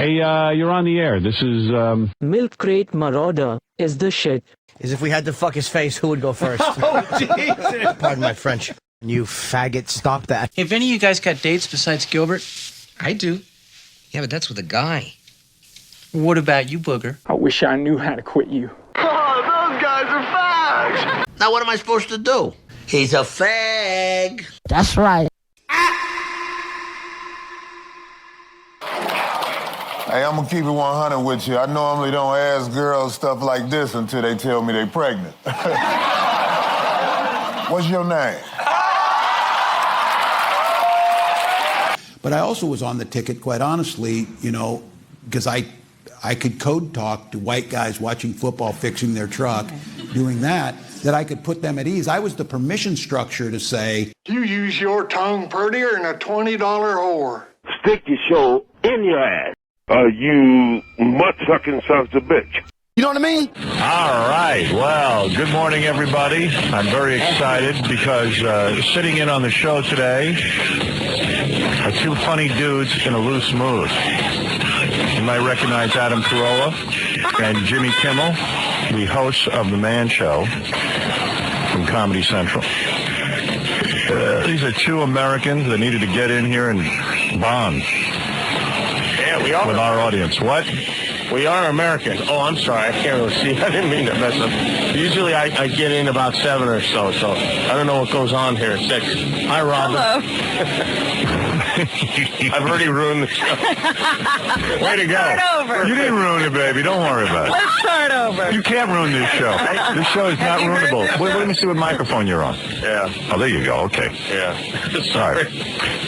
Hey, you're on the air. This is, Milk Crate Marauder is the shit. Is if we had to fuck his face, who would go first? Oh, Jesus. Pardon my French. You faggot, stop that. Have any of you guys got dates besides Gilbert? I do. Yeah, but that's with a guy. What about you, Booger? I wish I knew how to quit you. Oh, those guys are fags! Now what am I supposed to do? He's a fag. That's right. Hey, I'm gonna keep it 100 with you. I normally don't ask girls stuff like this until they tell me they're pregnant. What's your name? But I also was on the ticket, quite honestly, you know, because I could code talk to white guys watching football, fixing their truck, doing that I could put them at ease. I was the permission structure to say, you use your tongue prettier than a $20 whore. Stick your show in your ass. You mutt-sucking sons of a bitch. You know what I mean? all right. Well, good morning, everybody. I'm very excited because sitting in on the show today are two funny dudes in a loose mood. You might recognize Adam Carolla and Jimmy Kimmel, the hosts of The Man Show from Comedy Central. These are two Americans that needed to get in here and bond. Yeah, we are. With our audience. What? We are American. Oh, I'm sorry. I can't really see. I didn't mean to mess up. Usually I get in about 7 or so I don't know what goes on here at 6. Hi, Robin. Hello. I've already ruined the show. Way to go. Start over. You didn't ruin it, baby. Don't worry about it. Let's start over. You can't ruin this show. This show is not ruinable. Wait, let me see what microphone you're on. Yeah. Oh, there you go. Okay. Yeah. Sorry.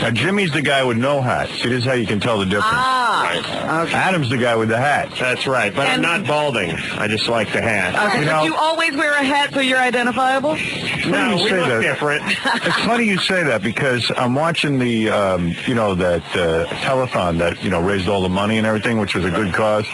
Now, Jimmy's the guy with no hat. See, this is how you can tell the difference. Ah. Right. Okay. Adam's the guy with the hat. That's right. But I'm not balding. I just like the hat. Okay, You but know- you always wear a hat so you're identifiable? No, you we say look that. different. It's funny you say that because I'm watching the, that telethon that, raised all the money and everything, which was a good cause.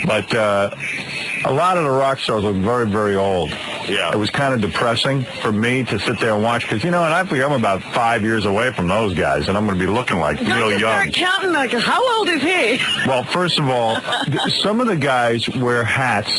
But a lot of the rock stars look very, very old. Yeah. It was kind of depressing for me to sit there and watch because, and I figure I'm about 5 years away from those guys, and I'm going to be looking like real young. Start counting like, how old is he? Well, first of all, some of the guys wear hats.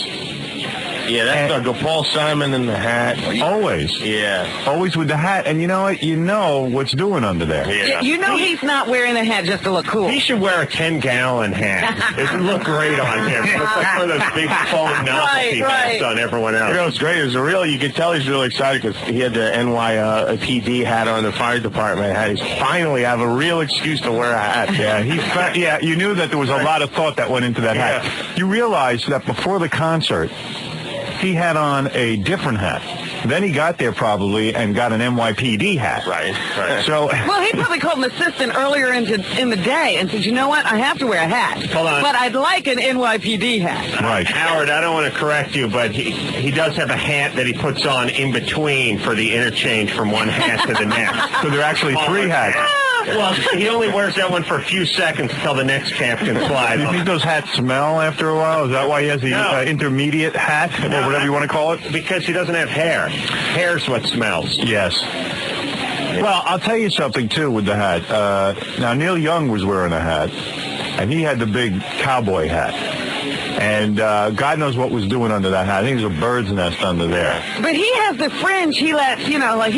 Yeah, that's Uncle Paul Simon in the hat. Always. Yeah. Always with the hat. And you know what? You know what's doing under there. Yeah. You know he's not wearing a hat just to look cool. He should wear a 10-gallon hat. It would look great on him. It looks like one of those big foam novelty hats on everyone else. It's great. It was you could tell he's really excited because He had the NYPD hat on, the fire department hat. He's finally have a real excuse to wear a hat. Yeah, you knew that there was a lot of thought that went into that hat. You realized that before the concert, he had on a different hat. Then he got there probably and got an NYPD hat. Right. So, well, he probably called an assistant earlier in the day and said, you know what, I have to wear a hat. Hold on. But I'd like an NYPD hat. right. Howard, I don't want to correct you, but he does have a hat that he puts on in between for the interchange from one hat to the next. So there are actually 3 hats. Well, he only wears that one for a few seconds until the next champ can slide. Do you think those hats smell after a while? Is that why he has the intermediate hat, or whatever you want to call it? Because he doesn't have hair. Hair's what smells. Yes. Well, I'll tell you something, too, with the hat. Now, Neil Young was wearing a hat, and he had the big cowboy hat. And God knows what was doing under that hat. I think there's a bird's nest under there. But he has the fringe he lets, he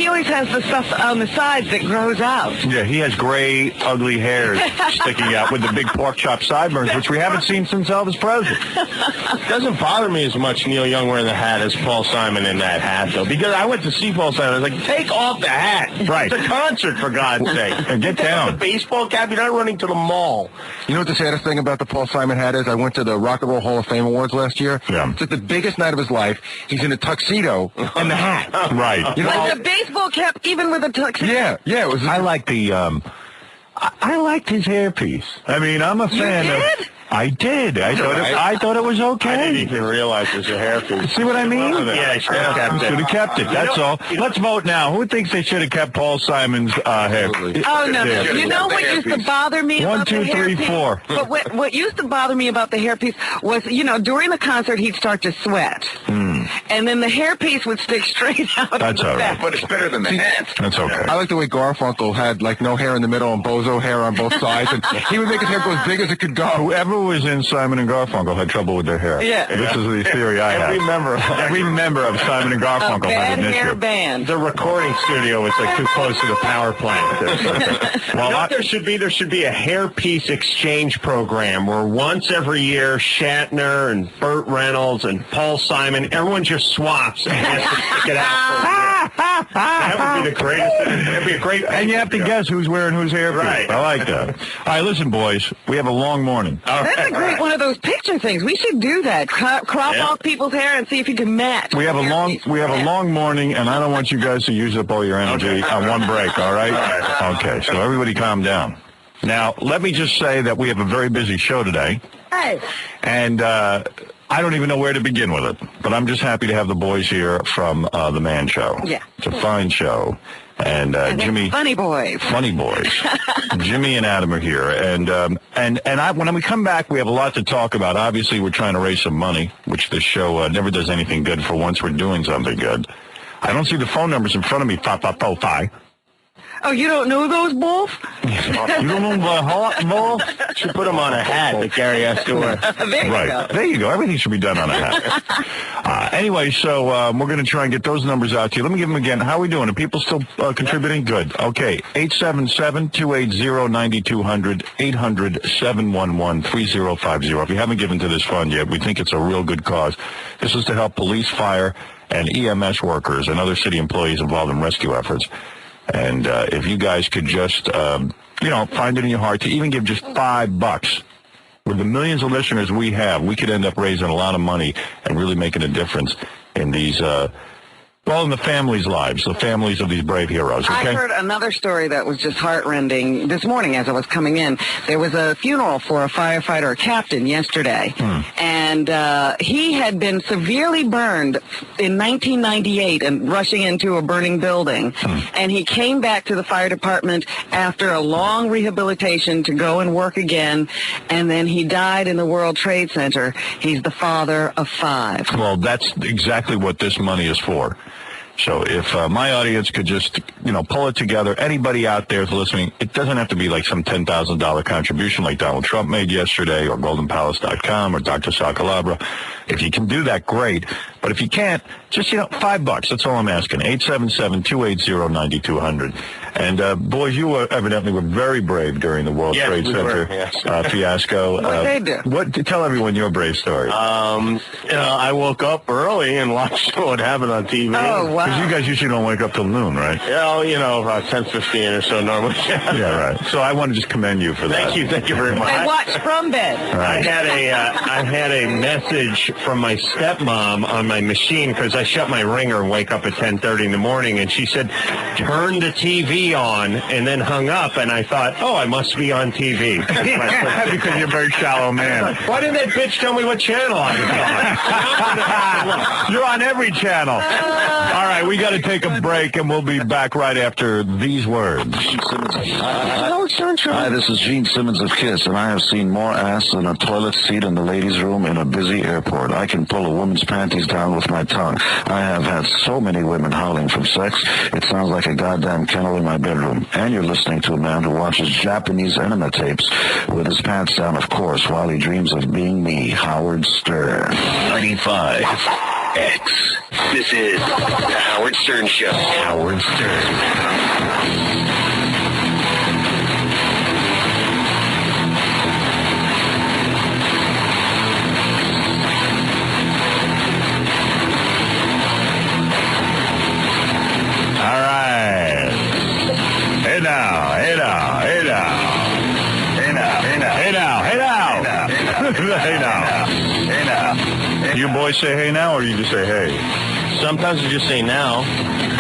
always has the stuff on the sides that grows out. Yeah, he has gray, ugly hairs sticking out with the big pork chop sideburns, which we haven't seen since Elvis Presley. It doesn't bother me as much Neil Young wearing the hat as Paul Simon in that hat, though, because I went to see Paul Simon. I was like, take off the hat. Right. It's a concert, for God's sake. And get down. The baseball cap, you're not running to the mall. You know what the saddest thing about the Paul Simon hat is? I went to the Rock and Roll Hall of Fame Awards last year. Yeah. It's like the biggest night of his life. He's in a tuxedo and the hat. Right. You know, Like a baseball cap, even with a tuxedo. yeah. It was. I like the, I liked his hairpiece. I mean, I'm a fan of... I did. I thought it was okay. I didn't even realize it was a hairpiece. See what I mean? Yeah, he should have kept it. Should have kept it. That's all. Let's vote now. Who thinks they should have kept Paul Simon's hair? Oh, no. You know what used to bother me about the hairpiece? 1, 2, 3, 4. But what used to bother me about the hairpiece was, during the concert, he'd start to sweat. And then the hairpiece would stick straight out That's of the all right. back. But it's better than the hat. That's okay. I like the way Garfunkel had, no hair in the middle and bozo hair on both sides. And he would make his hair go as big as it could go. Whoever who was in Simon and Garfunkel had trouble with their hair. Yeah. This is the theory I have. Every member of Simon and Garfunkel had an issue. Hair band. The recording studio was like too close to the power plant. Well, there should be a hairpiece exchange program where once every year Shatner and Burt Reynolds and Paul Simon, everyone just swaps and has to stick it out. That would be the greatest. That'd be a great. And you have to guess who's wearing whose hairpiece. Right. I like that. All right, listen, boys. We have a long morning. That's a great one of those picture things. We should do that. Crop off people's hair and see if you can match. We have a long morning, and I don't want you guys to use up all your energy on one break. All right? Okay. So everybody, calm down. Now, let me just say that we have a very busy show today. Hey. And I don't even know where to begin with it, but I'm just happy to have the boys here from The Man Show. Yeah. It's a fine show. And Jimmy, funny boys. Jimmy and Adam are here, and when we come back, we have a lot to talk about. Obviously, we're trying to raise some money, which this show never does anything good. For once, we're doing something good. I don't see the phone numbers in front of me. 555. Oh, you don't know those both? You don't know the hot ball? Should put them on a hat that Gary has to wear. There you go. Everything should be done on a hat. Anyway, so we're going to try and get those numbers out to you. Let me give them again. How are we doing? Are people still contributing? Good. Okay. 877-280-9200, 800-711-3050. If you haven't given to this fund yet, we think it's a real good cause. This is to help police, fire, and EMS workers and other city employees involved in rescue efforts. And if you guys could just, find it in your heart to even give just $5, with the millions of listeners we have, we could end up raising a lot of money and really making a difference in these, in the families' lives, the families of these brave heroes. Okay? I heard another story that was just heartrending this morning as I was coming in. There was a funeral for a firefighter, a captain, yesterday. And he had been severely burned in 1998 and rushing into a burning building. And he came back to the fire department after a long rehabilitation to go and work again. And then he died in the World Trade Center. He's the father of 5. Well, that's exactly what this money is for. So if my audience could just, pull it together, anybody out there is listening, it doesn't have to be like some $10,000 contribution like Donald Trump made yesterday or goldenpalace.com or Dr. Sakalabra. If you can do that, great. But if you can't, just, $5. That's all I'm asking. 877-280-9200. And, boys, you evidently were very brave during the World Trade Center fiasco. What'd they do? Tell everyone your brave story. I woke up early and watched what happened on TV. Oh, wow. Because you guys usually don't wake up till noon, right? Yeah, about 10:15 or so normally. Yeah, right. So I want to just commend you for that. Thank you very much. I watched from bed. Right. I had a message from my stepmom on my machine because I shut my ringer and wake up at 10:30 in the morning, and she said, "Turn the TV on," and then hung up, and I thought, "Oh, I must be on TV." Because you're a very shallow man. Why didn't that bitch tell me what channel I was on? You're on every channel. All right, we got to take a break, and we'll be back right after these words. Hi, this is Gene Simmons of KISS, and I have seen more ass than a toilet seat in the ladies' room in a busy airport. I can pull a woman's panties down with my tongue. I have had so many women howling from sex, it sounds like a goddamn kennel in my bedroom. And you're listening to a man who watches Japanese enema tapes with his pants down, of course, while he dreams of being me, Howard Stern. 95X. This is the Howard Stern Show. Howard Stern. You boys say hey now, or you just say hey? Sometimes you just say now,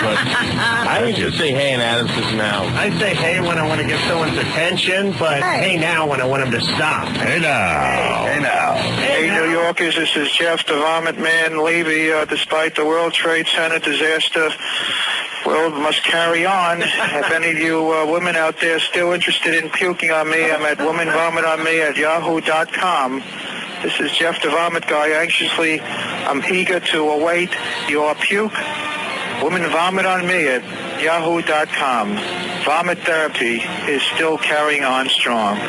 but I usually say hey and Adam says now. I say hey when I want to get someone's attention, but hey now when I want them to stop. Hey now. Hey now. Hey, New Yorkers, this is Jeff the Vomit Man Levy. Despite the World Trade Center disaster, world must carry on. If any of you women out there still interested in puking on me, I'm at womanvomitonme@yahoo.com. This is Jeff the Vomit Guy. I'm eager to await your puke. Women vomit on me at yahoo.com. Vomit therapy is still carrying on strong.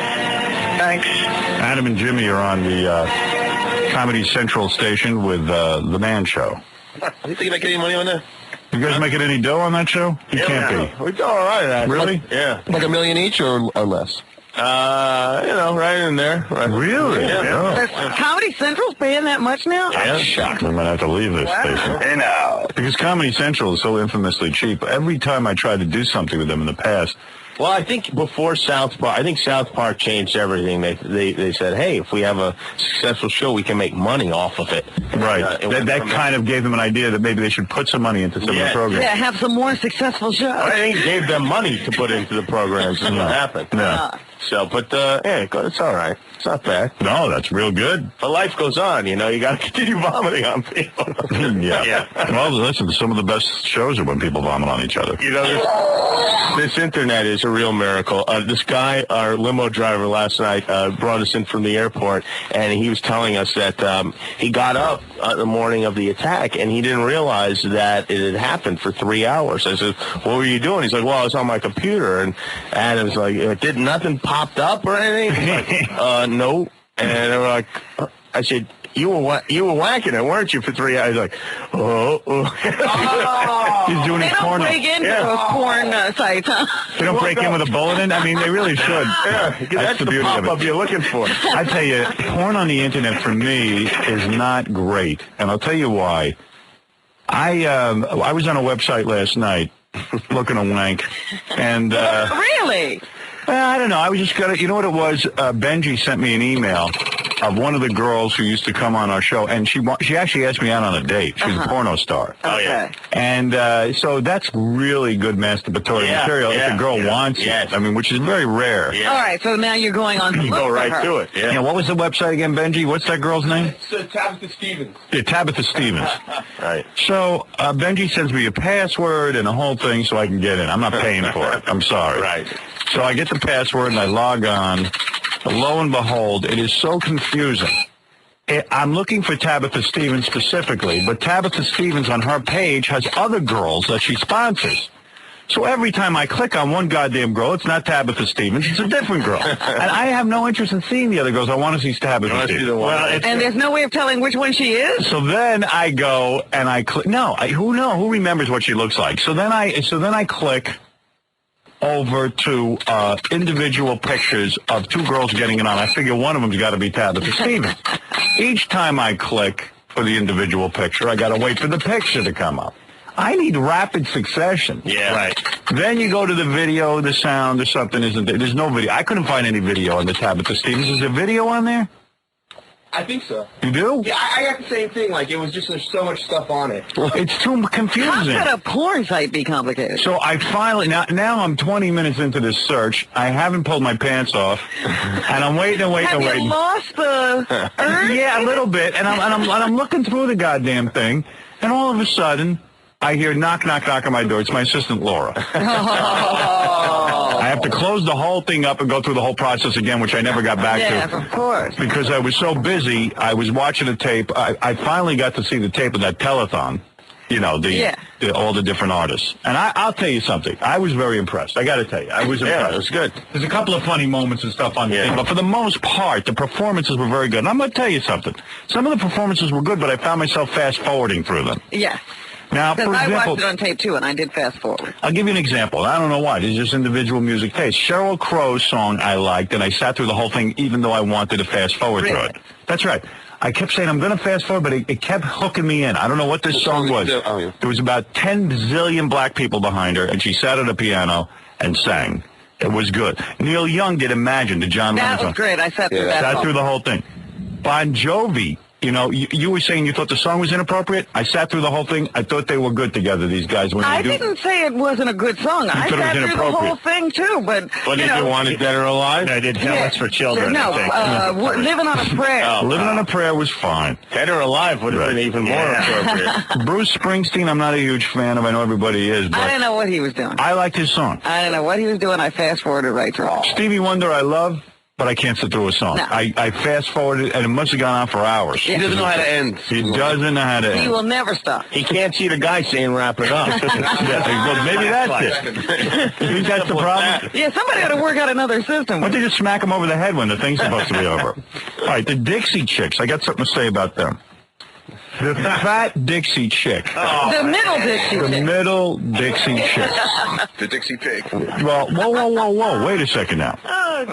Thanks. Adam and Jimmy are on the Comedy Central station with The Man Show. You think you make any money on that? You guys making any dough on that show? You can't be. We're doing all right, actually. Really? Yeah. Like $1 million each or less? Right in there. Right. Really? Yeah. Comedy Central's paying that much now? I'm shocked. I'm going to have to leave this station. Hey, now. Because Comedy Central is so infamously cheap. Every time I tried to do something with them in the past, Well, I think before South Park, I think South Park changed everything. They said, hey, if we have a successful show, we can make money off of it. Right. That kind of gave them an idea that maybe they should put some money into some of the programs. Yeah, have some more successful shows. I think it gave them money to put into the programs, and what happened. Yeah. So, but, it's all right. It's not bad. No, that's real good. But life goes on, you got to continue vomiting on people. Yeah. Well, listen, some of the best shows are when people vomit on each other. This internet is a real miracle. This guy, our limo driver last night, brought us in from the airport, and he was telling us that he got up the morning of the attack, and he didn't realize that it had happened for 3 hours. I said, what were you doing? He's like, well, I was on my computer, and Adam's like, did nothing popped up or anything? He's like, no. And they were like, I said, you were whacking it, weren't you, for 3 hours? He's like, He's doing They his don't porno. break into those porn sites, huh? They don't break in with a bulletin? I mean, they really should. Yeah, that's the beauty of pop-up it. you're looking for. I tell you, porn on the internet for me is not great, and I'll tell you why. I was on a website last night looking a wank, and Really? I don't know. I was just gonna. You know what it was? Benji sent me an email of one of the girls who used to come on our show, and she actually asked me out on a date. She's a porno star. Oh, yeah. And so that's really good masturbatory material if the girl wants it. I mean, which is very rare. All right, so now you're going on to You look go for right her. to it. Yeah. What was the website again, Benji? What's that girl's name? It's Tabitha Stevens. Yeah, Tabitha Stevens. Right. So Benji sends me a password and a whole thing so I can get in. I'm not paying for it. I'm sorry. Right. So I get the password and I log on. Lo and behold, it is so confusing. I'm looking for Tabitha Stevens specifically, but Tabitha Stevens on her page has other girls that she sponsors. So every time I click on one goddamn girl, it's not Tabitha Stevens, it's a different girl. And I have no interest in seeing the other girls. I want to see Tabitha Stevens. And there's no way of telling which one she is? So then I go and I click. Who remembers what she looks like? So then I click over to individual pictures of two girls getting it on. I figure one of them's got to be Tabitha Stevens. Each time I click for the individual picture, I got to wait for the picture to come up. I need rapid succession. Yeah. Right. Then you go to the video, the sound, or something isn't there. There's no video. I couldn't find any video on the Tabitha Stevens. Is there video on there? I think so. You do? Yeah, I got the same thing. Like, it was just, there's so much stuff on it. It's too confusing. How could a porn site be complicated? So I finally, now I'm 20 minutes into this search. I haven't pulled my pants off, and I'm waiting. Have you lost the urge? Yeah, a little bit. And I'm looking through the goddamn thing, and all of a sudden, I hear knock, knock, knock on my door. It's my assistant, Laura. I have to close the whole thing up and go through the whole process again, which I never got back to. Yes, of course. Because I was so busy, I was watching a tape. I finally got to see the tape of that telethon, all the different artists. And I'll tell you something. I was very impressed. I got to tell you. I was impressed. Yeah, it was good. There's a couple of funny moments and stuff on the thing, but for the most part, the performances were very good. And I'm going to tell you something. Some of the performances were good, but I found myself fast-forwarding through them. Yes. Now, for Because I example, watched it on tape, too, and I did fast forward. I'll give you an example. I don't know why. It's just individual music taste. Sheryl Crow's song I liked, and I sat through the whole thing even though I wanted to fast forward through it. That's right. I kept saying, I'm going to fast forward, but it kept hooking me in. I don't know what this song was. There was about 10 zillion black people behind her, and she sat at a piano and sang. It was good. Neil Young did Imagine, the John Lennon song. That was great. I sat through that. Sat through the whole thing. Bon Jovi. You were saying you thought the song was inappropriate. I sat through the whole thing. I thought they were good together, these guys. I didn't say it wasn't a good song. I thought it was sat through the inappropriate. whole thing, too. But did you want it Dead or Alive? I did Hell is for Children. No, Living on a Prayer. Living on a Prayer was fine. Dead or Alive would have been even more appropriate. Bruce Springsteen, I'm not a huge fan of. I know everybody is, but I didn't know what he was doing. I liked his song. I didn't know what he was doing. I fast-forwarded right through. Stevie Wonder, I love. but I can't sit through a song. No. I fast forwarded, and it must have gone on for hours. He doesn't know how to end. He doesn't know how to end. He will never stop. He can't see the guy saying wrap it up. Well, maybe that's it. You think that's the problem? Yeah, somebody ought to work out another system. Why don't they just smack him over the head when the thing's supposed to be over? All right, the Dixie Chicks. I got something to say about them. The fat Dixie Chick. The middle Dixie The Chick. middle Dixie Chick. The Dixie Pig. Well, whoa. Wait a second now.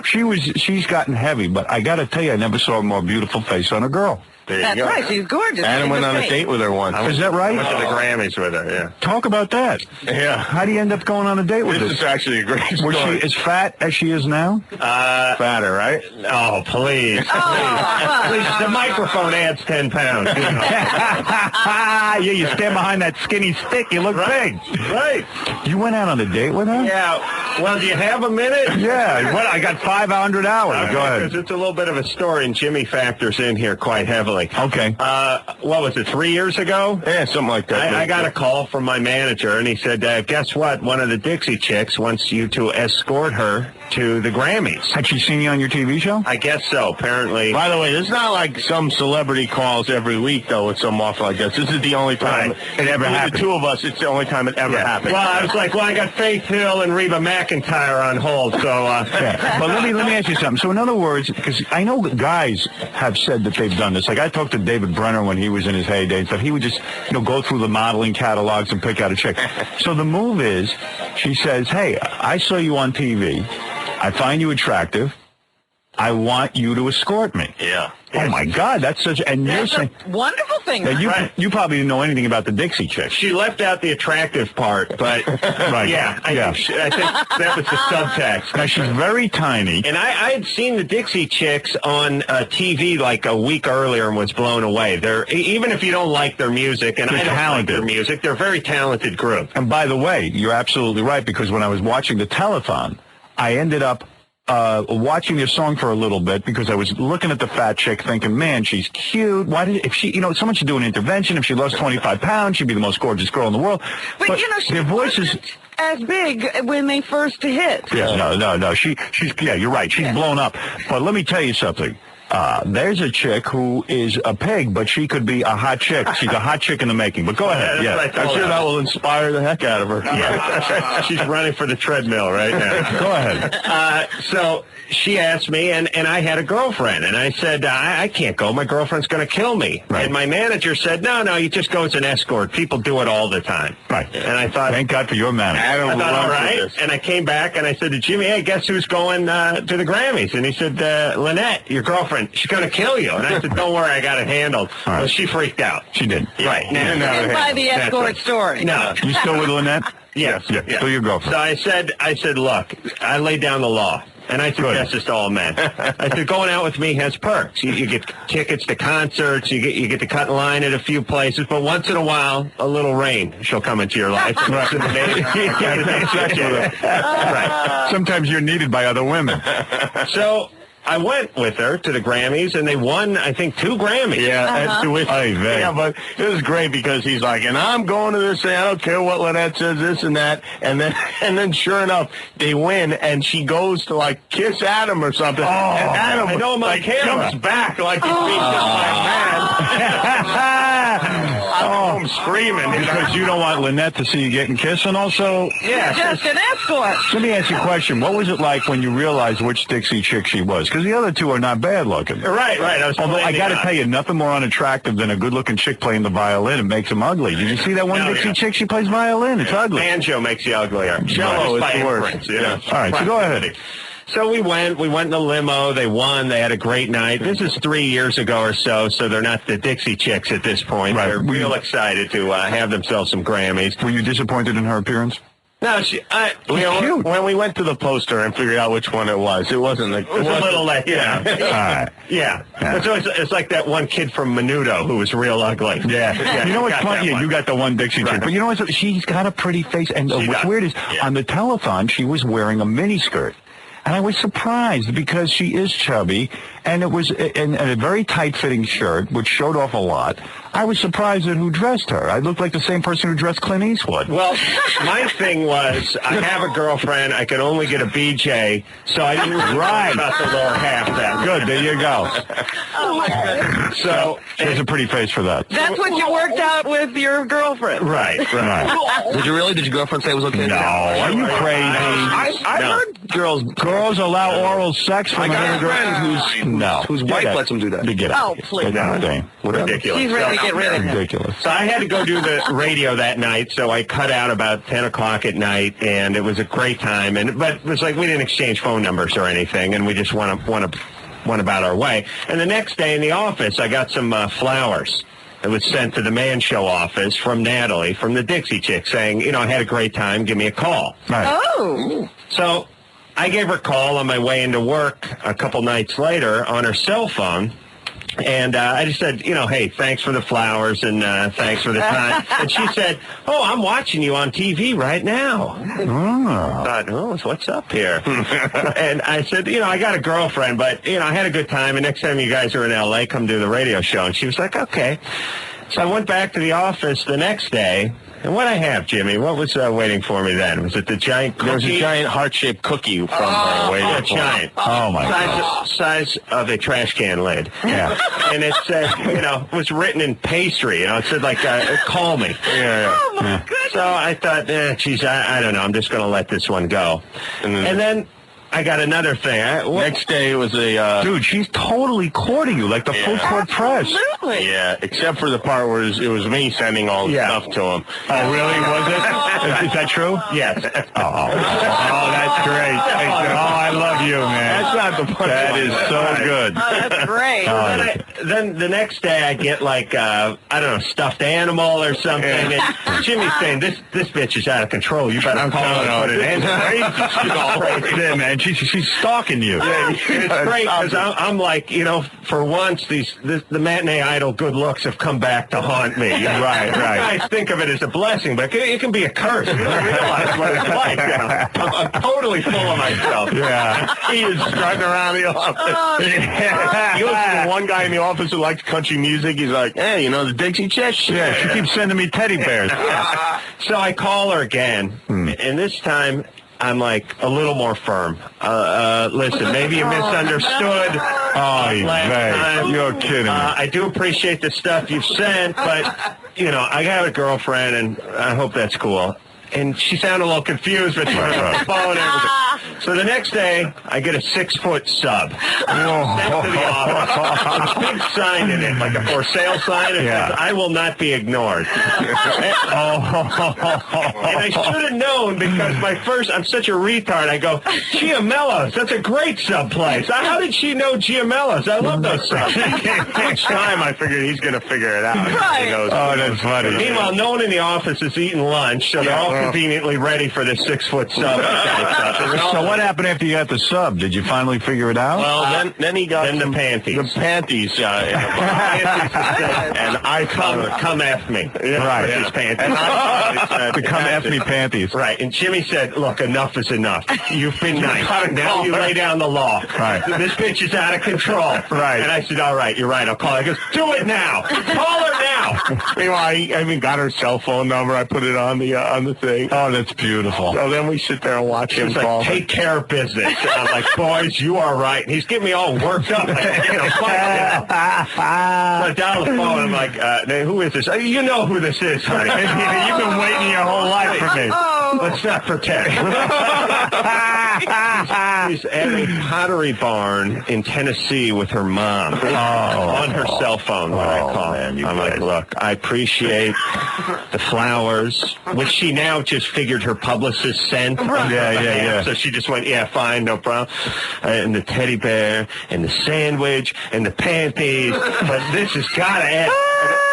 She's gotten heavy, but I got to tell you, I never saw a more beautiful face on a girl. That's right. She's gorgeous. Adam went on a date with her once. Is that right? I went to the Grammys with her, yeah. Talk about that. Yeah. How do you end up going on a date with This is actually a great story. Was she as fat as she is now? Fatter, right? Oh, please. Please, the microphone adds 10 pounds. You know. Yeah, you stand behind that skinny stick, you look big. Right. You went out on a date with her? Yeah. Well, do you have a minute? Yeah. What? I got 500 hours. Go ahead. Because it's a little bit of a story, and Jimmy factors in here quite heavily. Okay. What was it, 3 years ago? Yeah, something like that. I got a call from my manager, and he said, guess what? One of the Dixie Chicks wants you to escort her to the Grammys. Had she seen you on your TV show? I guess so, apparently. By the way, it's not like some celebrity calls every week, though, with some offer like this. This is the only time it ever happened. The two of us, it's the only time it ever happened. Well, I was like, I got Faith Hill and Reba McEntire on hold, so... But let me ask you something. So in other words, because I know guys have said that they've done this. Like I talked to David Brenner when he was in his heyday and stuff. He would just, go through the modeling catalogs and pick out a chick. So the move is, she says, hey, I saw you on TV. I find you attractive. I want you to escort me. Yeah. Oh, my God, that's such... And you're saying... Wonderful thing. You probably didn't know anything about the Dixie Chick. She left out the attractive part, but... Right. Yeah, I think that was the subtext. Now, she's very tiny. And I had seen the Dixie Chicks on TV like a week earlier and was blown away. They're, even if you don't like their music, and I don't like their music, they're a very talented group. And by the way, you're absolutely right, because when I was watching the telethon, I ended up watching their song for a little bit because I was looking at the fat chick thinking, man, she's cute. If someone should do an intervention. If she lost 25 pounds, she'd be the most gorgeous girl in the world. But their voices... as big when they first hit. Yeah, no. She's you're right. She's blown up. But let me tell you something. There's a chick who is a pig, but she could be a hot chick. She's a hot chick in the making. But go ahead. Yeah, I'm sure that will inspire the heck out of her. Yeah. She's running for the treadmill right now. Go ahead. So she asked me, and I had a girlfriend, and I said, I can't go. My girlfriend's going to kill me. Right. And my manager said, no, you just go as an escort. People do it all the time. Right. And I thought... Thank God for your manager. I thought, all right. And I came back, and I said to Jimmy, hey, guess who's going to the Grammys? And he said, Lynette, your girlfriend, she's going to kill you. And I said, don't worry, I got it handled. Right. Well, she freaked out. She did. Right. And by the escort story. No. You still with Lynette? Yes. Yeah. Still your girlfriend. So I said, look, I laid down the law. And I suggest this to all men. I said, going out with me has perks. You get tickets to concerts. You get to cut in line at a few places. But once in a while, a little rain she'll come into your life. Right. Sometimes you're needed by other women. So I went with her to the Grammys, and they won, I think, 2 Grammys. Yeah, but it was great because he's like, and I'm going to this thing. I don't care what Lynette says, this and that. And then sure enough, they win, and she goes to, like, kiss Adam or something. And Adam, I know my camera. comes back like he's being kissed by a man. I'm home screaming. Because you don't want Lynette to see you getting kissed, and also... Yeah, just an escort. Let me ask you a question. What was it like when you realized which Dixie Chick she was? Because the other two are not bad looking. Right. Although I got to tell you, nothing more unattractive than a good-looking chick playing the violin. It makes them ugly. Did you see that one Dixie chick? She plays violin. It's ugly. Banjo makes you uglier. Cello is the worst. Yeah. All right, so go ahead. So we went in the limo. They won. They had a great night. This is 3 years ago or so they're not the Dixie Chicks at this point. Right. They're real excited to have themselves some Grammys. Were you disappointed in her appearance? No, when we went to the poster and figured out which one it was a little late. Yeah. Yeah. So it's like that one kid from Menudo who was real ugly. Yeah. You know what's funny? Yeah, you got the one Dixie chick. But you know what? She's got a pretty face. And what's weird is on the telethon, she was wearing a mini skirt. And I was surprised because she is chubby, and it was in a very tight-fitting shirt, which showed off a lot. I was surprised at who dressed her. I looked like the same person who dressed Clint Eastwood. Well, my thing was, I have a girlfriend. I could only get a BJ, so I didn't worry about the lower half then. Good, there you go. Oh, my goodness. So she has a pretty face for that. That's what you worked out with your girlfriend. Right. Did you really? Did your girlfriend say it was okay? No, are you crazy? I heard girls allow oral sex from another girl. whose wife lets them do that. Get out. Oh, please. Ridiculous. She's ready to get rid of him. Ridiculous. So I had to go do the radio that night, so I cut out about 10 o'clock at night, and it was a great time. But it was like we didn't exchange phone numbers or anything, and we just went about our way. And the next day in the office, I got some flowers. It was sent to the Man Show office from Natalie, from the Dixie Chick, saying, I had a great time, give me a call. Right. Oh. So I gave her a call on my way into work a couple nights later on her cell phone. And I just said, hey, thanks for the flowers and thanks for the time. And she said, I'm watching you on TV right now. I thought, what's up here? And I said, I got a girlfriend, but, I had a good time. And next time you guys are in L.A., come do the radio show. And she was like, okay. So I went back to the office the next day. And what I have, Jimmy, what was waiting for me then? Was it the giant cookie? There was a giant heart-shaped cookie from waiting for giant. Oh, my God. Size of a trash can lid. Yeah. And it said, it was written in pastry. It said, call me. Yeah. Oh, my goodness. So I thought, geez, I don't know. I'm just going to let this one go. And then I got another thing. Next day it was a... Dude, she's totally courting you, like the full court press. Absolutely. Yeah, except for the part where it was me sending all the stuff to him. Oh, really? Was it? Is that true? Yes. Oh, that's great. I love you, man. That's not the part. That is so good. Oh, that's great. Then the next day I get I don't know, stuffed animal or something. And Jimmy's saying, this bitch is out of control. You better call her and put it in. She's all crazy, man. She's stalking you. Yeah, it's great because I'm like, for once the matinee idol good looks have come back to haunt me. Right. You guys think of it as a blessing, but it can be a curse. You don't realize what it's like. I'm totally full of myself. Yeah. He is strutting around the office. He goes to the one guy in the office who likes country music. He's like, hey, the Dixie Chick? Yeah, she keeps sending me teddy bears. So I call her again, and this time I'm a little more firm. Listen, maybe you misunderstood last time. You're kidding me. I do appreciate the stuff you've sent, but, I got a girlfriend, and I hope that's cool. And she sounded a little confused, but she was on the phone and everything. So the next day, I get a 6-foot sub. Sent to the office. A big sign in it, like a for sale sign. It says, I will not be ignored. And I should have known because I'm such a retard. I go, Giamello's, that's a great sub place. How did she know Giamello's? I love those subs. Each time I figured he's going to figure it out. Right. He goes, that's funny. Meanwhile, no one in the office is eating lunch, so they're all conveniently ready for this 6-foot sub. So what happened after you got the sub? Did you finally figure it out? Well, then he got the panties. The panties. And I come after me. Right. His panties. The come after me panties. Right. And Jimmy said, look, enough is enough. You've been nice. Now you lay down the law. Right. This bitch is out of control. Right. And I said, all right, you're right. I'll call her. He goes, do it now. Call her now. Meanwhile, I even got her cell phone number. I put it on the thing. Oh, that's beautiful. So then we sit there and watch him call. Like, take care of business. And I'm like, boys, you are right. And he's getting me all worked up. So I dial the phone. I'm like, who is this? You know who this is, honey. You've been waiting your whole life for me. Let's not pretend. She's at a pottery barn in Tennessee with her mom on her cell phone when I call. I'm like, look, I appreciate the flowers, which she now just figured her publicist sent. Yeah. So she just went, yeah, fine, no problem. And the teddy bear, and the sandwich, and the panties. But this has got to end.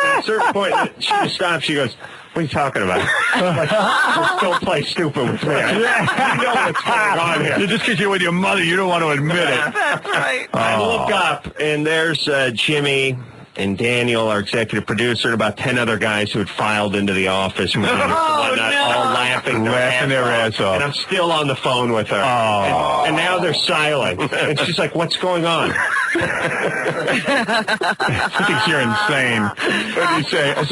At a certain point, she just stops. She goes, what are you talking about? Don't play stupid with me. You know what's going on here. Just because you're with your mother, you don't want to admit it. That's right. I look up, and there's Jimmy and Daniel, our executive producer, and about 10 other guys who had filed into the office with me and whatnot, all laughing their ass off. And I'm still on the phone with her. And now they're silent. And she's like, what's going on? I think you're insane. What did you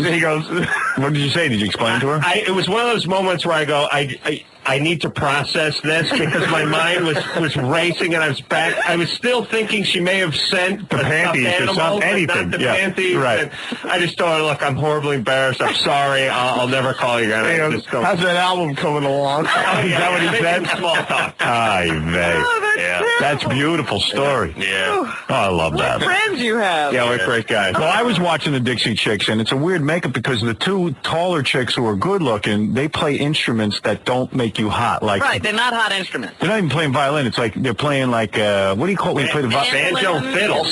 say? He goes, what did you say? Did you explain to her? It was one of those moments where I go, I need to process this because my mind was racing and I was still thinking she may have sent the panties or something, anything. Not the panties. Right. And I just told her, look, I'm horribly embarrassed. I'm sorry. I'll never call you again. How's that album coming along? Is that what he said? Small talk. Ay, vey. That's a beautiful story. Yeah. Oh, I love that. Friends you have. Yeah, we're great guys. Well, I was watching the Dixie Chicks, and it's a weird makeup because the two taller chicks who are good-looking, they play instruments that don't make you hot. Like, right, they're not hot instruments. They're not even playing violin. It's like they're playing like, what do you call it when you play the violin? Banjo and fiddle.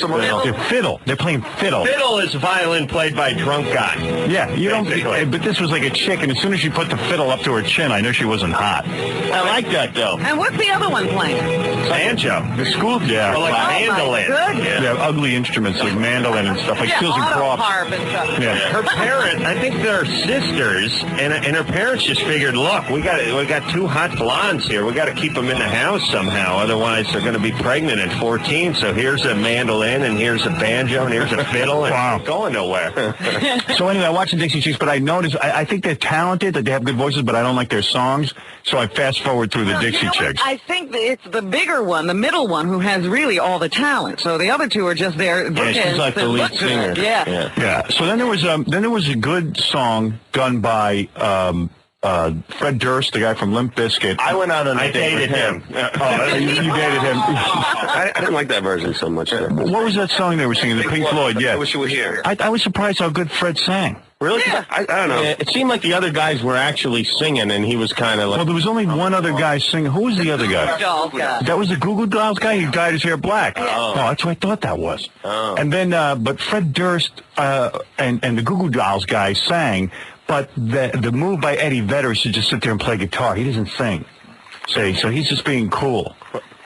Fiddle. They're playing fiddle. Fiddle is violin played by a drunk guy. Yeah, you don't. But this was like a chick, and as soon as she put the fiddle up to her chin, I knew she wasn't hot. I like that, though. And what's the other one playing? Banjo. The school, yeah. Or like mandolin. Yeah, ugly instruments like mandolin and stuff, like Stills and Crofts. Harp and stuff. Yeah. Her parents, I think they're sisters, and her parents just figured, look, we got two hot blondes here. We got to keep them in the house somehow, otherwise they're going to be pregnant at 14. So here's a mandolin, and here's a banjo, and here's a fiddle, and it's going nowhere. So anyway, I watched the Dixie Chicks, but I noticed I think they're talented, that they have good voices, but I don't like their songs. So I fast forward through the Dixie Chicks. I think that it's the bigger one, the middle one, who has really all the talent. So the other two are just there. Yeah, she's like the lead singer. Yeah. So then there was a good song done by Fred Durst, the guy from Limp Bizkit. I went out on I dated him. You dated him. I didn't like that version so much. What was that song they were singing? The Pink Floyd, yeah. I wish you were here. I was surprised how good Fred sang. Really? Yeah. I don't know. It seemed like the other guys were actually singing, and he was kind of like... Well, there was only one other guy singing. Who was the other guy? Dolls guy. That was the Goo Goo Dolls guy? He dyed his hair black. Oh, that's what I thought that was. Oh. And then, but Fred Durst and the Goo Goo Dolls guy sang, but the move by Eddie Vedder is to just sit there and play guitar. He doesn't sing. So he's just being cool.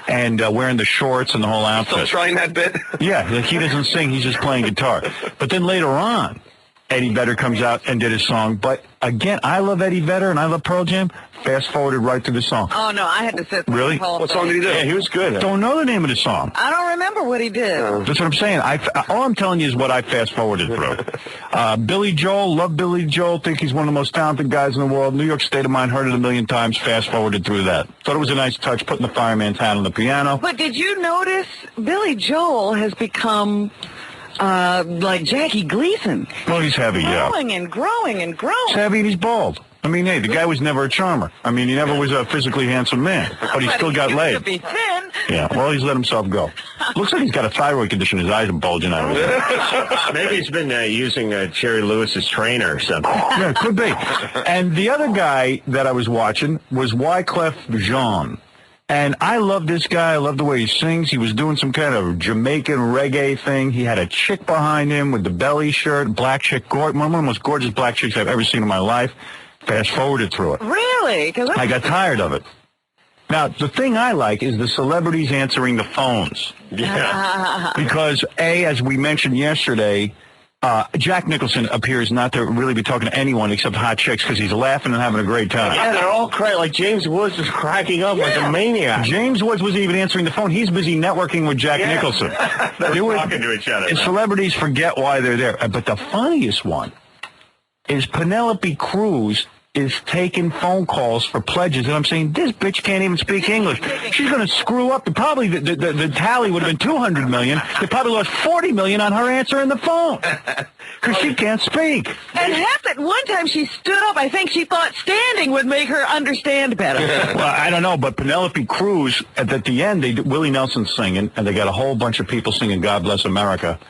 And wearing the shorts and the whole outfit. Still trying that bit? Yeah, like he doesn't sing, he's just playing guitar. But then later on, Eddie Vedder comes out and did his song. But again, I love Eddie Vedder and I love Pearl Jam. Fast forwarded right through the song. Oh, no, I had to sit through Really? the whole What song did he do? Yeah, he was good. Don't know the name of the song. I don't remember what he did. That's what I'm saying. All I'm telling you is what I fast forwarded through. Billy Joel, love Billy Joel, think he's one of the most talented guys in the world. New York State of Mind, heard it a million times, fast forwarded through that. Thought it was a nice touch, putting the fireman's hat on the piano. But did you notice Billy Joel has become... like Jackie Gleason. Well, he's heavy, growing and growing and growing. He's heavy and he's bald. I mean, hey, the guy was never a charmer. I mean, he never was a physically handsome man, but he still got laid. To be thin. Yeah, well, he's let himself go. Looks like he's got a thyroid condition. His eyes are bulging out. Maybe he's been using Jerry Lewis's trainer or something. Yeah, could be. And the other guy that I was watching was Wyclef Jean. And I love this guy. I love the way he sings. He was doing some kind of Jamaican reggae thing. He had a chick behind him with the belly shirt, black chick, one of the most gorgeous black chicks I've ever seen in my life. Fast forwarded through it. Really? I got tired of it. Now, the thing I like is the celebrities answering the phones. Yeah. Because, as we mentioned yesterday, Jack Nicholson appears not to really be talking to anyone except hot chicks because he's laughing and having a great time. Yeah, they're all crying. Like James Woods is cracking up like a maniac. James Woods wasn't even answering the phone. He's busy networking with Jack Nicholson. They're talking to each other. And celebrities forget why they're there. But the funniest one is Penelope Cruz is taking phone calls for pledges, and I'm saying, this bitch can't even speak English. She's going to screw up. Probably the tally would have been $200 million. They probably lost $40 million on her answering the phone because she can't speak. And half that one time she stood up, I think she thought standing would make her understand better. Well, I don't know, but Penelope Cruz, at the end, Willie Nelson singing, and they got a whole bunch of people singing God Bless America,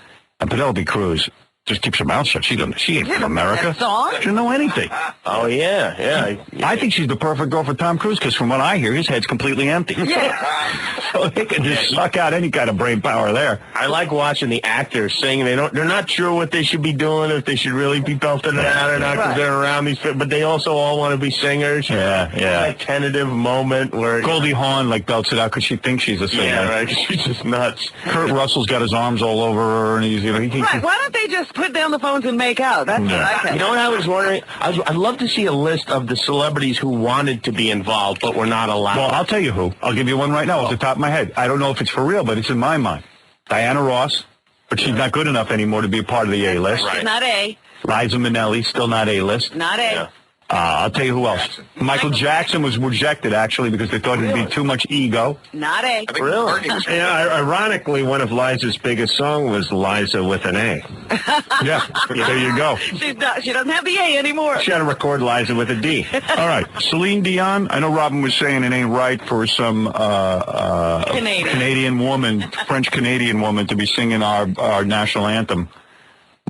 and Penelope Cruz just keeps her mouth shut. She ain't from America. She doesn't know anything. Oh, yeah. I think she's the perfect girl for Tom Cruise because from what I hear, his head's completely empty. Yeah. So they can just suck out any kind of brain power there. I like watching the actors sing. They're not sure what they should be doing, if they should really be belting it out or not, because they're around these. But they also all want to be singers. Yeah. That tentative moment where Goldie Hawn belts it out because she thinks she's a singer. Yeah, right. She's just nuts. Kurt Russell's got his arms all over her, and he's right. Why don't they just put down the phones and make out? That's what I think. You know what I was wondering? I'd love to see a list of the celebrities who wanted to be involved but were not allowed. Well, I'll tell you who. I'll give you one right now off the top of my head. I don't know if it's for real, but it's in my mind. Diana Ross, but she's not good enough anymore to be a part of the A-list. She's not A. Liza Minnelli, still not A-list. Not A. Yeah. I'll tell you who else. Michael Jackson was rejected, actually, because they thought it'd be too much ego. Not A. Really? Yeah, ironically, one of Liza's biggest songs was Liza with an A. Yeah, there you go. She doesn't have the A anymore. She had to record Liza with a D. All right, Celine Dion. I know Robin was saying it ain't right for some Canadian woman, French-Canadian woman, to be singing our national anthem.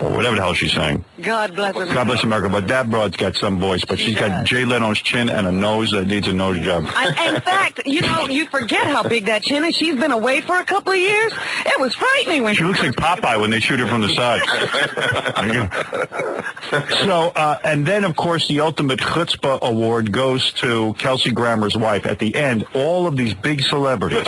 Or whatever the hell she sang. God bless America. God bless America. But that broad's got some voice. But she's got Jay Leno's chin and a nose that needs a nose job. In fact, you forget how big that chin is. She's been away for a couple of years. It was frightening when she looks like Popeye when they shoot her from the side. So, and then, of course, the ultimate chutzpah award goes to Kelsey Grammer's wife. At the end, all of these big celebrities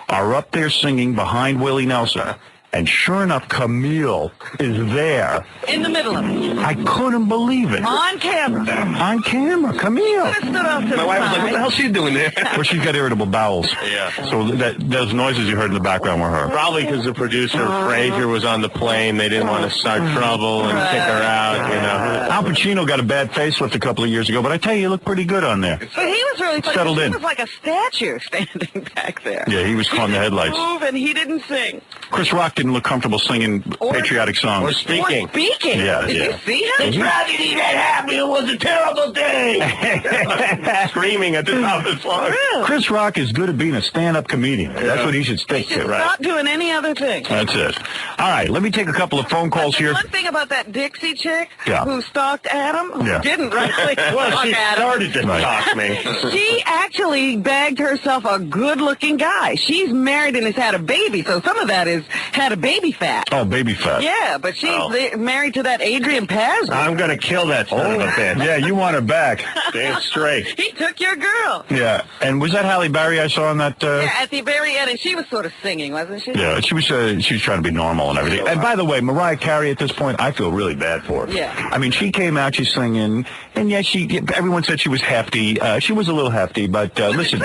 are up there singing behind Willie Nelson. And sure enough, Camille is there. In the middle of it. I couldn't believe it. On camera. On camera, Camille. My wife was like, what the hell's she doing there? Well, she's got irritable bowels. Yeah. So those noises you heard in the background were her. Probably because the producer, Frazier, was on the plane. They didn't want to start trouble and kick her out, you know. Al Pacino got a bad facelift a couple of years ago, but I tell you, he looked pretty good on there. But he was really funny. Settled in. He was like a statue standing back there. Yeah, he was calling the headlights. He didn't move and he didn't sing. Chris Rock didn't look comfortable singing patriotic songs. Or speaking. Yeah, Did you see him? The tragedy that happened was a terrible thing. Screaming at the top of his lungs. Chris Rock is good at being a stand-up comedian. That's what he should stick to. Stop doing any other thing. That's it. All right, let me take a couple of phone calls here. One thing about that Dixie chick Yeah. who stalked Adam, who Yeah. didn't rightly Well, stalk she Adam. started to stalk me. She actually bagged herself a good-looking guy. She's married and has had a baby, so some of that is had a baby fat. Oh, baby fat. Yeah, but she's married to that Adrian Paz. I'm going to kill that son of a bitch. Yeah, you want her back. Damn straight. He took your girl. Yeah, and was that Halle Berry I saw on that? Yeah, at the very end, and she was sort of singing, wasn't she? Yeah, she was trying to be normal and everything. And by the way, Mariah Carey at this point, I feel really bad for her. Yeah. I mean, she came out, she's singing, and yeah, everyone said she was hefty. She was a little hefty, but listen,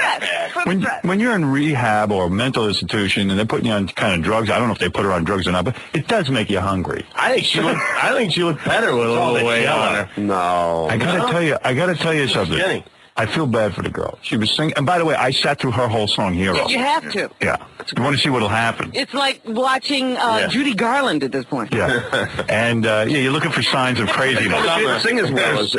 when you're in rehab or a mental institution and they're putting you on kind of drugs, I don't know if they put her on drugs or not, but it does make you hungry. I think she looked better with a little weight on her. No. I gotta tell you something. Skinny. I feel bad for the girl. She was singing, and by the way, I sat through her whole song, Hero. You have to. Yeah. You want to see what'll happen. It's like watching Judy Garland at this point. Yeah. And, you're looking for signs of craziness. She didn't sing as well as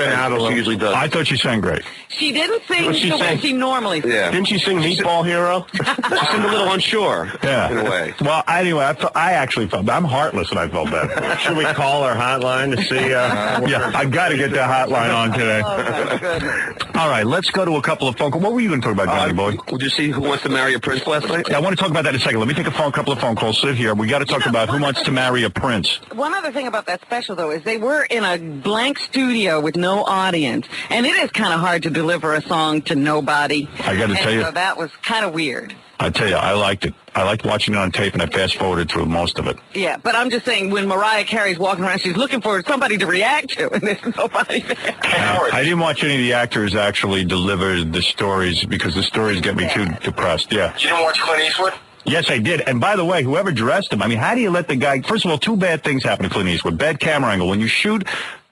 she usually does. I thought she sang great. She didn't sing She the way sang- she normally sings. Yeah. Didn't she sing Meatball Hero? She seemed a little unsure. Yeah. In a way. Well, anyway, I actually felt bad. I'm heartless and I felt bad. Should we call our hotline to see? Yeah, I got to get that hotline on today. Oh, my goodness. All right, let's go to a couple of phone calls. What were you going to talk about, Johnny Boy? Did you see Who Wants to Marry a Prince last night? I want to talk about that in a second. Let me take a couple of phone calls. Sit here. We got to talk about Who Wants to Marry a Prince. One other thing about that special, though, is they were in a blank studio with no audience, and it is kind of hard to deliver a song to nobody. I got to tell you. So that was kind of weird. I tell you, I liked it. I liked watching it on tape, and I fast-forwarded through most of it. Yeah, but I'm just saying, when Mariah Carey's walking around, she's looking for somebody to react to, and there's nobody there. I didn't watch any of the actors actually deliver the stories because the stories get me too depressed. Yeah. You didn't watch Clint Eastwood? Yes, I did. And by the way, whoever dressed him, I mean, how do you let the guy... First of all, two bad things happen to Clint Eastwood. Bad camera angle. When you shoot...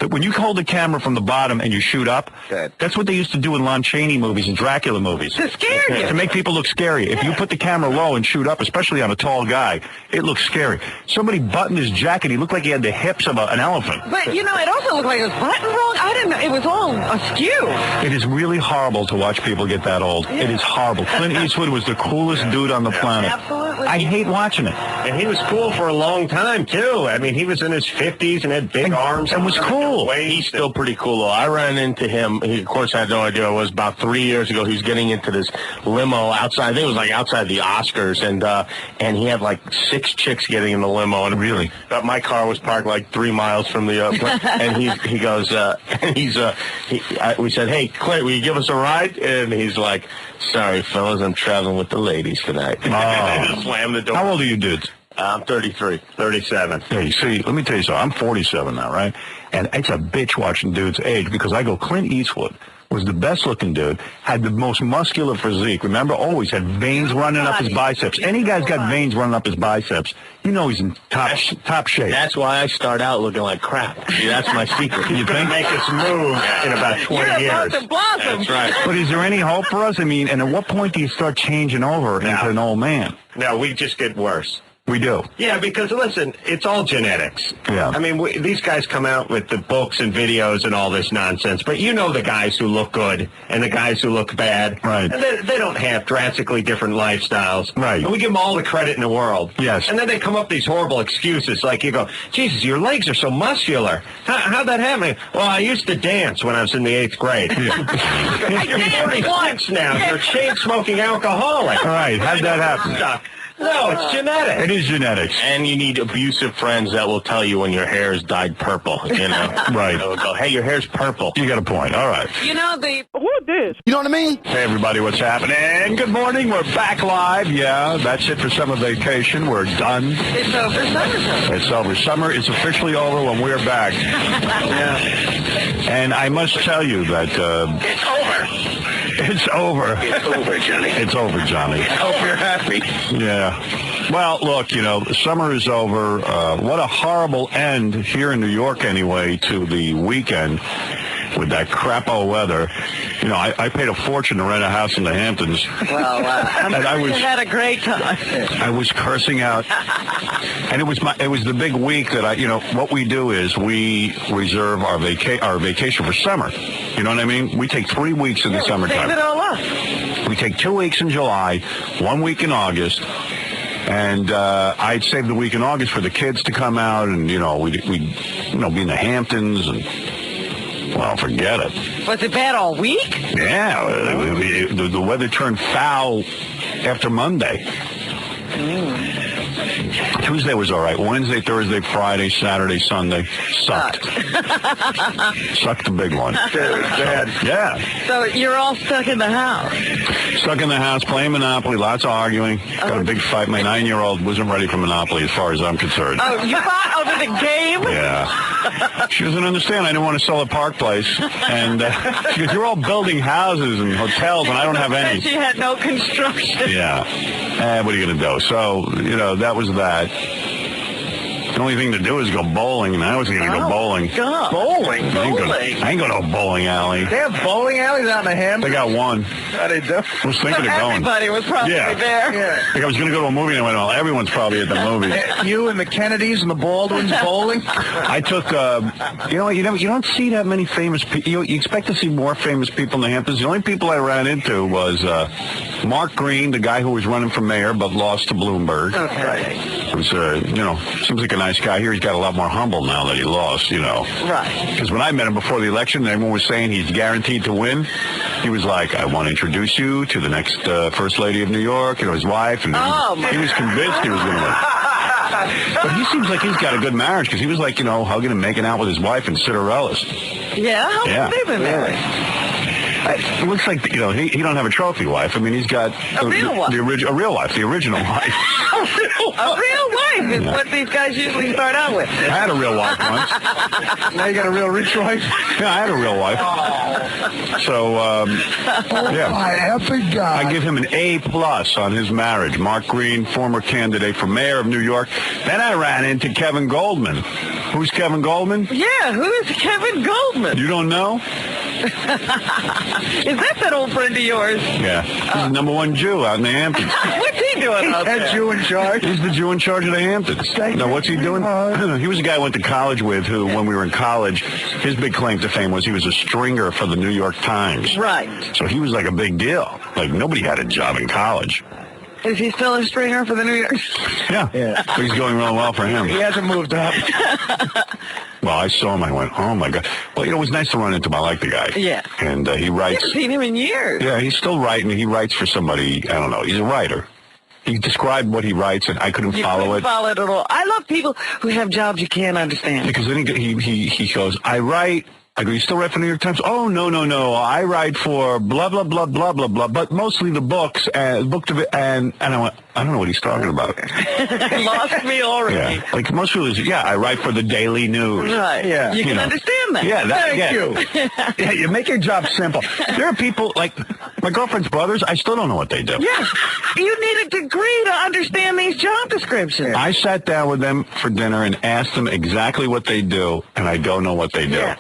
When you hold the camera from the bottom and you shoot up, that's what they used to do in Lon Chaney movies and Dracula movies. To scare you. To make people look scary. If you put the camera low and shoot up, especially on a tall guy, it looks scary. Somebody buttoned his jacket. He looked like he had the hips of an elephant. But, it also looked like it was buttoned wrong. I didn't know. It was all askew. It is really horrible to watch people get that old. Yeah. It is horrible. Clint Eastwood was the coolest dude on the planet. Absolutely. I hate watching it. And he was cool for a long time, too. I mean, he was in his 50s and had big arms. And was cool. He's still pretty cool, though. I ran into him. He, of course, had no idea. It was about 3 years ago. He was getting into this limo outside. I think it was like outside the Oscars, and he had like 6 chicks getting in the limo. And really, my car was parked like 3 miles from the. And he goes. We said, "Hey, Clint, will you give us a ride?" And he's like, "Sorry, fellas, I'm traveling with the ladies tonight." Oh. And just slammed the door. How old are you, dudes? I'm 33. 37. Hey, see, let me tell you something. I'm 47 now, right? And it's a bitch watching dudes age because I go, Clint Eastwood was the best looking dude, had the most muscular physique. Remember, always had veins running up his biceps. Any guy's got veins running up his biceps, you know he's in top shape. That's why I start out looking like crap. See, that's my secret. You think? Make us move in about 20 years. That's right. But is there any hope for us? I mean, and at what point do you start changing over into an old man? No, we just get worse. We do. Yeah, because, listen, it's all genetics. Yeah. I mean, these guys come out with the books and videos and all this nonsense, but you know the guys who look good and the guys who look bad. Right. And they don't have drastically different lifestyles. Right. And we give them all the credit in the world. Yes. And then they come up with these horrible excuses, like you go, Jesus, your legs are so muscular. How'd that happen? Well, I used to dance when I was in the 8th grade. You're 41 now. You're a chain-smoking alcoholic. All right, how'd that happen? No, it's genetics. It is genetics. And you need abusive friends that will tell you when your hair is dyed purple, you know? Right. They'll go, hey, your hair's purple. You got a point. All right. You know, Who is this? You know what I mean? Hey, everybody, what's happening? Good morning. We're back live. Yeah, that's it for summer vacation. We're done. it's over. Summer's over. It's over. Summer is officially over when we're back. Yeah. And I must tell you that... It's over. It's over. It's over, Johnny. It's over, Johnny. I hope you're happy. Yeah. Well, look, you know, summer is over. What a horrible end, here in New York anyway, to the weekend with that crapo weather. You know, I paid a fortune to rent a house in the Hamptons. Well, I had a great time. I was cursing out. And it was the big week that what we do is we reserve our vacation for summer. You know what I mean? We take 3 weeks in the summertime. Save it all up. We take 2 weeks in July, 1 week in August. And I'd save the week in August for the kids to come out, and we'd be in the Hamptons, and well, forget it. Was it bad all week? Yeah, the weather turned foul after Monday. Tuesday was all right. Wednesday, Thursday, Friday, Saturday, Sunday sucked. Sucked the big one. Bad. Yeah. So you're all stuck in the house. Stuck in the house, playing Monopoly, lots of arguing. Got a big fight. My 9-year-old wasn't ready for Monopoly as far as I'm concerned. Oh, you bought over the game? Yeah. She doesn't understand. I didn't want to sell a Park Place. And she goes, you're all building houses and hotels, and I don't have any. She had no construction. Yeah. What are you going to do? So, that was that. The only thing to do is go bowling, and I was going to go bowling. God. Bowling? I ain't going to a bowling alley. They have bowling alleys out in the Hamptons? They got one. How they do? I was thinking of going. Everybody was probably there. Yeah. Like I was going to go to a movie, and I went, well, everyone's probably at the movie. You and the Kennedys and the Baldwins bowling? I took, you don't see that many famous people. You expect to see more famous people in the Hamptons. The only people I ran into was Mark Green, the guy who was running for mayor but lost to Bloomberg. Okay. It was, seems like a nice guy. Here he's got a lot more humble now that he lost, Right. Because when I met him before the election, everyone was saying he's guaranteed to win. He was like, I want to introduce you to the next First Lady of New York, his wife. And he was convinced he was going to win. But he seems like he's got a good marriage because he was like, hugging and making out with his wife in Cinderella's. Yeah? How long have they been married? It looks like, he don't have a trophy wife. I mean, he's got a real wife. The original wife. A real wife is what these guys usually start out with. I had a real wife once. Now you got a real rich wife? Yeah, I had a real wife. So, yeah. My epic God. I give him an A+ on his marriage. Mark Green, former candidate for mayor of New York. Then I ran into Kevin Goldman. Who's Kevin Goldman? Yeah, who is Kevin Goldman? You don't know? Is that old friend of yours? Yeah. He's the #1 Jew out in the Hamptons. What's he doing out there? He's Jew in charge? He's the Jew in charge of the Hamptons. No, what's he doing? He was a guy I went to college with who, when we were in college, his big claim to fame was he was a stringer for the New York Times. Right. So he was like a big deal. Like, nobody had a job in college. Is he still a stringer for the New York? Yeah. So he's going really well for him. He hasn't moved up. Well, I saw him. I went, oh, my God. Well, it was nice to run into him. I like the guy. Yeah. And he writes. I haven't seen him in years. Yeah, he's still writing. He writes for somebody. I don't know. He's a writer. He described what he writes, and I couldn't follow it. Follow it at all. I love people who have jobs you can't understand. Because then he goes, I write I go, you still write for New York Times? Oh, no. I write for blah, blah, blah, blah, blah, blah, but mostly the books, and I went, I don't know what he's talking about. Lost me already. Yeah. Like most people, I write for the Daily News. Right. Yeah. You can understand that. Yeah. Thank you. Yeah, you make your job simple. There are people, like my girlfriend's brothers, I still don't know what they do. Yeah. You need a degree to understand these job descriptions. I sat down with them for dinner and asked them exactly what they do, and I don't know what they do. Yeah.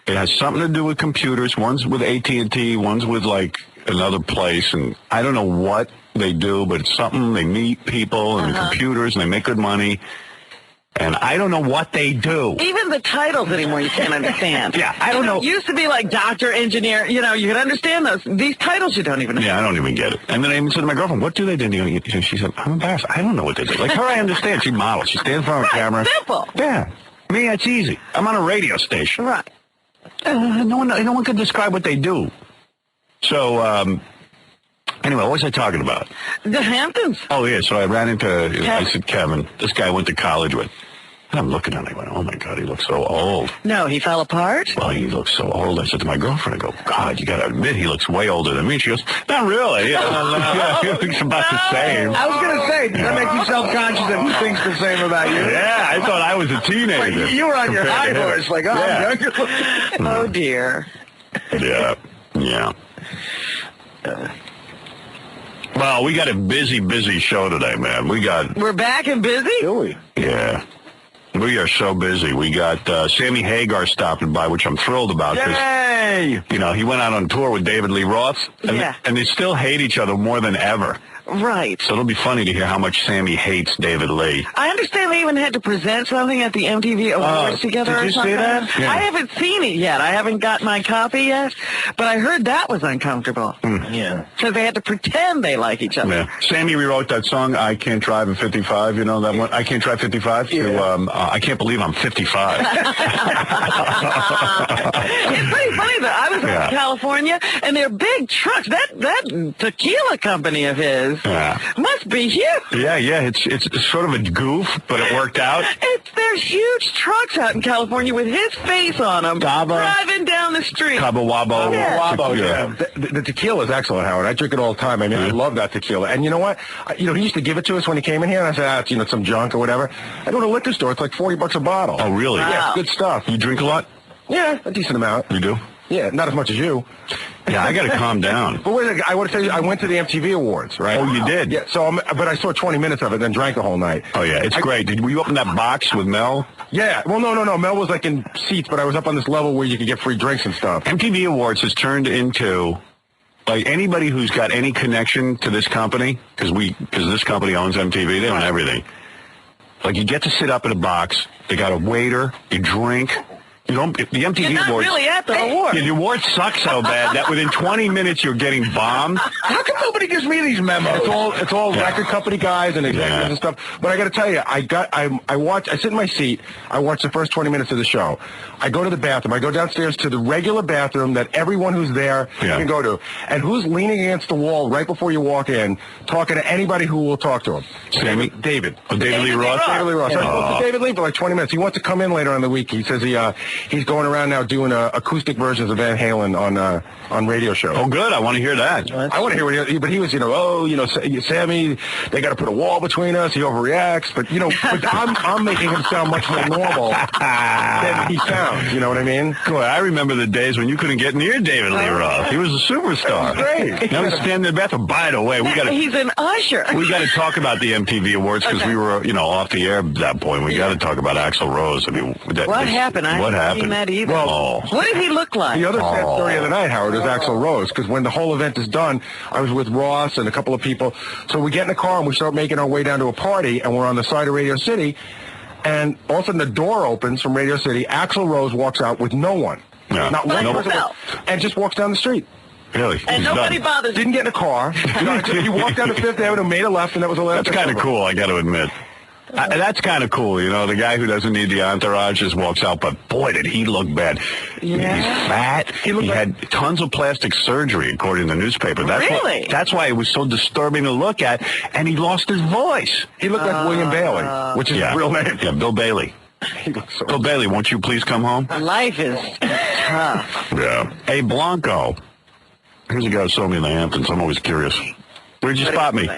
It has something to do with computers. One's with AT&T, one's with, like, another place, and I don't know what they do, but it's something. They meet people and computers, and they make good money, and I don't know what they do. Even the titles anymore you can't understand. Yeah, I don't know. It used to be like doctor, engineer, you could understand those. These titles you don't even know. Yeah, I don't even get it. And then I even said to my girlfriend, what do they do? And she said, I'm embarrassed. I don't know what they do. Like her, I understand. She models. She stands in front of a camera. Simple. Yeah. Me, that's easy. I'm on a radio station. Right. No one can describe what they do. So, anyway, what was I talking about? The Hamptons. Oh, yeah, so I ran into, I said, Kevin, this guy I went to college with. And I'm looking at him, I went, oh, my God, he looks so old. No, he fell apart? Well, he looks so old. I said to my girlfriend, I go, God, you got to admit he looks way older than me. She goes, not really. Yeah, he looks about the same. I was going to say, does that make you self-conscious that he thinks the same about you? Yeah, I thought I was a teenager. Like, you were on your high horse, like, oh, yeah. I'm younger. Oh, dear. Yeah. Well, we got a busy show today, man. We're back and busy? Do we? Yeah. We are so busy. We got Sammy Hagar stopping by, which I'm thrilled about. Yay! He went out on tour with David Lee Roth, and they still hate each other more than ever. Right. So it'll be funny to hear how much Sammy hates David Lee. I understand they even had to present something at the MTV Awards together did or you something. see that? Yeah. I haven't seen it yet. I haven't got my copy yet, but I heard that was uncomfortable. Yeah. Because they had to pretend they like each other. Yeah. Sammy rewrote that song, I Can't Drive at 55, you know that one? I Can't Drive 55? To, I Can't Believe I'm 55. It's pretty funny that I was in California, and they're big trucks. That tequila company of his must be huge. Yeah, it's sort of a goof, but it worked out. There's huge trucks out in California with his face on them, driving down the street. Cabo Wabo. Yeah. The tequila is excellent, Howard. I drink it all the time. I mean, I love that tequila. And you know what? He used to give it to us when he came in here, and I said, it's some junk or whatever. I go to a liquor store. It's like $40 a bottle. Oh, really? Wow. Yeah, it's good stuff. You drink a lot? Yeah, a decent amount. You do? Yeah, not as much as you. Yeah, I got to calm down. But wait, I want to tell you, I went to the MTV Awards, right? Oh, you did? Yeah, but I saw 20 minutes of it, then drank the whole night. Oh, yeah, it's great. Were you up in that box with Mel? Yeah, well, no. Mel was like in seats, but I was up on this level where you could get free drinks and stuff. MTV Awards has turned into, like, anybody who's got any connection to this company, because this company owns MTV, they own everything. Like, you get to sit up in a box, they got a waiter, you drink. The MTV You're not Awards. really at the award. Yeah, the awards suck so bad that within 20 minutes you're getting bombed. How come nobody gives me these memos? It's all record company guys and executives and stuff. But I got to tell you, I sit in my seat. I watch the first 20 minutes of the show. I go to the bathroom. I go downstairs to the regular bathroom that everyone who's there can go to. And who's leaning against the wall right before you walk in, talking to anybody who will talk to him? Sammy? David. Oh, David Lee Roth? David Lee Roth. So I spoke to David Lee for like 20 minutes. He wants to come in later on in the week. He says he's going around now doing acoustic versions of Van Halen on radio shows. Oh, good. I want to hear that. I want to hear but he was, Sammy, they got to put a wall between us. He overreacts. But, I'm making him sound much more normal than he sounds. You know what I mean? Boy, I remember the days when you couldn't get near David Lee Roth. He was a superstar. Great. Now he's standing in the bathroom. By the way, he's an usher. We got to talk about the MTV Awards because we were, off the air at that point. We got to talk about Axl Rose. I mean, what happened? I haven't seen that either. Well, what did he look like? The other sad story of the night, Howard, is Axl Rose, because when the whole event is done, I was with Ross and a couple of people. So we get in the car and we start making our way down to a party, and we're on the side of Radio City, and all of a sudden the door opens from Radio City. Axl Rose walks out with no one. Yeah. Not one person. And just walks down the street. Really? And nobody bothers. Didn't get in a car. He walked down to Fifth Avenue, made a left, and that was the last. That's kind of cool, I got to admit. That's kind of cool, the guy who doesn't need the entourage just walks out, but boy, did he look bad. Yeah. He's fat. He had tons of plastic surgery, according to the newspaper. That's why it was so disturbing to look at, and he lost his voice. He looked like William Bailey, which is his real name. Yeah, Bill Bailey. Bill Bailey, won't you please come home? Life is tough. Yeah. Hey, Blanco. Here's a guy who saw me in the Hamptons. I'm always curious. Where'd you spot me?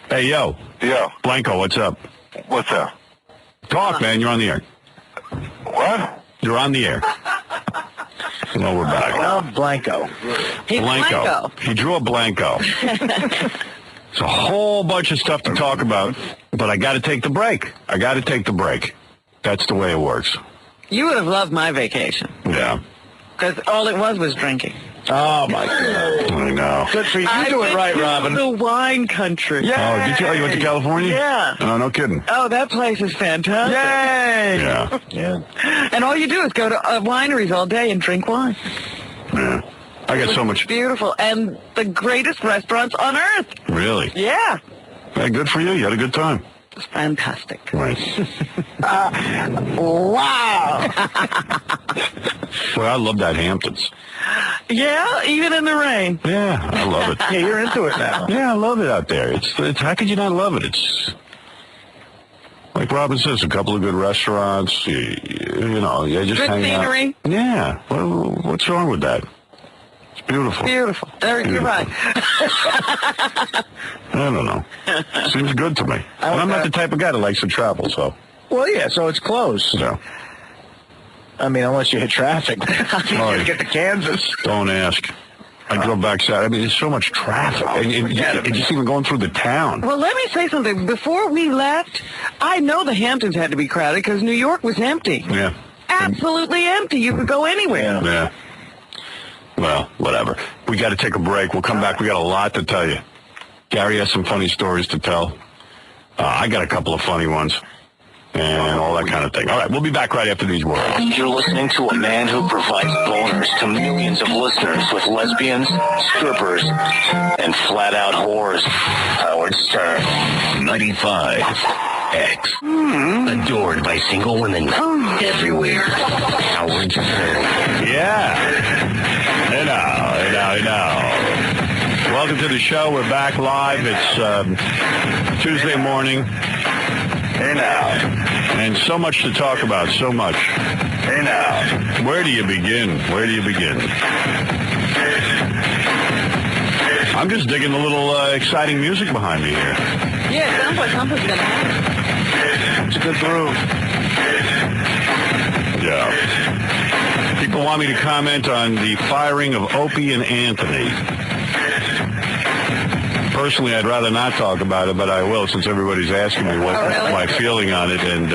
Hey, yo. Yo. Blanco, what's up? What's up? Talk, man. You're on the air. What? You're on the air. Well, we're back. Well, Blanco. He's Blanco. He drew a Blanco. It's a whole bunch of stuff to talk about, but I got to take the break. That's the way it works. You would have loved my vacation. Yeah. Because all it was drinking. Oh, my God. I know. Good for you. You do it right, Robin. The wine country. Yeah. Oh, did you? Oh, you went to California? Yeah. Oh, no kidding. Oh, that place is fantastic. Yay! Yeah. Yeah. And all you do is go to wineries all day and drink wine. Yeah. I got so much. Beautiful. And the greatest restaurants on earth. Really? Yeah. Hey, good for you. You had a good time. It's fantastic. Right. Wow. Well, I love that Hamptons. Yeah, even in the rain. Yeah, I love it. Yeah, you're into it now. Yeah, I love it out there. It's how could you not love it? It's like Robin says, a couple of good restaurants. You know, you just Good hang scenery. out. Yeah. Well, what's wrong with that? It's beautiful. Beautiful. You're right. I don't know. Seems good to me. And I'm not the type of guy that likes to travel, so. Well, yeah, so it's close. Yeah. I mean, unless you hit traffic. You Oh, get to Kansas. Don't ask. I drove back Saturday. I mean, there's so much traffic. And just even going through the town. Well, let me say something. Before we left, I know the Hamptons had to be crowded because New York was empty. Yeah. Absolutely empty. You could go anywhere. Yeah. Well, whatever. We got to take a break. We'll come back. We got a lot to tell you. Gary has some funny stories to tell. I got a couple of funny ones. And all that kind of thing. All right, we'll be back right after these words. You're listening to a man who provides boners to millions of listeners with lesbians, strippers, and flat-out whores. Howard Stern. 95X. Adored by single women everywhere. Howard Stern. Yeah. Hey now. Welcome to the show. We're back live. It's Tuesday morning. Hey now. And so much to talk about, so much. Hey now. Where do you begin? I'm just digging a little exciting music behind me here. Yeah, it sounds like something's going to happen. It's a good groove. Yeah. People want me to comment on the firing of Opie and Anthony. Personally, I'd rather not talk about it, but I will since everybody's asking me what my feeling on it, and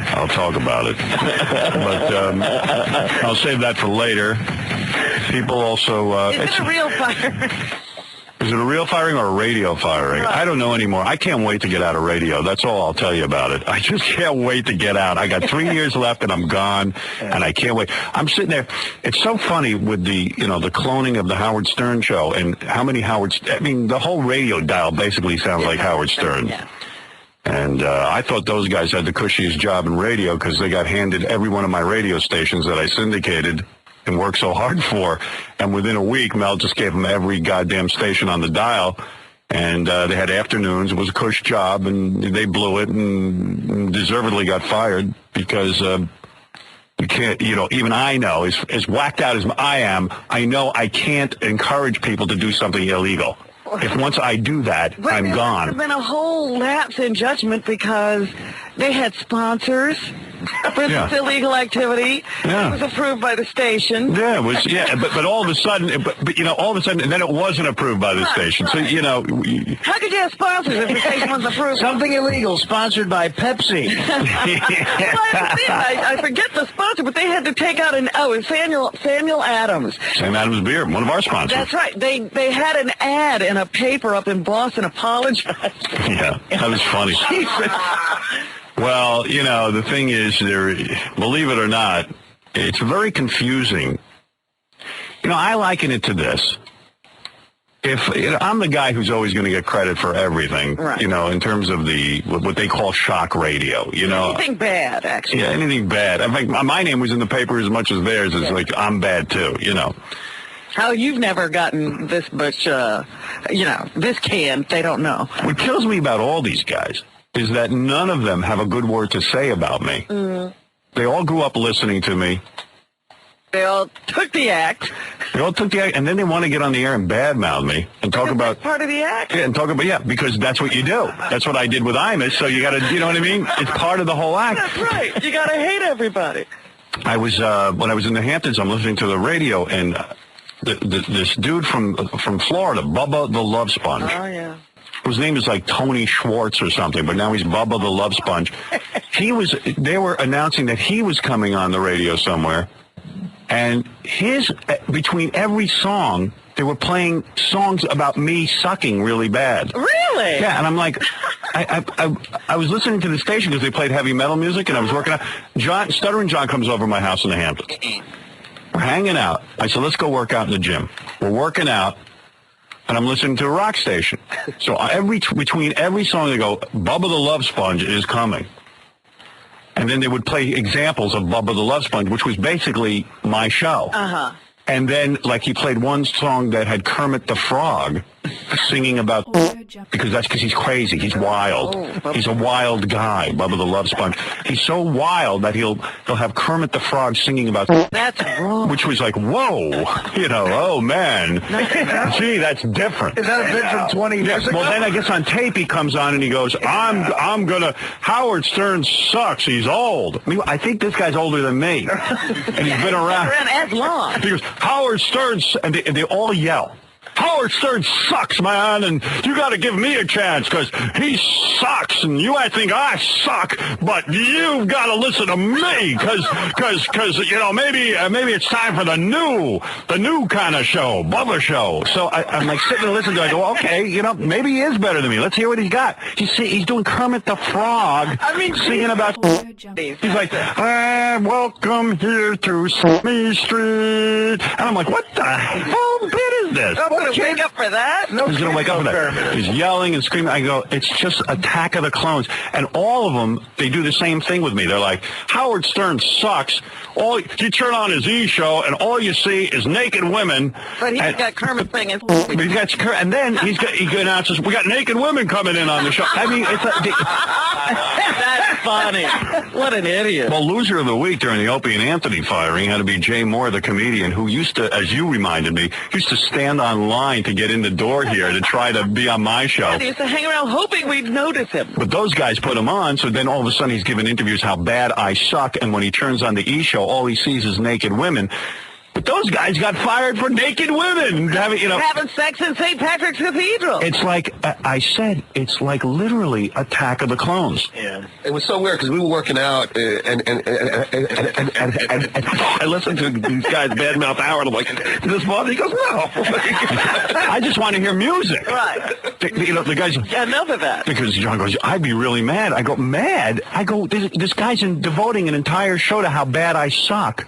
I'll talk about it. But I'll save that for later. People also... Is it a real fire? Is it a real firing or a radio firing? I don't know anymore. I can't wait to get out of radio. That's all I'll tell you about it. I just can't wait to get out. I got 3 years left and I'm gone, and I can't wait. I'm sitting there. It's so funny with the cloning of the Howard Stern show and how many the whole radio dial basically sounds like Howard Stern. Yeah. And I thought those guys had the cushiest job in radio because they got handed every one of my radio stations that I syndicated and worked so hard for. And within a week, Mel just gave them every goddamn station on the dial. And they had afternoons. It was a cush job, and they blew it and deservedly got fired because you can't, even I know, as whacked out as I am, I know I can't encourage people to do something illegal. If once I do that, I'm gone. There's been a whole lapse in judgment because they had sponsors for this illegal activity. Yeah. It was approved by the station. Yeah, it was. Yeah, but all of a sudden, all of a sudden, and then it wasn't approved by the station. So how could you have sponsors if the station wasn't approved? Something illegal sponsored by Pepsi. I forget the sponsor, but they had to take out Samuel Adams. Sam Adams Beer, one of our sponsors. That's right. They had an ad in a paper up in Boston apologizing. Yeah, that was funny. Well, the thing is, believe it or not, it's very confusing. I liken it to this. If I'm the guy who's always going to get credit for everything, right. In terms of what they call shock radio, Anything bad, actually. Yeah, anything bad. In fact, my name was in the paper as much as theirs. It's like, I'm bad too, How you've never gotten this much, this canned, they don't know. What kills me about all these guys is that none of them have a good word to say about me. They all grew up listening to me. They all took the act. And then they want to get on the air and badmouth me and talk about part of the act. Yeah, and talk about because that's what you do. That's what I did with Imus. So you got to, you know what I mean? It's part of the whole act. That's right. You got to hate everybody. I was when I was in the Hamptons, I'm listening to the radio, and this dude from Florida, Bubba the Love Sponge. Oh yeah. His name is like Tony Schwartz or something, but now he's Bubba the Love Sponge. They were announcing that he was coming on the radio somewhere. And between every song, they were playing songs about me sucking really bad. Really? Yeah, and I'm like, I was listening to the station because they played heavy metal music, and I was working out. Stuttering John comes over to my house in the Hamptons. We're hanging out. I said, let's go work out in the gym. We're working out, and I'm listening to a rock station. So between every song, they go, Bubba the Love Sponge is coming. And then they would play examples of Bubba the Love Sponge, which was basically my show. Uh-huh. And then, like, he played one song that had Kermit the Frog singing about, because he's crazy, he's wild. He's a wild guy, Bubba the Love Sponge. He's so wild that he'll have Kermit the Frog singing about, that's wrong. Which was like, whoa, oh man, gee, that's different. Is that a bit from 20 years ago? Well, then I guess on tape he comes on and he goes, I'm gonna, Howard Stern sucks, he's old. I mean, I think this guy's older than me, and he's been around as long. He goes, Howard Stern, and they all yell, Howard Stern sucks, man, and you got to give me a chance because he sucks, and you think I suck, but you've got to listen to me because maybe it's time for the new kind of show, Bubba show. So I'm like sitting and listening to it. I go, okay, maybe he is better than me. Let's hear what he's got. He's doing Kermit the Frog, singing about. He's like, welcome here to Sesame Street, and I'm like, what the hell bit is this? I'm going to wake up for that? No, he's going to wake up for that. He's yelling and screaming. I go, it's just Attack of the Clones. And all of them, they do the same thing with me. They're like, Howard Stern sucks. You turn on his E! show, and all you see is naked women. But he's got Kermit singing. And then he announces, we got naked women coming in on the show. I mean, that's funny. What an idiot. Well, loser of the week during the Opie and Anthony firing had to be Jay Moore, the comedian, who used to, as you reminded me, used to stand online to get in the door here to try to be on my show. Yeah, he used to hang around hoping we'd notice him. But those guys put him on, so then all of a sudden he's giving interviews how bad I suck, and when he turns on the E! show, all he sees is naked women. But those guys got fired for naked women having sex in St. Patrick's Cathedral. It's like I said. It's like literally Attack of the Clones. Yeah, it was so weird because we were working out and I listened to these guys badmouth Howard. I'm like, "Is this fun?" He goes, "No." I just want to hear music. Right. The guys. Yeah, enough of that. Because John goes, I'd be really mad. I go, mad? I go, this guy's devoting an entire show to how bad I suck.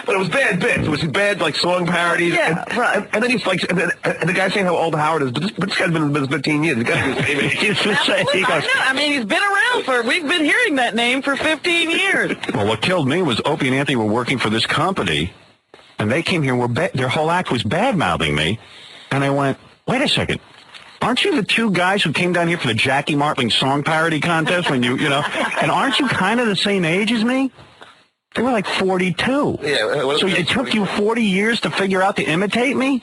But it was bad bits. It was bad, like, song parodies. Yeah, right. And then he's like, and the guy's saying how old Howard is, but this guy's been in business 15 years. The guy's I mean, he's been around we've been hearing that name for 15 years. Well, what killed me was Opie and Anthony were working for this company, and they came here, their whole act was bad-mouthing me, and I went, wait a second. Aren't you the two guys who came down here for the Jackie Martling song parody contest when and aren't you kind of the same age as me? They were like 42. Yeah. So it took you 40 years to figure out to imitate me?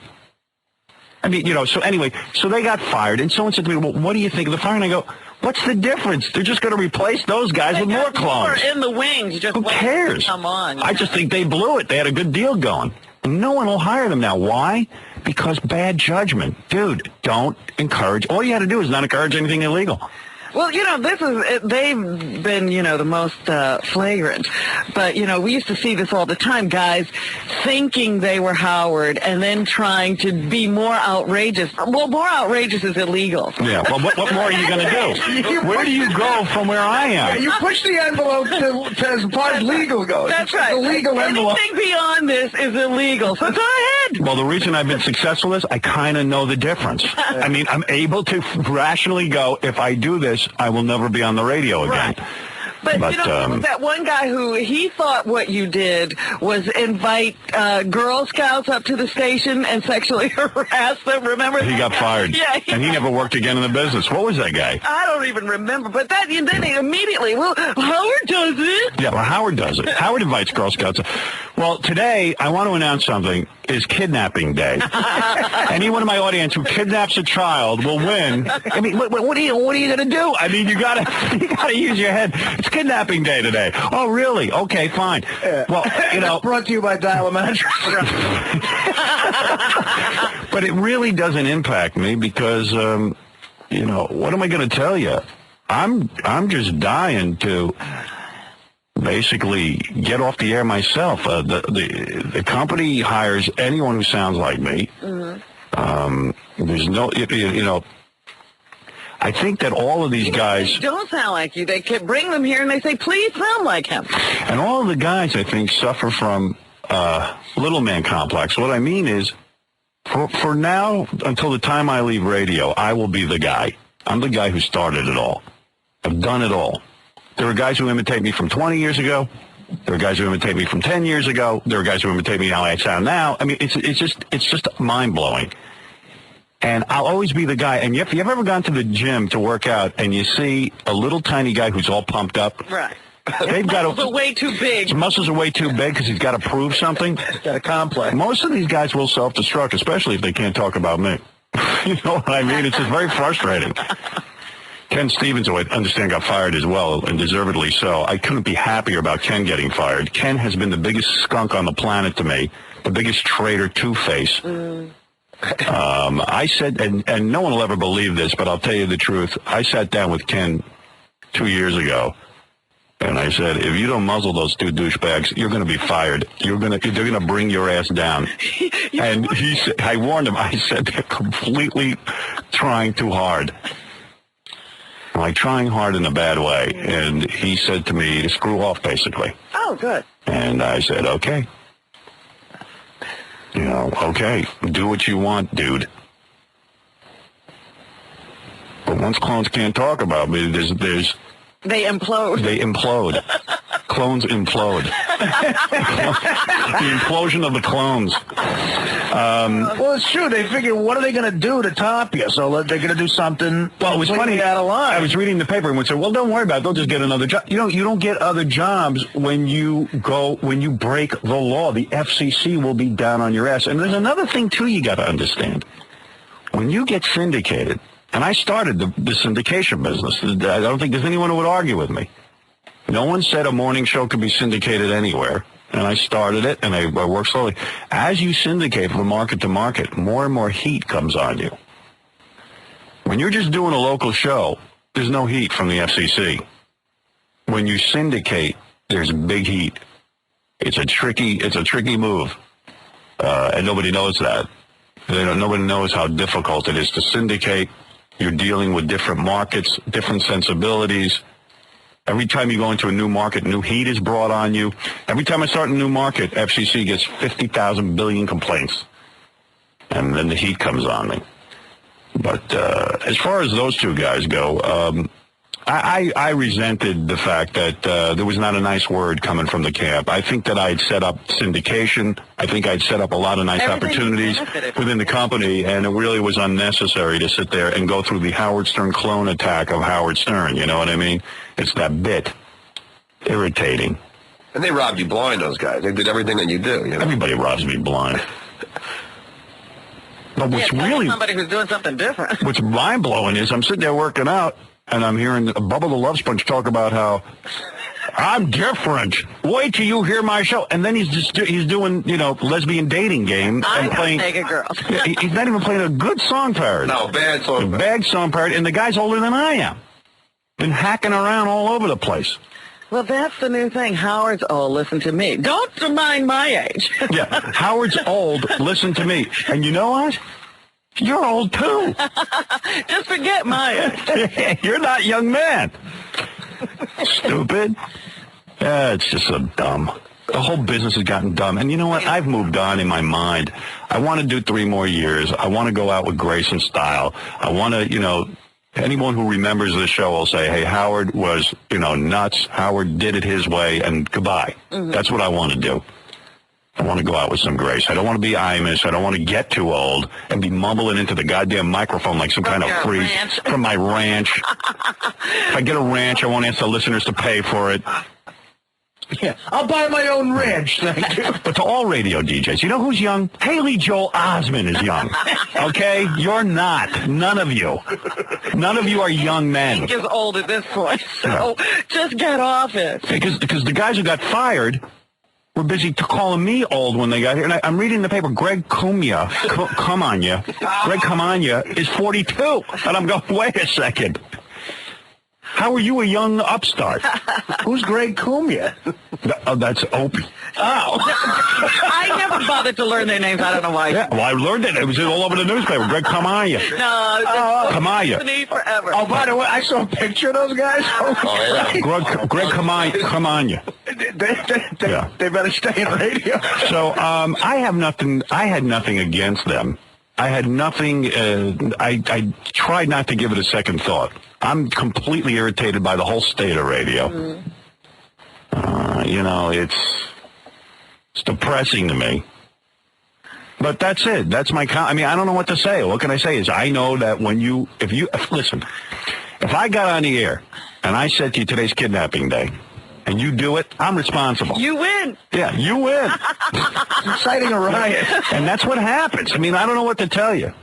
I mean, so anyway, so they got fired, and someone said to me, well, what do you think of the fire? And I go, what's the difference? They're just going to replace those guys with more clones. In the wings. Who cares? Come on. I just think they blew it. They had a good deal going. No one will hire them now. Why? Because bad judgment. Dude, don't encourage. All you had to do is not encourage anything illegal. Well, they've been, the most flagrant. But, we used to see this all the time, guys thinking they were Howard and then trying to be more outrageous. Well, more outrageous is illegal. Yeah, well, what more are you going to do? Where do you go from where I am? Yeah, you push the envelope to as far as legal goes. That's right. The legal envelope. Anything beyond this is illegal, so go ahead. Well, the reason I've been successful is I kind of know the difference. I mean, I'm able to rationally go, if I do this, I will never be on the radio again. Right. But you know, that one guy who he thought what you did was invite Girl Scouts up to the station and sexually harass them. Remember? He got fired. Yeah, and he never worked again in the business. What was that guy? I don't even remember. But then he immediately, well, Howard does it. Yeah, well, Howard does it. Howard invites Girl Scouts. Well, today I want to announce something. Is Kidnapping Day. Anyone in my audience who kidnaps a child will win. I mean, what are you going to do? I mean, you gotta use your head. It's Kidnapping Day today. Oh, really? Okay, fine. Well, you know, brought to you by Dial a Mattress. But it really doesn't impact me because, you know, what am I going to tell you? I'm just dying to basically get off the air myself. The company hires anyone who sounds like me. Mm-hmm. There's no, you know, I think that all of these guys... They don't sound like you. They can bring them here and they say, please sound like him. And all of the guys, I think, suffer from little man complex. What I mean is, for now, until the time I leave radio, I will be the guy. I'm the guy who started it all. I've done it all. There are guys who imitate me from 20 years ago. There are guys who imitate me from 10 years ago. There are guys who imitate me how I sound now. I mean, it's just mind-blowing. And I'll always be the guy. And if you've ever gone to the gym to work out and you see a little tiny guy who's all pumped up. Right. They've got muscles are way too big. His muscles are way too big because he's got to prove something. He's got a complex. Most of these guys will self-destruct, especially if they can't talk about me. You know what I mean? It's just very frustrating. Ken Stevens, who I understand got fired as well, and deservedly so. I couldn't be happier about Ken getting fired. Ken has been the biggest skunk on the planet to me, the biggest traitor, two-face. I said, and no one will ever believe this, but I'll tell you the truth. I sat down with Ken 2 years ago, and I said, if you don't muzzle those two douchebags, you're going to be fired. They're going to bring your ass down. And he said, I warned him. I said, they're completely trying too hard. Like trying hard in a bad way. And he said to me to screw off, basically. Oh, good. And I said, okay. You know, okay, do what you want, dude. But once clones can't talk about me, there's they implode. They implode. Clones implode. The implosion of the clones. Well, it's true. They figure, what are they going to do to top you? So they're going to do something. Well, it was funny. Out of line. I was reading the paper and would say, "Well, don't worry about it. They'll just get another job." You know, you don't get other jobs when you break the law. The FCC will be down on your ass. And there's another thing too you got to understand. When you get syndicated, and I started the syndication business. I don't think there's anyone who would argue with me. No one said a morning show could be syndicated anywhere. And I started it, and I worked slowly. As you syndicate from market to market, more and more heat comes on you. When you're just doing a local show, there's no heat from the FCC. When you syndicate, there's big heat. It's a tricky move, and nobody knows that. Nobody knows how difficult it is to syndicate. You're dealing with different markets, different sensibilities. Every time you go into a new market, new heat is brought on you. Every time I start a new market, FCC gets 50,000 billion complaints. And then the heat comes on me. But as far as those two guys go, I resented the fact that there was not a nice word coming from the camp. I think that I'd set up syndication. I think I'd set up a lot of nice opportunities within the company, and it really was unnecessary to sit there and go through the Howard Stern clone attack of Howard Stern. You know what I mean? It's that bit. Irritating. And they robbed you blind, those guys. They did everything that you do. You know? Everybody robs me blind. But what's really... somebody who's doing something different. What's mind-blowing is I'm sitting there working out, and I'm hearing Bubba the Love Sponge talk about how I'm different. Wait till you hear my show. And then he's doing, you know, lesbian dating game. And playing naked girls. He's not even playing a good song parody. No, bad song parody. Bad song parody. And the guy's older than I am. Been hacking around all over the place. Well, that's the new thing. Howard's old. Listen to me. Don't mind my age. Yeah. Howard's old. Listen to me. And you know what? You're old, too. Just forget my age. You're not young man. Stupid. It's just so dumb. The whole business has gotten dumb. And you know what? I've moved on in my mind. I want to do 3 more years. I want to go out with grace and style. I want to, you know, Anyone who remembers the show will say, hey, Howard was, nuts. Howard did it his way, and goodbye. Mm-hmm. That's what I want to do. I want to go out with some grace. I don't want to be Amish. I don't want to get too old and be mumbling into the goddamn microphone like some kind of freak from my ranch. If I get a ranch, I won't ask the listeners to pay for it. Yeah, I'll buy my own ranch, thank you. But to all radio DJs, you know who's young? Haley Joel Osment is young. Okay? You're not. None of you. None of you are young men. He's old at this point, so just get off it. Because the guys who got fired were busy calling me old when they got here. And I'm reading the paper. Greg Cumia, Greg Camania is 42. And I'm going, wait a second. How are you a young upstart? Who's Greg Cumia? That's Opie. Oh. I never bothered to learn their names. I don't know why. Yeah, well, I learned it. It was all over the newspaper. Greg Camania. No, Camania. Forever. Oh, by the way, I saw a picture of those guys. Greg Camania. They better stay in radio. So I had nothing against them. I had nothing. I tried not to give it a second thought. I'm completely irritated by the whole state of radio. Mm-hmm. It's depressing to me. But that's it. That's my. I don't know what to say. What can I say? Is I know that listen, if I got on the air and I said to you today's kidnapping day, and you do it, I'm responsible. You win. Yeah, you win. Inciting a riot. And that's what happens. I don't know what to tell you.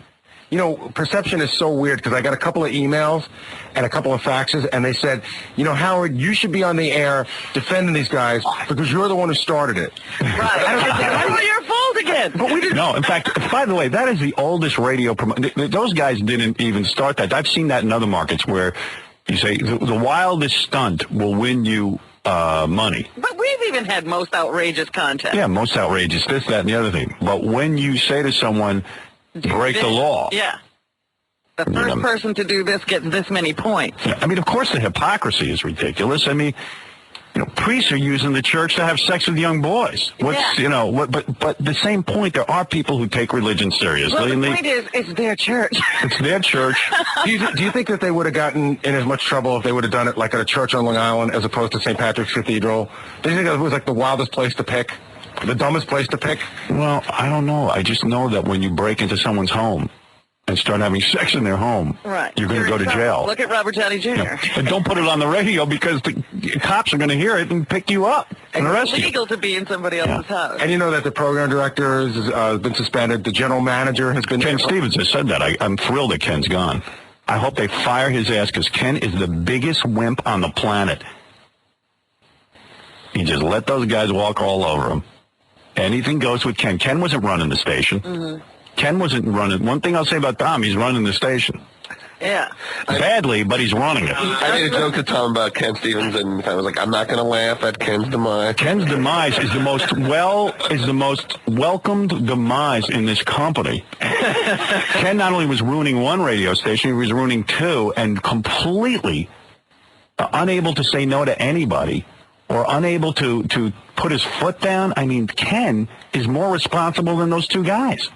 Perception is so weird because I got a couple of emails and a couple of faxes, and they said, Howard, you should be on the air defending these guys because you're the one who started it. Right. It's your fault again. But we didn't. No, in fact, by the way, that is the oldest radio promotion. Those guys didn't even start that. I've seen that in other markets where you say the wildest stunt will win you money. But we've even had most outrageous content. Yeah, most outrageous, this, that, and the other thing. But when you say to someone, break the law. Yeah. The first person to do this gets this many points. Yeah, of course the hypocrisy is ridiculous. Priests are using the church to have sex with young boys. But the same point, there are people who take religion seriously. Well, the point is, it's their church. It's their church. Do you think that they would have gotten in as much trouble if they would have done it like at a church on Long Island as opposed to St. Patrick's Cathedral? Do you think it was like the wildest place to pick? The dumbest place to pick? Well, I don't know. I just know that when you break into someone's home and start having sex in their home, you're going to go to jail. Look at Robert Downey Jr. Yeah. And don't put it on the radio because the cops are going to hear it and pick you up and arrest you. It's illegal to be in somebody else's house. And you know that the program director has been suspended. The general manager has been... Ken Stevens has said that. I'm thrilled that Ken's gone. I hope they fire his ass because Ken is the biggest wimp on the planet. He just let those guys walk all over him. Anything goes with Ken. Ken wasn't running the station. Mm-hmm. Ken wasn't running. One thing I'll say about Tom, he's running the station. Yeah. Badly, but he's running it. I made a joke to Tom about Ken Stevens, and I was like, I'm not going to laugh at Ken's demise. Ken's demise is the most welcomed demise in this company. Ken not only was ruining one radio station, he was ruining two, and completely unable to say no to anybody. Or unable to put his foot down. Ken is more responsible than those two guys.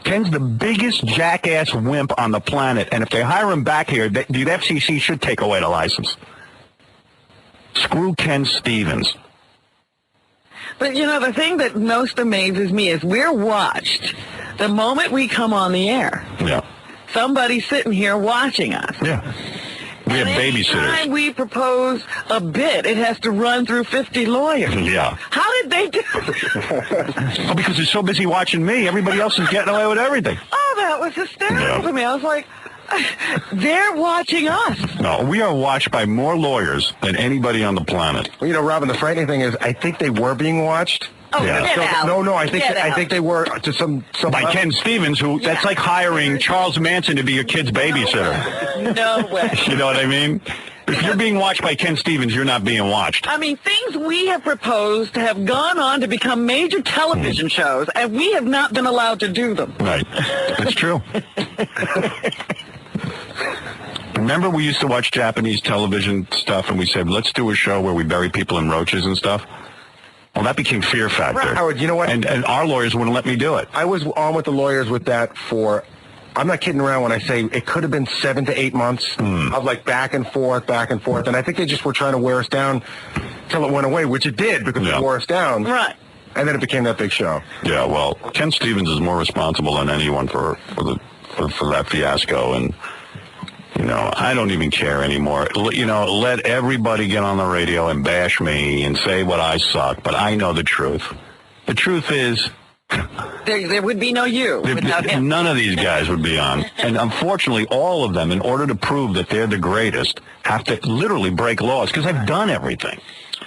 Ken's the biggest jackass wimp on the planet, and if they hire him back here, the FCC should take away the license. Screw Ken Stevens. But, the thing that most amazes me is we're watched the moment we come on the air. Yeah. Somebody's sitting here watching us. Yeah. We have babysitters. Every time we propose a bit, it has to run through 50 lawyers. Yeah. How did they do it? Because they're so busy watching me, everybody else is getting away with everything. Oh, that was hysterical to me. I was like, they're watching us. No, we are watched by more lawyers than anybody on the planet. Well, Robin, the frightening thing is I think they were being watched. Oh, yeah. Get out. No, I think they were to some by Ken Stevens, who that's like hiring Charles Manson to be your kid's babysitter. No way. You know what I mean? If you're being watched by Ken Stevens, you're not being watched. Things we have proposed have gone on to become major television shows, and we have not been allowed to do them. Right. It's true. Remember we used to watch Japanese television stuff, and we said, let's do a show where we bury people in roaches and stuff? Well, that became Fear Factor. Howard, you know what? And our lawyers wouldn't let me do it. I was on with the lawyers with that for I'm not kidding around when I say it could have been 7 to 8 months of like back and forth. And I think they just were trying to wear us down till it went away, which it did because it wore us down. Right. And then it became that big show. Yeah, well, Ken Stevens is more responsible than anyone for that fiasco. And, you know, I don't even care anymore. You know, let everybody get on the radio and bash me and say what I suck. But I know the truth. The truth is... There would be no you without him. None of these guys would be on. And unfortunately, all of them, in order to prove that they're the greatest, have to literally break laws because I've done everything.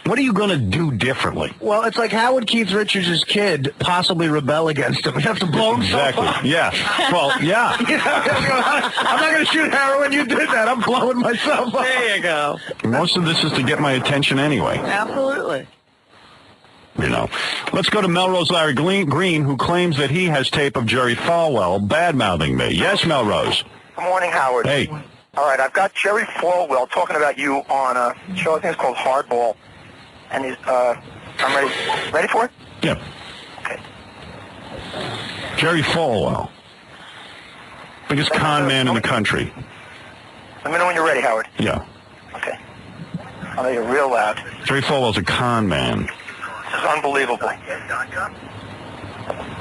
What are you going to do differently? Well, it's like how would Keith Richards' kid possibly rebel against him? You have to blow himself up. Yeah. Well, yeah. You know, I'm not going to shoot heroin. You did that. I'm blowing myself up. There you go. Most of this is to get my attention anyway. Absolutely. You know. Let's go to Melrose Larry Green, who claims that he has tape of Jerry Falwell bad-mouthing me. Yes, Melrose. Good morning, Howard. Hey. All right, I've got Jerry Falwell talking about you on a show, I think it's called Hardball. And he's, I'm ready. Ready for it? Yeah. Okay. Jerry Falwell. Biggest con man in the country. Let me know when you're ready, Howard. Yeah. Okay. I'll make it real loud. Jerry Falwell's a con man. This is unbelievable.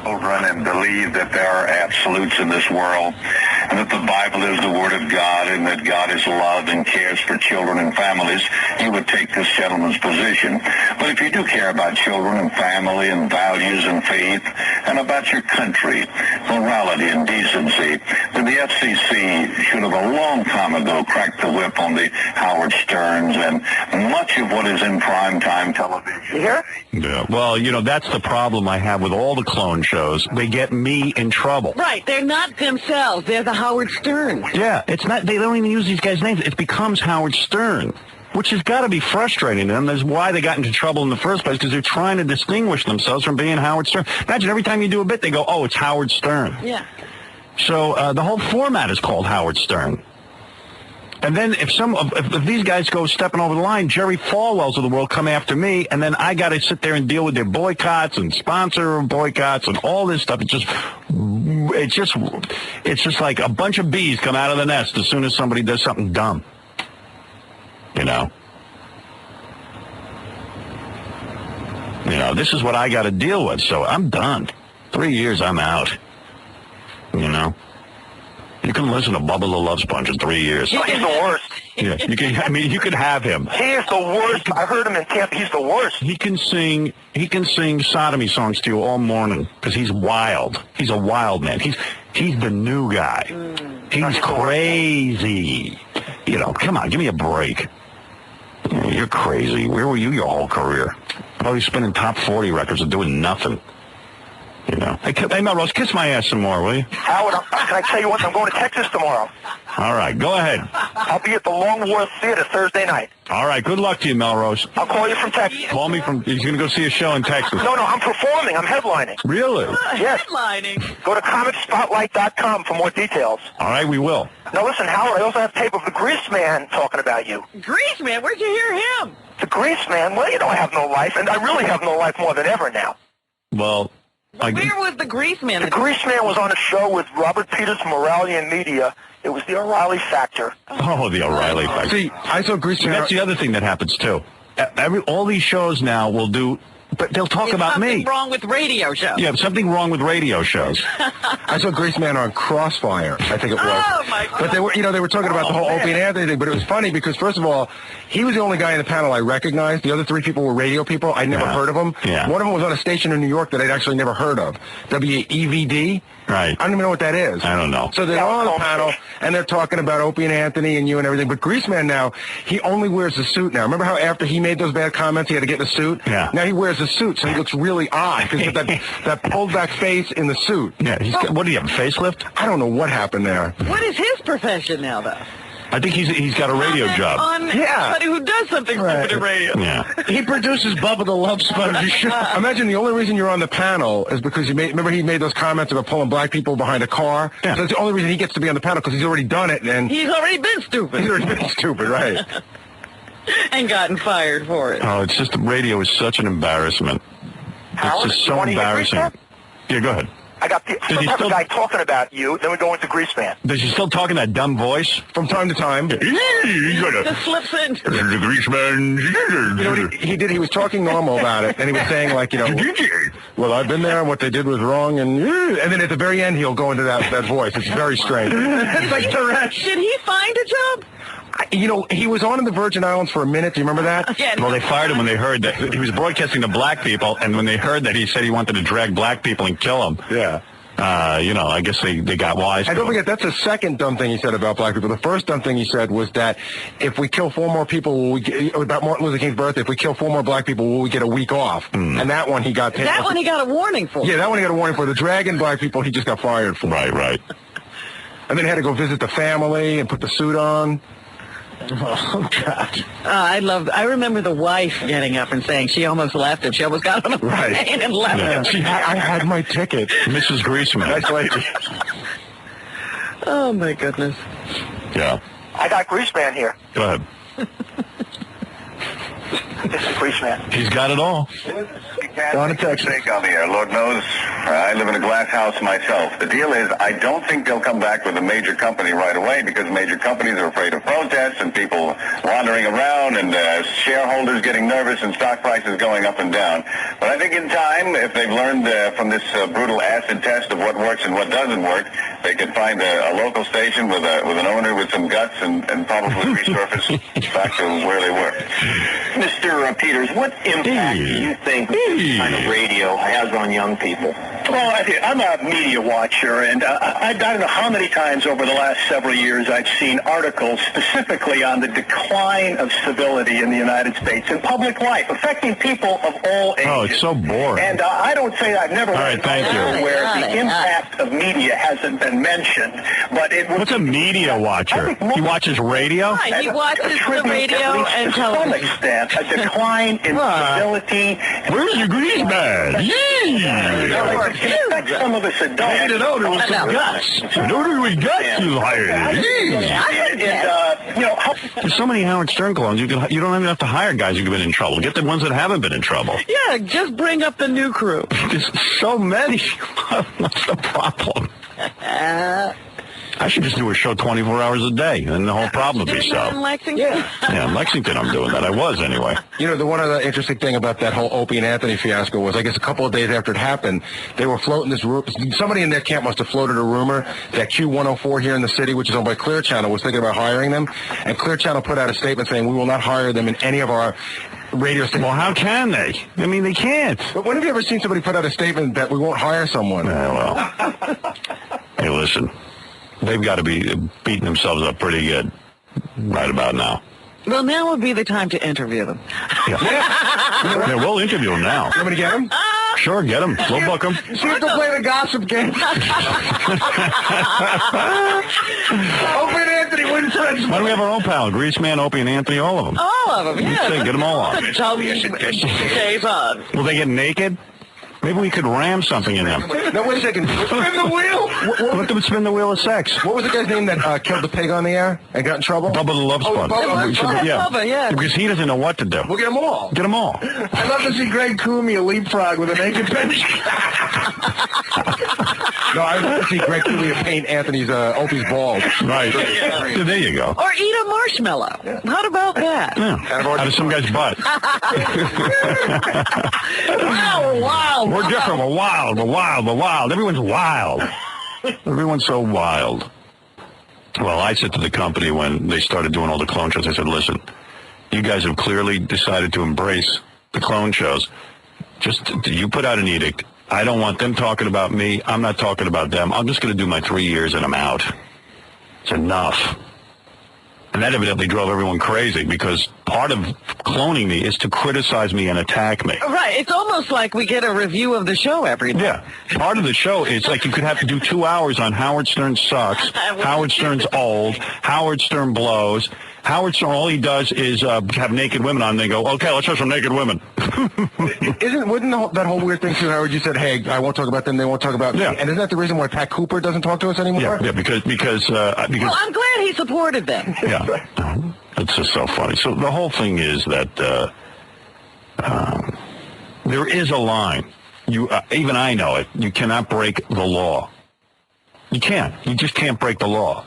Children and believe that there are absolutes in this world, and that the Bible is the Word of God, and that God is love and cares for children and families, you would take this gentleman's position. But if you do care about children and family and values and faith, and about your country, morality and decency, then the FCC should have a long time ago cracked the whip on the Howard Sterns and much of what is in primetime television. You hear? Yeah. Well, you know, that's the problem I have with all the clone shows. They get me in trouble. Right. They're not themselves. They're the Howard Stern. Yeah. It's not. They don't even use these guys' names. It becomes Howard Stern, which has got to be frustrating to them. That's why they got into trouble in the first place, because they're trying to distinguish themselves from being Howard Stern. Imagine every time you do a bit, they go, oh, it's Howard Stern. Yeah. So the whole format is called Howard Stern. And then if these guys go stepping over the line, Jerry Falwells of the world come after me, and then I got to sit there and deal with their boycotts and sponsor boycotts and all this stuff. It's just like a bunch of bees come out of the nest as soon as somebody does something dumb. You know, this is what I got to deal with. So I'm done. 3 years, I'm out. You know. You can listen to Bubba The Love Sponge in 3 years. He's the worst. Yeah, you can. I mean, you could have him. He is the worst. I heard him in Tampa. He's the worst. He can sing sodomy songs to you all morning because he's wild. He's a wild man. He's the new guy. He's crazy. You know, come on, give me a break. You're crazy. Where were you your whole career? Probably spinning top 40 records and doing nothing. You know. Hey, Melrose, kiss my ass some more, will you? Howard, can I tell you what? I'm going to Texas tomorrow. All right, go ahead. I'll be at the Long Wharf Theater Thursday night. All right, good luck to you, Melrose. I'll call you from Texas. Call me from... He's going to go see a show in Texas. No, I'm performing. I'm headlining. Really? Yes. Headlining. Go to comicspotlight.com for more details. All right, we will. Now, listen, Howard, I also have tape of the Grease Man talking about you. Grease Man? Where'd you hear him? The Grease Man? Well, you know I have no life, and I really have no life more than ever now. Well... Where was the Grease Man? The Grease Man was on a show with Robert Peters from Morality and Media. It was the O'Reilly Factor. Oh, the O'Reilly Factor. See, I saw Grease Man. That's the other thing that happens, too. All these shows now will do... But they'll talk about me. Something wrong with radio shows. Yeah, something wrong with radio shows. I saw Grease Man on Crossfire, I think it was. Oh, my God. But they were talking about the whole Opie and Anthony thing, but it was funny because, first of all, he was the only guy in the panel I recognized. The other three people were radio people. I'd never heard of them. Yeah. One of them was on a station in New York that I'd actually never heard of. WEVD. Right. I don't even know what that is. I don't know. So they're all on the panel, and they're talking about Opie and Anthony and you and everything. But Grease Man now, he only wears a suit now. Remember how after he made those bad comments, he had to get in a suit? Yeah. Now he wears a suit, so he looks really odd because of that pulled back face in the suit. Yeah. What do you have, a facelift? I don't know what happened there. What is his profession now, though? I think he's got a radio job. Somebody who does something stupid in radio. Yeah. He produces Bubba The Love Sponge show. Imagine the only reason you're on the panel is because remember he made those comments about pulling black people behind a car? Yeah. So that's the only reason he gets to be on the panel because he's already done it. And he's already been stupid. He's already been stupid, right. And gotten fired for it. Oh, it's just radio is such an embarrassment. Howard, it's just so embarrassing. Yeah, go ahead. I got some type of guy talking about you. Then we go into Greaseman. Does he still talk in that dumb voice? From time to time. Just slips in. The Greaseman. You know what he did? He was talking normal about it, and he was saying, like, you know, well, I've been there, and what they did was wrong, and then at the very end, he'll go into that voice. It's very strange. It's like Tourette's. Did he find a job? You know, he was on in the Virgin Islands for a minute. Do you remember that? Yeah. Well, they fired him when they heard that he was broadcasting to black people, and when they heard that he said he wanted to drag black people and kill them. Yeah. You know, I guess they got wise. And don't forget, that's the second dumb thing he said about black people. The first dumb thing he said was that if we kill 4 more people, about Martin Luther King's birthday, if we kill 4 more black people, will we get a week off? And that one he got... That one he got a warning for. Yeah, that one he got a warning for. The dragging black people, he just got fired for. Right. And then he had to go visit the family and put the suit on. Oh, God. I remember the wife getting up and saying she almost left him. She almost got on a plane and left him. I had my ticket. Mrs. Greaseman. Nice lady. Oh, my goodness. Yeah. I got Greaseman here. Go ahead. This is Greaseman. He's got it all. On a text. On the air, Lord knows. I live in a glass house myself. The deal is, I don't think they'll come back with a major company right away because major companies are afraid of protests and people wandering around and shareholders getting nervous and stock prices going up and down. But I think in time, if they've learned from this brutal acid test of what works and what doesn't work, they could find a local station with an owner with some guts and probably resurface back to where they were. Mr. Peters, what impact do you think this kind of radio has on young people? Well, I'm a media watcher, and I don't know how many times over the last several years I've seen articles specifically on the decline of civility in the United States in public life, affecting people of all ages. Oh, it's so boring. And I don't say I've never read an article where the impact of media hasn't been mentioned, but it was... What's a media watcher? He watches radio? Right, he watches the radio and television. To some extent, a decline in civility. Where's your Greaseman? Yeah. It affects some of us adults. I didn't know there was some guts. I know there was guts you hired. There's so many Howard Stern clones, you don't even have to hire guys who've been in trouble. Get the ones that haven't been in trouble. Yeah, just bring up the new crew. There's so many. What's the problem? I should just do a show 24 hours a day, and the whole problem would be solved. In Lexington? Yeah, in Lexington I'm doing that. I was, anyway. You know, the one other interesting thing about that whole Opie and Anthony fiasco was, I guess a couple of days after it happened, they were floating this rumor. Somebody in their camp must have floated a rumor that Q104 here in the city, which is owned by Clear Channel, was thinking about hiring them. And Clear Channel put out a statement saying, we will not hire them in any of our radio stations. Well, how can they? I mean, they can't. But when have you ever seen somebody put out a statement that we won't hire someone? Yeah, well. Hey, listen. They've got to be beating themselves up pretty good right about now. Well, now would be the time to interview them. Yeah, we'll interview them now. You want me to get them? Sure, get them. We'll book them. See if they'll play the gossip game. Opie and Anthony win friends. Why don't we have our own pal? Greaseman, Opie and Anthony, all of them. All of them, yeah. Get them all on. Days on. Will they get naked? Maybe we could ram something in them. No, wait a second. Spin the wheel? Let them spin the wheel of sex. What was the guy's name that killed the pig on the air and got in trouble? Bubba the Love Sponge. Bubba, yeah. Because he doesn't know what to do. We'll get them all. Get them all. I'd love to see Greg Cumia leapfrog with a naked bench. No, I'd love to see Greg Cumia paint Anthony's Opie's balls. Right. So there you go. Or eat a marshmallow. Yeah. How about that? Yeah. Out of some guy's butt. Wow, wow. We're different. We're wild. We're wild. We're wild. Everyone's wild. Everyone's so wild. Well, I said to the company when they started doing all the clone shows, I said, listen, you guys have clearly decided to embrace the clone shows. Just, you put out an edict. I don't want them talking about me. I'm not talking about them. I'm just going to do my 3 years and I'm out. It's enough. And that evidently drove everyone crazy because part of cloning me is to criticize me and attack me. Right. It's almost like we get a review of the show every day. Yeah. Part of the show is like you could have to do 2 hours on Howard Stern sucks, Howard Stern's old, Howard Stern blows. Howard Stern, all he does is have naked women on and they go, okay, let's show some naked women. Wouldn't that whole weird thing too, Howard? You said, hey, I won't talk about them, they won't talk about me. And isn't that the reason why Pat Cooper doesn't talk to us anymore? Yeah, because well, I'm glad he supported them. Yeah. It's just so funny. So the whole thing is that there is a line. even I know it. You cannot break the law. You can't. You just can't break the law.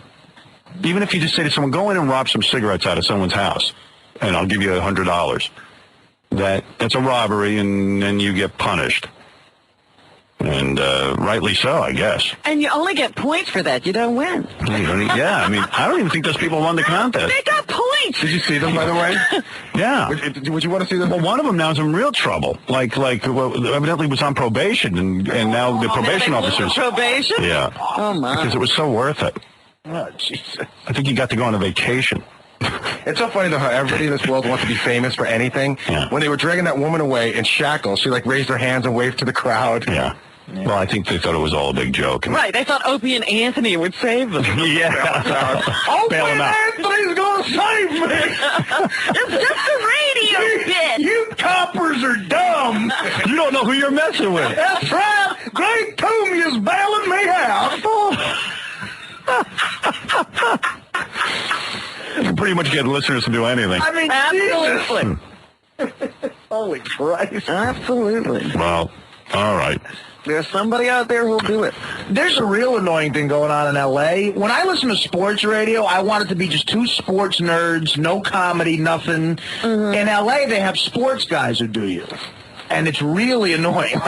Even if you just say to someone, go in and rob some cigarettes out of someone's house, and I'll give you $100. That's a robbery, and then you get punished. And rightly so, I guess. And you only get points for that. You don't win. Yeah, I mean, I don't even think those people won the contest. They got points. Did you see them, by the way? Yeah. Would you want to see them? Well, one of them now is in real trouble. Evidently was on probation, and now the probation officers. Probation? Yeah. Oh, my. Because it was so worth it. Oh, Jesus. I think he got to go on a vacation. It's so funny, though, how everybody in this world wants to be famous for anything. Yeah. When they were dragging that woman away in shackles, she, raised her hands and waved to the crowd. Yeah. Well, I think they thought it was all a big joke. Right, they thought Opie and Anthony would save them. Yeah. Opie and Anthony's going to save me. It's just a radio bit. You coppers are dumb. You don't know who you're messing with. That's right. Greg Toomey is bailing me out. You can pretty much get listeners to do anything. I mean, Absolutely. holy Christ. Absolutely. Well, all right. There's somebody out there who'll do it. There's a real annoying thing going on in L.A. When I listen to sports radio, I want it to be just two sports nerds, no comedy, nothing. In L.A., they have sports guys who do you. And it's really annoying.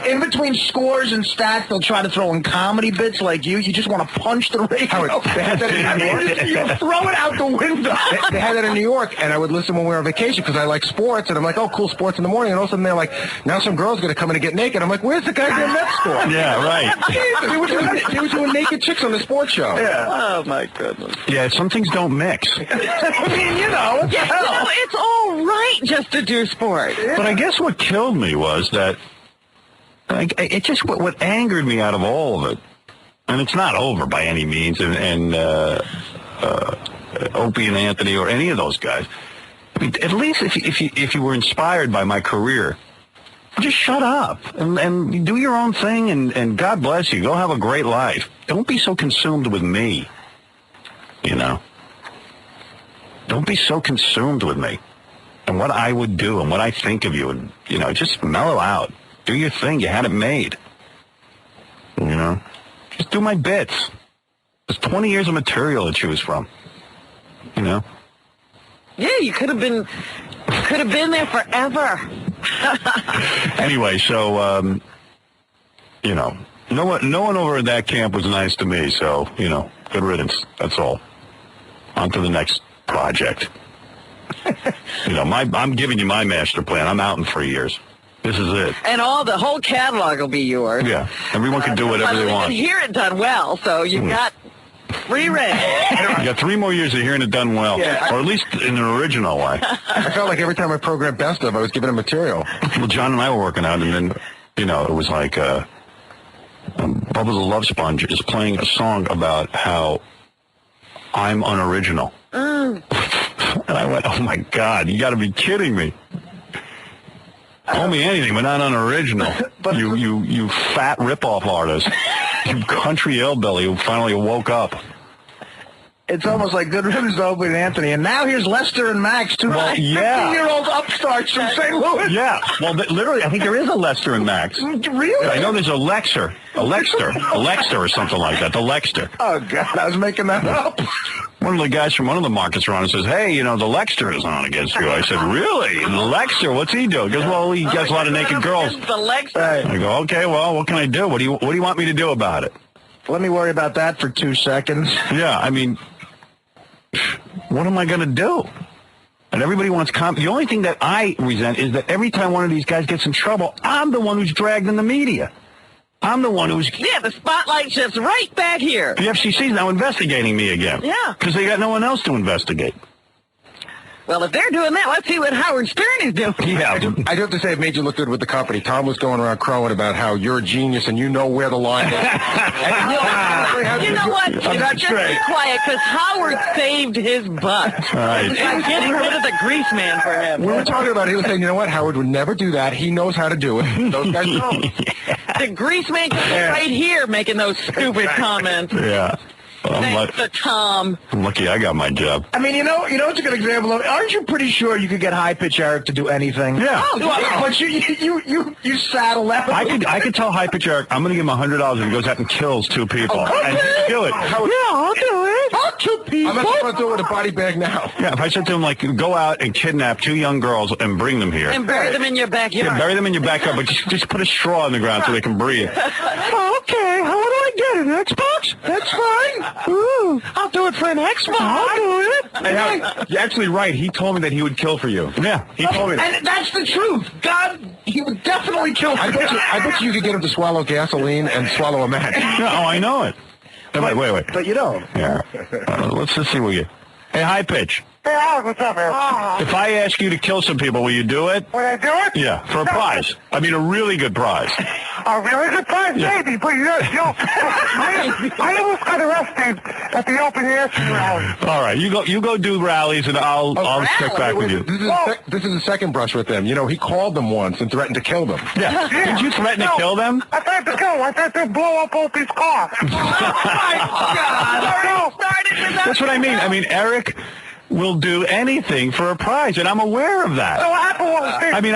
In between scores and stats, they'll try to throw in comedy bits like you. You just want to punch the radio. Howard, they had that in New York. You throw it out the window. They had that in New York, and I would listen when we were on vacation because I like sports, and I'm like, oh, cool, sports in the morning. And all of a sudden they're like, now some girl's going to come in and get naked. I'm like, where's the guy doing that score? Yeah, right. They were doing naked chicks on the sports show. Yeah. Oh, my goodness. Yeah, some things don't mix. I mean, It's all right just to do sport. But I guess what killed me was that it just what angered me out of all of it, and it's not over by any means, and Opie and Anthony or any of those guys. I mean, at least if you were inspired by my career, just shut up and do your own thing, and God bless you. Go have a great life. Don't be so consumed with me. You know. Don't be so consumed with me. And what I would do and what I think of you, and just mellow out. Do your thing. You had it made. Just do my bits. There's 20 years of material to choose from. Yeah, you could have been there forever. Anyway, so no one over at that camp was nice to me. So good riddance. That's all. On to the next project. I'm giving you my master plan. I'm out in 3 years. This is it. And the whole catalog will be yours. Yeah. Everyone can do whatever they want. You can hear it done well, so you've got free reign. You got 3 more years of hearing it done well, or at least in an original way. I felt like every time I programmed Best Of, I was giving him material. Well, John and I were working out, and then, it was like Bubba The Love Sponge is playing a song about how I'm unoriginal. And I went, oh, my God, you got to be kidding me. Call me anything, but not unoriginal. You fat ripoff artist. You country hillbilly who finally woke up. It's almost like good riddance to Opie and Anthony. And now here's Lester and Max, two 15-year-old upstarts from St. Louis. Yeah. Well, literally, I think there is a Lester and Max. Really? I know there's a Lexer or something like that. The Lexter. Oh, God, I was making that up. One of the guys from one of the markets are on and says, hey, the Lexter is on against you. I said, really? The Lexter? What's he do? He goes, well, he gets a lot of naked girls. The Lexter. I go, okay, well, what can I do? What do you want me to do about it? Let me worry about that for 2 seconds. Yeah, I mean, what am I going to do? And everybody wants the only thing that I resent is that every time one of these guys gets in trouble, I'm the one who's dragged in the media. I'm the one who's... Yeah, the spotlight shifts right back here. The FCC's now investigating me again. Yeah. Because they got no one else to investigate. Well, if they're doing that, let's see what Howard Stern is doing. Yeah. I do have to say it made you look good with the company. Tom was going around crowing about how you're a genius and you know where the line is. You know what? Just be quiet, because Howard saved his butt. Right. By getting rid of the grease man for him. We were talking about it. He was saying, you know what? Howard would never do that. He knows how to do it. Those guys don't. The grease man could be right here making those stupid comments. Yeah. Thanks to Tom. I'm lucky I got my job. I mean, you know, it's a good example of. Aren't you pretty sure you could get High Pitch Eric to do anything? Yeah. Oh, but you saddle that. I could tell High Pitch Eric I'm going to give him $100 if he goes out and kills 2 people. And kill it. Yeah, I'll do it. I'll 2 people. I'm going to do it with a body bag now. Yeah, if I said to him, like, go out and kidnap 2 young girls and bring them here. And bury them in your backyard. Yeah, bury them in your backyard, but just put a straw in the ground so they can breathe. Okay, what do I get? An Xbox? That's fine. Ooh, I'll do it for an Xbox. I'll do it. Hey, you're actually right. He told me that he would kill for you. Yeah, he told me that. And that's the truth. God, he would definitely kill for you. I bet you could get him to swallow gasoline and swallow a match. Oh, I know it. Wait. But you don't. Yeah. Let's just see what you... Hey, High Pitch. Hey, Alex, what's up, man? If I ask you to kill some people, will you do it? Will I do it? Yeah, for a prize. I mean, a really good prize. A really good prize, maybe, but I almost got arrested at the Opie and Anthony rally. All right, you go do rallies, and I'll check back with you. This is the second brush with them. You know, he called them once and threatened to kill them. Yeah. Did you threaten to kill them? I threatened to kill them. I threatened to blow up Opie's car. Oh, my God. That's what I mean. I mean, Eric will do anything for a prize, and I'm aware of that. I mean,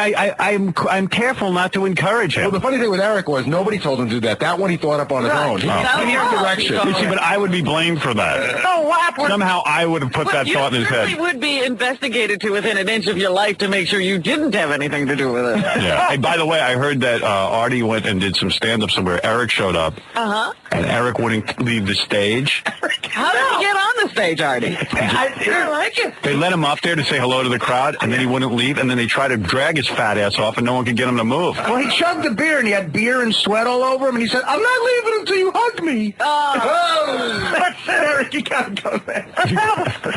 I'm careful not to encourage him. Well, the funny thing with Eric was nobody told him to do that. That one he thought up on his own. He didn't hear direction. You see, but I would be blamed for that. Somehow I would have put that thought in his head. You would be investigated to within an inch of your life to make sure you didn't have anything to do with it. Yeah. Hey, by the way, I heard that Artie went and did some stand-up somewhere. Eric showed up. And Eric wouldn't leave the stage. How did he get on the stage, Artie? I like it. They let him up there to say hello to the crowd, and then he wouldn't leave, and then they tried to drag his fat ass off, and no one could get him to move. Well, he chugged the beer, and he had beer and sweat all over him, and he said, I'm not leaving until you hug me. That's Eric, you gotta go there.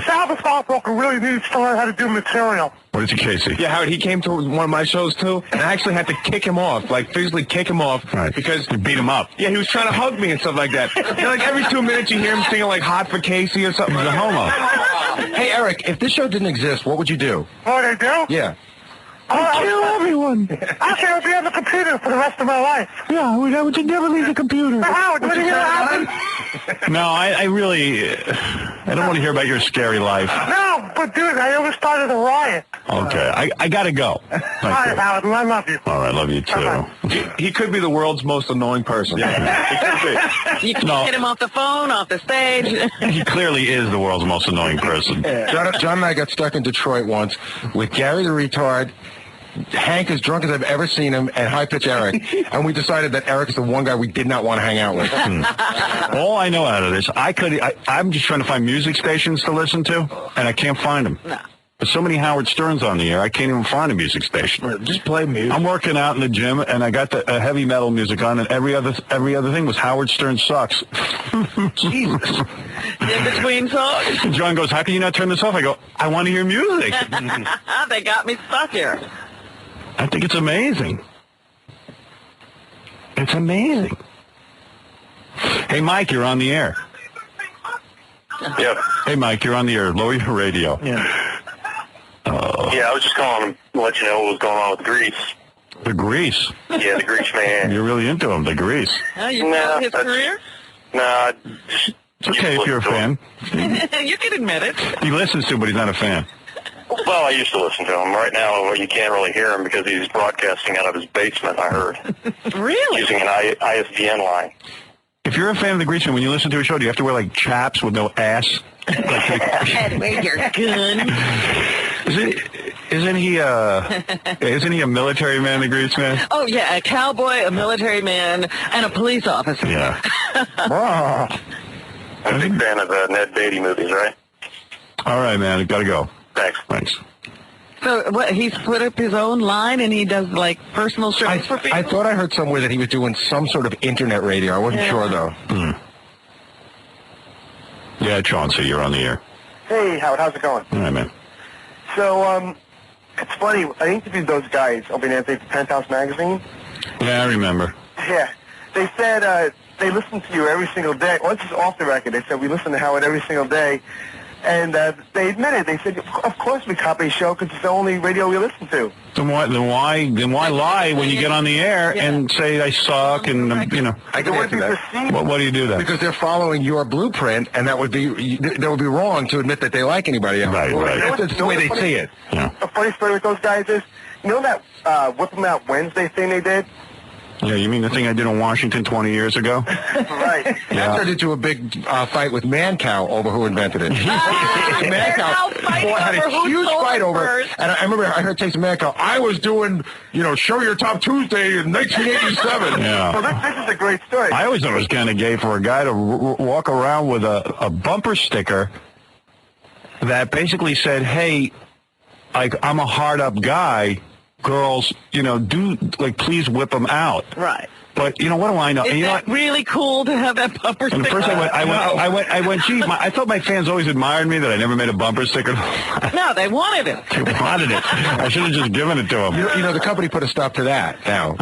Salvador Stockbroker really needs to learn how to do material. What is it, Casey? Yeah, Howard, he came to one of my shows, too, and I actually had to kick him off, like physically kick him off, because... You beat him up. Yeah, he was trying to hug me and stuff like that. You know, like every 2 minutes you hear him singing like Hot for Casey or something. He's a homo. Hey, Eric, if this show didn't exist, what would you do? What would I do? Yeah. I'll kill everyone. Actually, I'll be on the computer for the rest of my life. Yeah, I would never leave the computer. Howard, would you hear that happen? No, I really... I don't want to hear about your scary life. No, but dude, I almost started a riot. Okay, I gotta go. All right, Howard, I love you. All right, love you too. He could be the world's most annoying person. Yeah. You can get him off the phone, off the stage. He clearly is the world's most annoying person. John and I got stuck in Detroit once with Gary the retard, Hank as drunk as I've ever seen him, and High Pitch Eric, and we decided that Eric is the one guy we did not want to hang out with. All I know out of this, I'm just trying to find music stations to listen to, and I can't find them. No. There's so many Howard Sterns on the air, I can't even find a music station. Just play music. I'm working out in the gym, and I got the heavy metal music on, and every other thing was Howard Stern sucks. Jesus. In between songs. John goes, how can you not turn this off? I go, I want to hear music. They got me stuck here. I think it's amazing. It's amazing. Hey, Mike, you're on the air. Yep. Hey, Mike, you're on the air. Lower your radio. Yeah. Yeah, I was just calling to let you know what was going on with Grease. The Grease? Yeah, the Grease man. You're really into him, the Grease. You know his career? Nah, it's okay if you're a fan. You can admit it. He listens to, but he's not a fan. Well, I used to listen to him. Right now, you can't really hear him because he's broadcasting out of his basement, I heard. Really? Using an ISDN line. If you're a fan of the Grease Man, when you listen to a show, do you have to wear, like, chaps with no ass? And wave your gun. Isn't he a military man, the Grease Man? Oh, yeah, a cowboy, a military man, and a police officer. Yeah. I'm a big fan of Ned Beatty movies, right? All right, man. Gotta go. Thanks. So what? He's put up his own line and he does like personal shows for people. I thought I heard somewhere that he was doing some sort of internet radio. I wasn't sure though. Yeah, Chauncey, you're on the air. Hey, Howard, how's it going? All right, man. So, it's funny. I interviewed those guys, Opie and Anthony, for Penthouse Magazine. Yeah, I remember. Yeah. They said they listen to you every single day. Well, this is off the record. They said we listen to Howard every single day. And they admitted, they said, of course we copy a show because it's the only radio we listen to. Then why lie when you get on the air and say I suck and I can answer that. What do you do then? Because they're following your blueprint, and that would be wrong to admit that they like anybody else. Right. That's the way they see it. Yeah. A funny story with those guys is, you know that Whip 'em Out Wednesday thing they did? Yeah, you mean the thing I did in Washington 20 years ago? Right. That turned into a big fight with Mancow over who invented it. Mancow had a huge fight over it. And I remember I heard Taste of Mancow. I was doing, Show Your Top Tuesday in 1987. Yeah. Well, this is a great story. I always thought it was kind of gay for a guy to walk around with a bumper sticker that basically said, hey, I'm a hard-up guy. Girls, please whip them out. Right. But what do I know? Is that really cool to have that bumper sticker? And first I went. Gee, I thought my fans always admired me that I never made a bumper sticker. No, they wanted it. They wanted it. I should have just given it to them. The company put a stop to that. Now,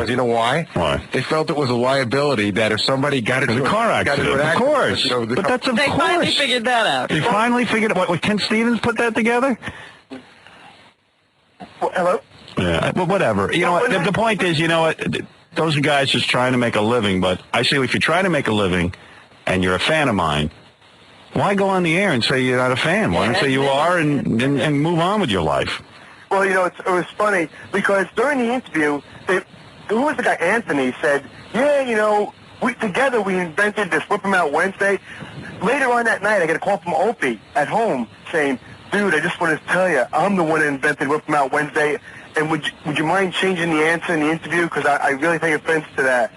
you know why? Why? They felt it was a liability that if somebody got into a car accident, of course. They finally figured that out. They finally figured out. What? Ken Stevens put that together? Well, hello. Yeah, but whatever. The point is, those are guys just trying to make a living. But I say, if you're trying to make a living and you're a fan of mine, why go on the air and say you're not a fan? Why don't say you are and move on with your life? Well, it was funny because during the interview, who was the guy? Anthony said, yeah, together we invented this Whip 'em Out Wednesday. Later on that night, I get a call from Opie at home saying, dude, I just wanted to tell you, I'm the one that invented Whip 'em Out Wednesday. And would you mind changing the answer in the interview? Because I really take offense to that.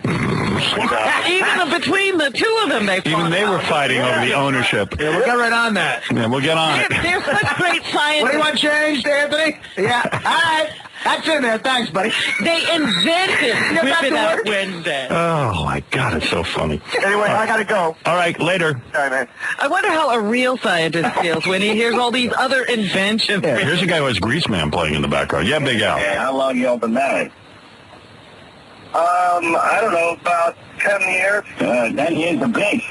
Even between the two of them, they were fighting over the ownership. Yeah, we'll get right on that. Yeah, we'll get on it. They're such great scientists. What do you want changed, Anthony? Yeah, all right. That's in there. Thanks, buddy. They invented Whip 'em Out Wednesday. Oh, my God, it's so funny. Anyway, I got to go. All right, later. All right, man. I wonder how a real scientist feels when he hears all these other inventions. Yeah, here's a guy who has Greaseman playing in the background. Yeah, Big Al. Yeah, how long you all been married? I don't know, about 10 years. 10 years of base.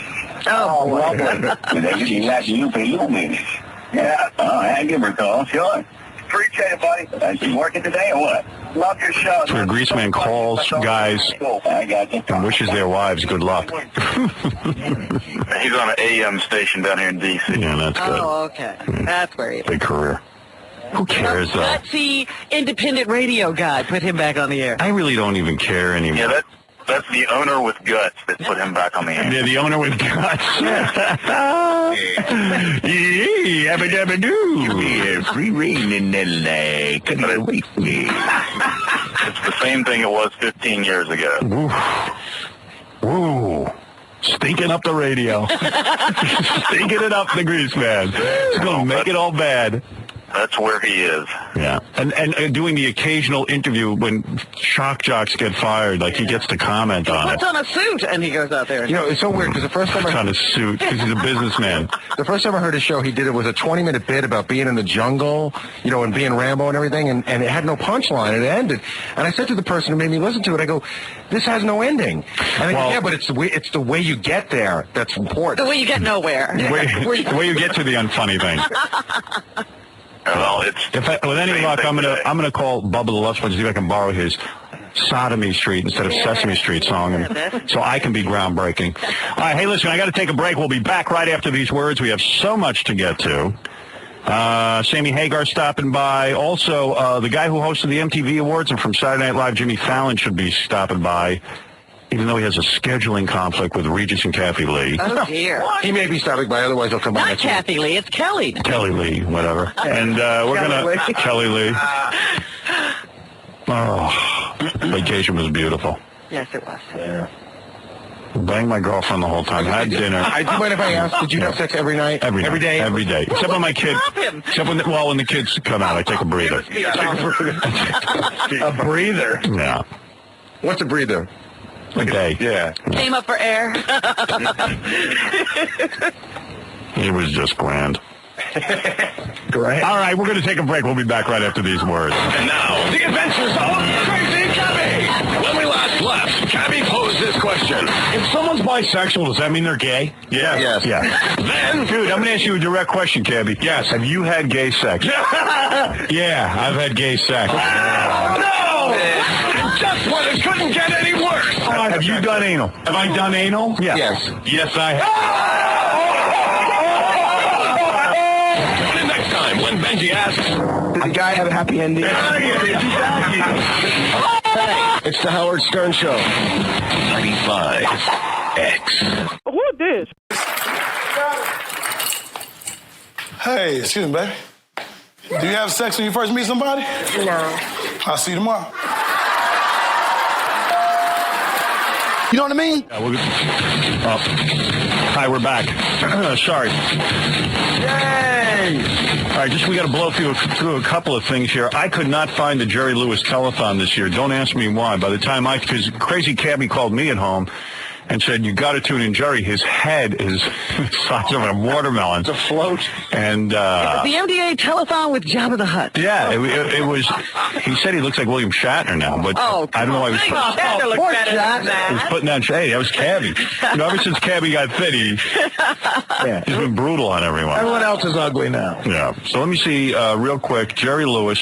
Oh, well, you got you for you, maybe. Yeah, I give her a call, sure. Appreciate it, buddy. You working today or what? Love your show. So Greaseman calls guys and wishes their wives good luck. He's on an AM station down here in D.C. Yeah, that's good. Oh, okay. That's where he is. Big career. Who cares, though? That's the independent radio guy. Put him back on the air. I really don't even care anymore. Yeah, that's the owner with guts that put him back on the air. Yeah, the owner with guts. Yabba-dabba-doo. Free reign in L.A. Couldn't wait for me. It's the same thing it was 15 years ago. Woo. Stinking up the radio. Stinking it up, the Greaseman. It's going to make it all bad. That's where he is. Yeah. And doing the occasional interview when shock jocks get fired, like he gets to comment on it. He puts on a suit and he goes out there. It's so weird because the first time I on a suit because he's a businessman. The first time I heard his show, he did it was a 20-minute bit about being in the jungle, and being Rambo and everything, and it had no punchline. It ended. And I said to the person who made me listen to it, I go, this has no ending. And they go, yeah, but it's the way you get there that's important. The way you get nowhere. The way you get to the unfunny thing. Well, with any luck, I'm gonna call Bubba the Love Sponge, see if I can borrow his Sodomy Street instead of Sesame Street song, so I can be groundbreaking. All right, hey, listen, I got to take a break. We'll be back right after these words. We have so much to get to. Sammy Hagar stopping by. Also, the guy who hosted the MTV Awards and from Saturday Night Live, Jimmy Fallon, should be stopping by, even though he has a scheduling conflict with Regis and Kathy Lee. Oh, dear. He may be stopping by, otherwise he'll come by. Not Kathy Lee, it's Kelly. Kelly Lee, whatever. And we're going to... Kelly Lee. Oh, vacation was beautiful. Yes, it was. Yeah. Banged my girlfriend the whole time. Had dinner. Do you mind if I ask, did you have sex every night? Every day? Every day. Except when my kids... Except when the kids come out, I take a breather. A breather? Yeah. What's a breather? A day. Yeah. Came up for air. It was just grand. Great. All right, we're going to take a break. We'll be back right after these words. And now, the adventures of Crazy Cabbie. When we last left, Cabbie posed this question. If someone's bisexual, does that mean they're gay? Yes. Yeah. Then, dude, I'm going to ask you a direct question, Cabbie. Yes. Have you had gay sex? Yeah, I've had gay sex. Oh, no! Just when it couldn't get any worse. Have you done anal? Have I done anal? Yeah. Yes. Yes, I have. Next time, when Benji asks, Did the guy have a happy ending? It's the Howard Stern Show. 95X. Who is this? Hey, excuse me, baby. Do you have sex when you first meet somebody? No. I'll see you tomorrow. You know what I mean? Yeah, hi, we're back. Sorry. Yay! All right, we got to blow through a couple of things here. I could not find the Jerry Lewis telethon this year. Don't ask me why. By the time because Crazy Cabbie called me at home and said, you got to tune in Jerry. His head is the size of a watermelon. It's a float. And the MDA telethon with Jabba the Hutt. Yeah, it was. He said he looks like William Shatner now, but I don't know why he was. Shatner looks better than that. He was putting that shade. That was Cabbie. Ever since Cabbie got fit, he's been brutal on everyone. Everyone else is ugly now. Yeah. So let me see real quick. Jerry Lewis.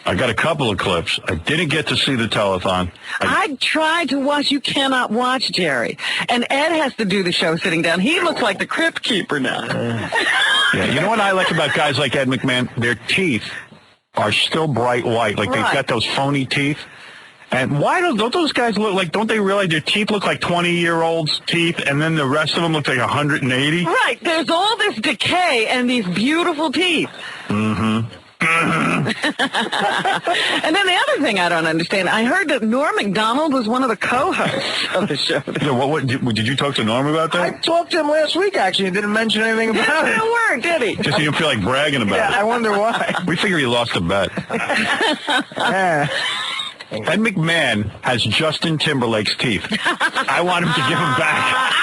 I got a couple of clips. I didn't get to see the telethon. I tried to watch. You cannot watch Jerry. And Ed has to do the show sitting down. He looks like the crypt keeper now. Yeah, you know what I like about guys like Ed McMahon? Their teeth are still bright white. Like they've got those phony teeth. And why don't those guys look like, don't they realize their teeth look like 20-year-olds' teeth and then the rest of them look like 180? Right. There's all this decay and these beautiful teeth. Mm-hmm. And then the other thing I don't understand, I heard that Norm Macdonald was one of the co-hosts of the show. Yeah, did you talk to Norm about that? I talked to him last week, actually, and didn't mention anything about it. Didn't say a word, did he? Just so you don't feel like bragging about it. I wonder why. We figure he lost a bet. Ed McMahon has Justin Timberlake's teeth. I want him to give them back.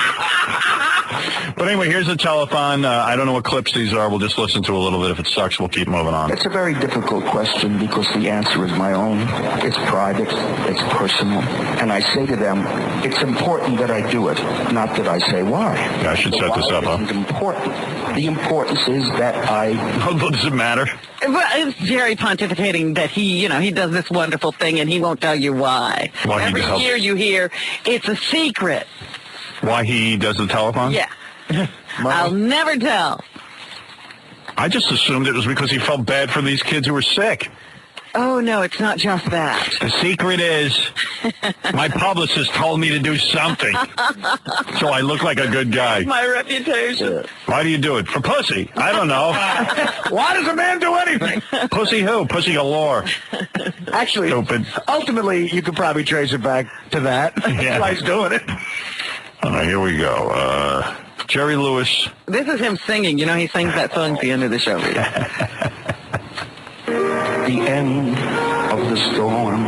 But anyway, here's the telethon. I don't know what clips these are. We'll just listen to a little bit. If it sucks, we'll keep moving on. It's a very difficult question because the answer is my own. It's private. It's personal. And I say to them, it's important that I do it, not that I say why. Yeah, I should set this up, huh? It's important. The importance is that I... Does it matter? Well, it's Jerry pontificating that he does this wonderful thing and he won't tell you why. Every year you hear, it's a secret. Why he does the telethon? Yeah. I'll never tell. I just assumed it was because he felt bad for these kids who were sick. Oh, no, it's not just that. The secret is my publicist told me to do something. So I look like a good guy. My reputation. Why do you do it? For pussy. I don't know. Why does a man do anything? Pussy who? Pussy galore. Actually, stupid. Ultimately, you could probably trace it back to that. Yeah. Why he's doing it. All right, here we go. Jerry Lewis. This is him singing. He sings that song at the end of the show. The end of the storm,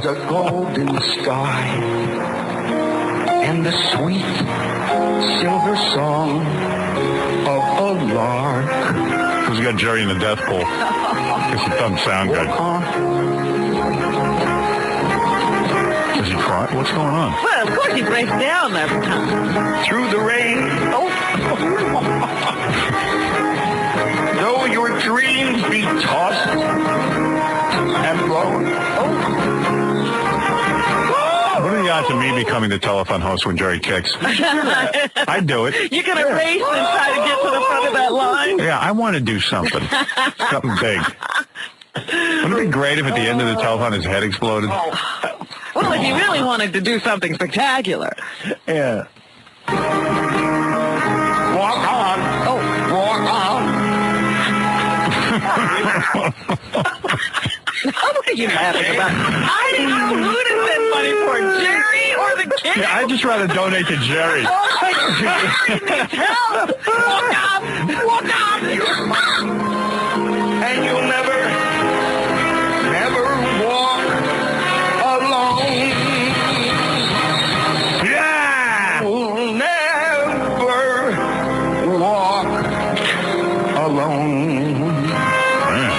the golden sky, and the sweet silver song of a lark. Who's got Jerry in the death pool? Guess it doesn't sound good. Does he cry? What's going on? Well, of course he breaks down every time. Through the rain. Though your dreams be tossed and blown. What are the odds of me becoming the telethon host when Jerry kicks? I'd do it. You're going to race and try to get to the front of that line? Yeah, I want to do something. Something big. Wouldn't it be great if at the end of the telethon his head exploded? Well, if you really wanted to do something spectacular. Yeah. Walk on. Oh, walk on. What are you laughing about? I didn't know who to send money for, Jerry or the kid. Yeah, I'd just rather donate to Jerry. Walk up! Walk up! And you'll never walk alone. Yeah! You'll never walk alone. Man.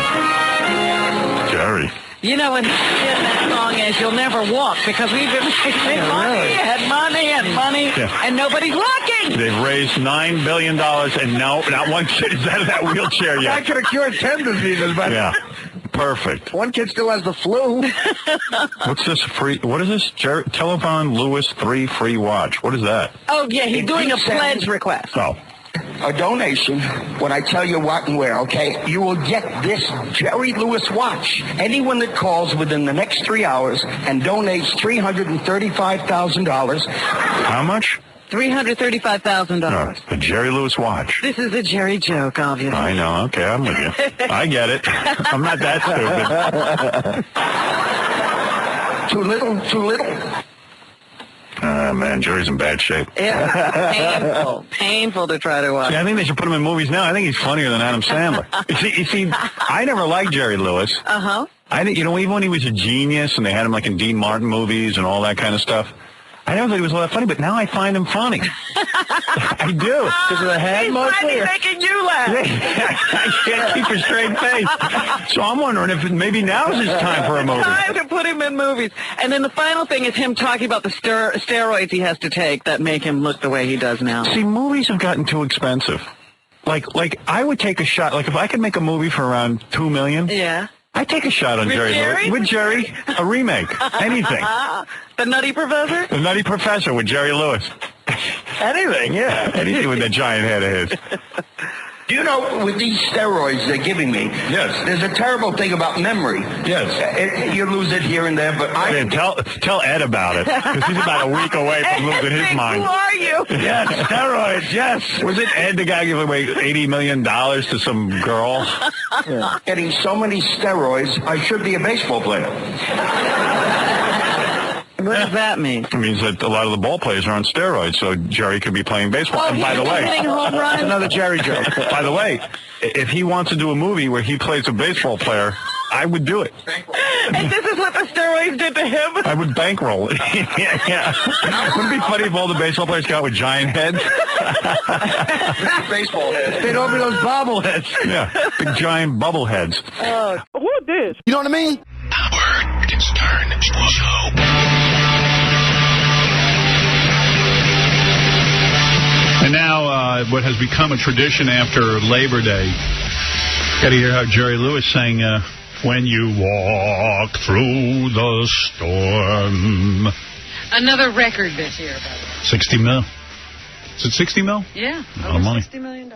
Jerry. You know, and in that song is "You'll Never Walk" because we've been making money and nobody's walking. They've raised $9 billion, and no, not one kid is out of that wheelchair yet. I could have cured 10 diseases, but yeah, perfect. One kid still has the flu. What's this free? What is this? Telethon Lewis 3 free watch. What is that? Oh yeah, he's doing a pledge request. Oh. A donation, when I tell you what and where, okay, you will get this Jerry Lewis watch. Anyone that calls within the next 3 hours and donates $335,000. How much? $335,000. The Jerry Lewis watch. This is a Jerry joke, obviously. I know. Okay, I'm with you. I get it. I'm not that stupid. Too little, too little. Man, Jerry's in bad shape. Yeah, painful to try to watch. See, I think they should put him in movies now. I think he's funnier than Adam Sandler. You see, I never liked Jerry Lewis. I think, even when he was a genius and they had him like in Dean Martin movies and all that kind of stuff, I never thought he was all that funny, but now I find him funny. I do. Because of the head mostly? He's making you laugh. I can't keep a straight face. So I'm wondering if maybe now is his time for a movie. Time to put him in movies. And then the final thing is him talking about the steroids he has to take that make him look the way he does now. See, movies have gotten too expensive. Like I would take a shot. Like if I could make a movie for around $2 million. Yeah. I'd take a shot on Jerry Lewis. With Jerry, a remake, anything. The Nutty Professor? The Nutty Professor with Jerry Lewis. Anything, yeah. Anything with that giant head of his. Do you know, with these steroids they're giving me, yes, there's a terrible thing about memory. Yes. You lose it here and there, but tell Ed about it, because he's about a week away from losing his mind. Who are you? Yes, steroids, yes. Was it Ed, the guy giving away $80 million to some girl? Yeah. Getting so many steroids, I should be a baseball player. What does that mean? It means that a lot of the ball players are on steroids, so Jerry could be playing baseball. Oh, and by the way, that's another Jerry joke. By the way, if he wants to do a movie where he plays a baseball player, I would do it. And this is what the steroids did to him? I would bankroll it. yeah. Wouldn't it be funny if all the baseball players got with giant heads? Baseball heads. They'd all be those bobbleheads. Yeah, big giant bubble heads. Who is this? You know what I mean? Howard, it's turn to show. And now, what has become a tradition after Labor Day, got to hear how Jerry Lewis sang, "When you walk through the storm." Another record this year, by the way. 60 mil. Is it 60 mil? Yeah, a lot of money. $60 million.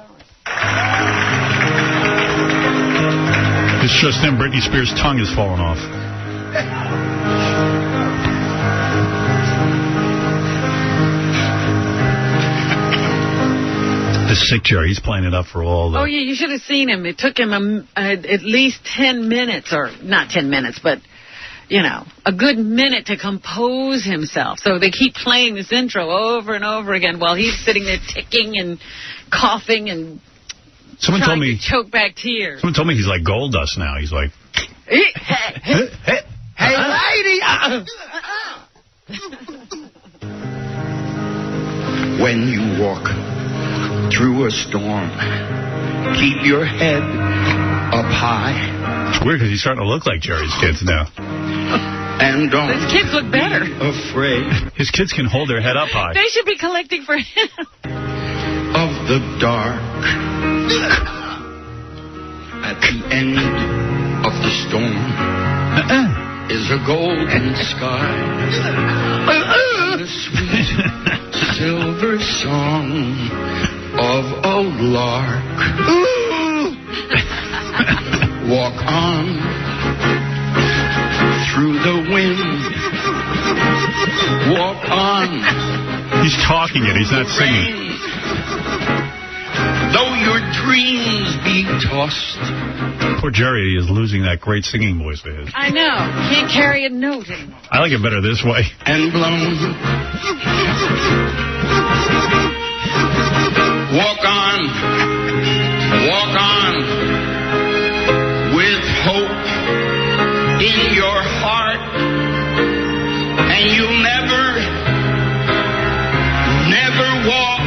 It's just then Britney Spears' tongue has fallen off. The sick Jerry, he's playing it up for all the... Oh, yeah, you should have seen him. It took him at least 10 minutes, or not 10 minutes, but, a good minute to compose himself. So they keep playing this intro over and over again while he's sitting there ticking and coughing and Someone told me to choke back tears. Someone told me he's like gold dust now. He's like... Hey, lady! When you walk through a storm, keep your head up high. It's weird because he's starting to look like Jerry's kids now. And don't His kids look better. afraid His kids can hold their head up high. They should be collecting for him. of the dark. At the end of the storm is a golden sky. The sweet silver song of a lark. Walk on through the wind. Walk on. He's talking it. He's not singing. Though your dreams be tossed. Poor Jerry is losing that great singing voice of his. I know. Can't carry a note anymore. I like it better this way. And blown. Walk on. Walk on. With hope in your heart. And you'll never walk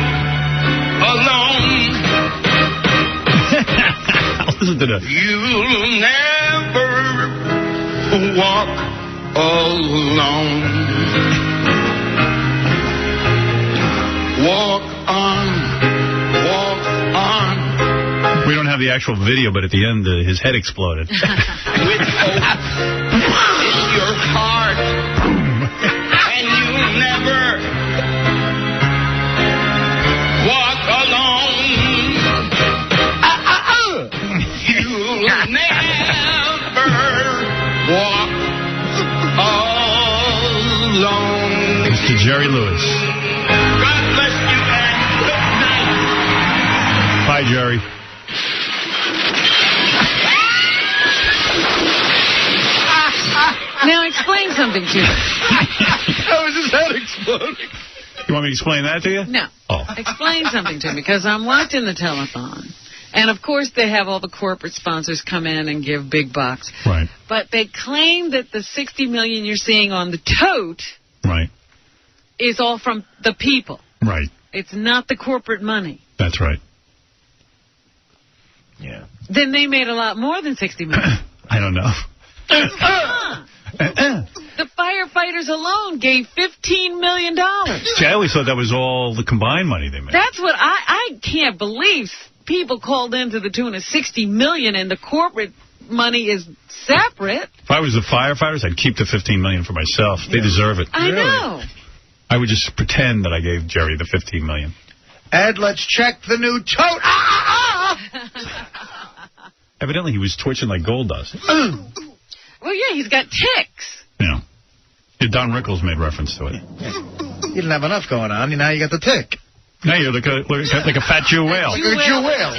alone. Listen to that. You'll never walk alone. Walk on, walk on. We don't have the actual video, but at the end, his head exploded. With hope in your heart, and you'll never walk alone. You'll never walk alone. Mr. Jerry Lewis. God bless you and good night. Bye, Jerry. Now explain something to me. How is his head exploding? You want me to explain that to you? No. Oh. Explain something to me, because I'm watching the telethon. And, of course, they have all the corporate sponsors come in and give big bucks. Right. But they claim that the $60 million you're seeing on the tote Right. is all from the people. Right. It's not the corporate money. That's right. Yeah. Then they made a lot more than $60 million. I don't know. The firefighters alone gave $15 million. See, I always thought that was all the combined money they made. That's what I can't believe. People called in to the tune of $60 million, and the corporate money is separate. If I was the firefighters, I'd keep the $15 million for myself. They deserve it. I know. I would just pretend that I gave Jerry the $15 million. Ed, let's check the new tote. Evidently, he was twitching like gold dust. Well, yeah, he's got ticks. Yeah. Don Rickles made reference to it. You didn't have enough going on. Now you got the tick. Now you're like a fat Jew whale. Like a Jew whale.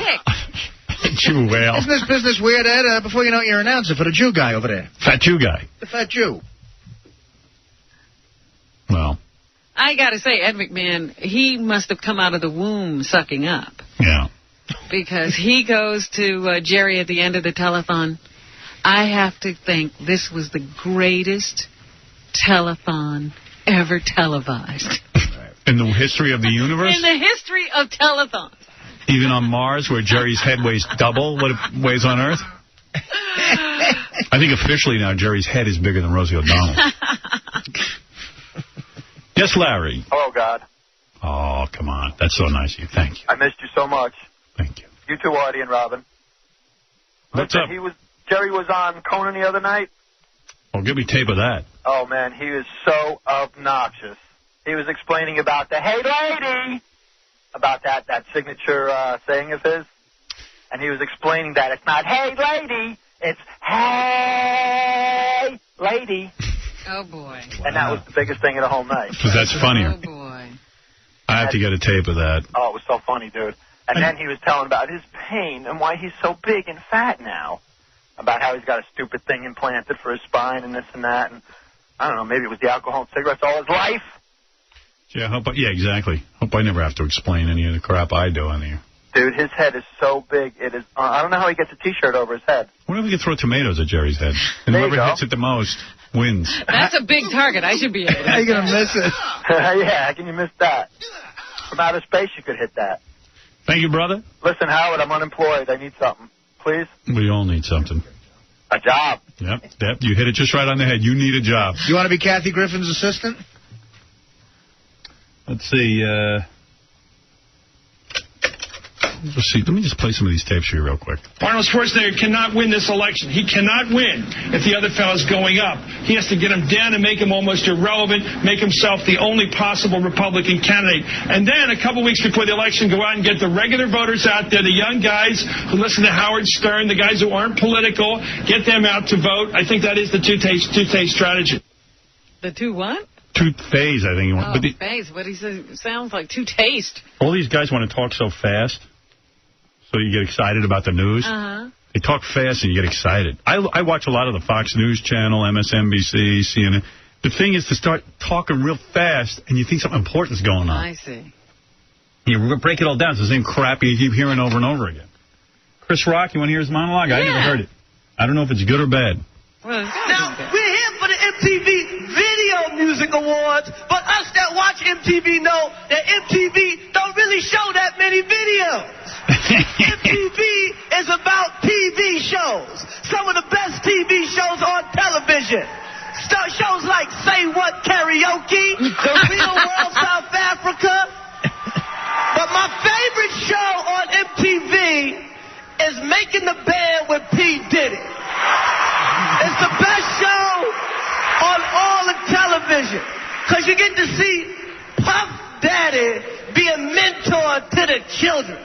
Jew whale. Isn't this business weird, Ed? Before you know it, you're an announcer for the Jew guy over there. Fat Jew guy. The fat Jew. Well. I got to say, Ed McMahon, he must have come out of the womb sucking up. Yeah. Because he goes to Jerry at the end of the telethon. I have to think this was the greatest telethon ever televised. In the history of the universe? In the history of telethons. Even on Mars, where Jerry's head weighs double what it weighs on Earth? I think officially now Jerry's head is bigger than Rosie O'Donnell. Yes, Larry. Hello, God. Oh, come on. That's so nice of you. Thank you. I missed you so much. Thank you. You too, Artie and Robin. What's up? Jerry was on Conan the other night. Oh, give me tape of that. Oh, man, he was so obnoxious. He was explaining about the, hey, lady, about that signature saying of his. And he was explaining that it's not, hey, lady, it's, hey, lady. Oh, boy. And that was the biggest thing of the whole night. Because that's funnier. Oh, boy. I have to get a tape of that. Oh, it was so funny, dude. And then he was telling about his pain and why he's so big and fat now. About how he's got a stupid thing implanted for his spine and this and that. And I don't know, maybe it was the alcohol and cigarettes all his life. Yeah, yeah, exactly. Hope I never have to explain any of the crap I do on here. Dude, his head is so big. It is. I don't know how he gets a T-shirt over his head. What if we could throw tomatoes at Jerry's head? And whoever hits it the most wins. That's a big target. I should be able to. How are you going to miss it? Yeah, how can you miss that? From outer space, you could hit that. Thank you, brother. Listen, Howard, I'm unemployed. I need something. Please? We all need something. A job. Yep. You hit it just right on the head. You need a job. You want to be Kathy Griffin's assistant? Let's see. Let's see. Let me just play some of these tapes for you real quick. Arnold Schwarzenegger cannot win this election. He cannot win if the other fellow's going up. He has to get him down and make him almost irrelevant, make himself the only possible Republican candidate. And then a couple weeks before the election, go out and get the regular voters out there, the young guys who listen to Howard Stern, the guys who aren't political, get them out to vote. I think that is the two-taste strategy. The two what? Two-phase, I think you want. Oh, phase. What he says sounds like two-taste. All these guys want to talk so fast. So you get excited about the news. Uh-huh. They talk fast and you get excited. I watch a lot of the Fox News Channel, MSNBC, CNN. The thing is to start talking real fast and you think something important is going on. I see. You break it all down. It's the same crap you keep hearing over and over again. Chris Rock, you want to hear his monologue? Yeah. I never heard it. I don't know if it's good or bad. Well, now, we're here for the MTV Video Music Awards, but us that watch MTV know that MTV don't really show that many videos. MTV is about TV shows, some of the best TV shows on television. shows like Say What Karaoke, The Real World South Africa. But my favorite show on MTV is Making the Band with P. Diddy. It's the best show on all of television. Because you get to see Puff Daddy be a mentor to the children.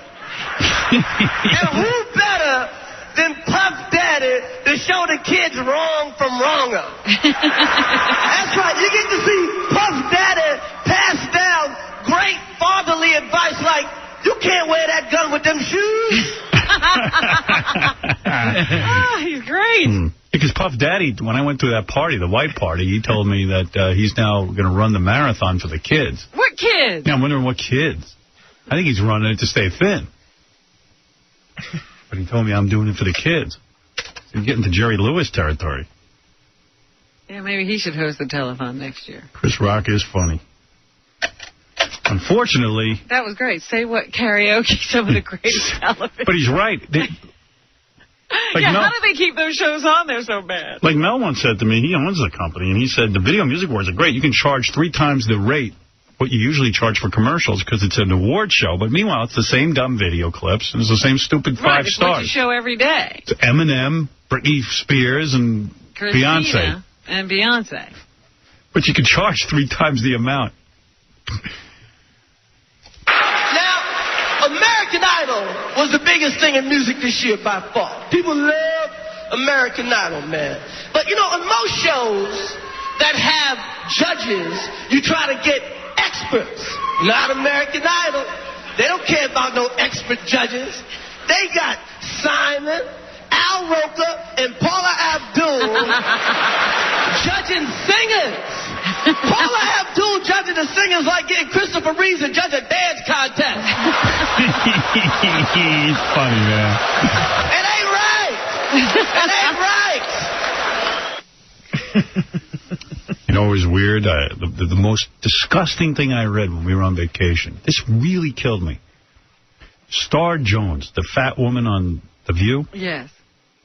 And who better than Puff Daddy to show the kids wrong from wronger? That's right, you get to see Puff Daddy pass down great fatherly advice like, you can't wear that gun with them shoes. Oh, he's great. Because Puff Daddy, when I went to that party, the white party, he told me that he's now going to run the marathon for the kids. What kids? Yeah, I'm wondering what kids. I think he's running it to stay thin. But he told me I'm doing it for the kids. So you're getting to Jerry Lewis territory. Yeah, maybe he should host the telethon next year. Chris Rock is funny. Unfortunately... That was great. Say What Karaoke, some of the greatest television. But he's right. How do they keep those shows on there so bad? Like Mel once said to me, he owns the company, and he said, the Video Music Awards are great. You can charge 3 times the rate what you usually charge for commercials because it's an award show. But meanwhile, it's the same dumb video clips, and it's the same stupid 5 it's stars. what you show every day. It's Eminem, Britney Spears, and Christina Beyonce. And Beyonce. But you can charge 3 times the amount. American Idol was the biggest thing in music this year by far. People love American Idol, man. But, you know, on most shows that have judges, you try to get experts. Not American Idol. They don't care about no expert judges. They got Simon, Al Roker, and Paula Abdul judging singers. Paula Abdul judging the singers like getting Christopher Reeves to judge a dance contest. He's funny, man. It ain't right. It ain't right. You know, it was weird. The most disgusting thing I read when we were on vacation. This really killed me. Star Jones, the fat woman on The View. Yes.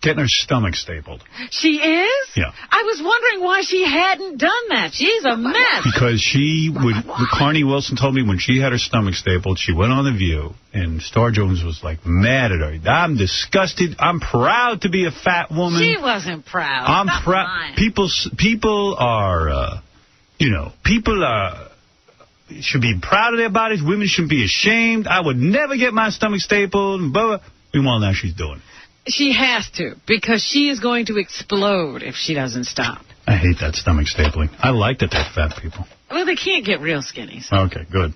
Getting her stomach stapled. She is? Yeah. I was wondering why she hadn't done that. She's a mess. Because she would, Carney Wilson told me when she had her stomach stapled, she went on The View, and Star Jones was like mad at her. I'm disgusted. I'm proud to be a fat woman. She wasn't proud. I'm proud. People are, should be proud of their bodies. Women shouldn't be ashamed. I would never get my stomach stapled. And blah, blah. Meanwhile, now she's doing it. She has to, because she is going to explode if she doesn't stop. I hate that stomach stapling. I like that they're fat people. Well, they can't get real skinny. So. Okay, good.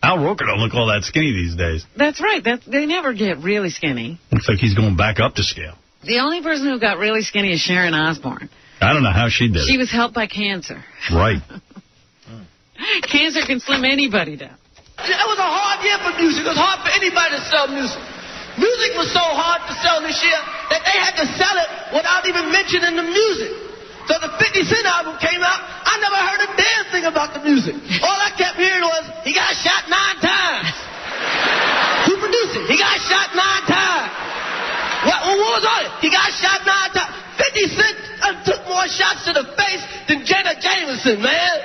Al Roker don't look all that skinny these days. That's right. They never get really skinny. Looks like he's going back up to scale. The only person who got really skinny is Sharon Osbourne. I don't know how she did it. She was helped by cancer. Right. Cancer can slim anybody down. It was a hard year for music. It was hard for anybody to sell music. Music was so hard to sell this year that they had to sell it without even mentioning the music. So the 50 Cent album came out, I never heard a damn thing about the music. All I kept hearing was, he got shot 9 times. Who produced it? He got shot 9 times. What was on it? He got shot 9 times. 50 Cent took more shots to the face than Jenna Jameson, man.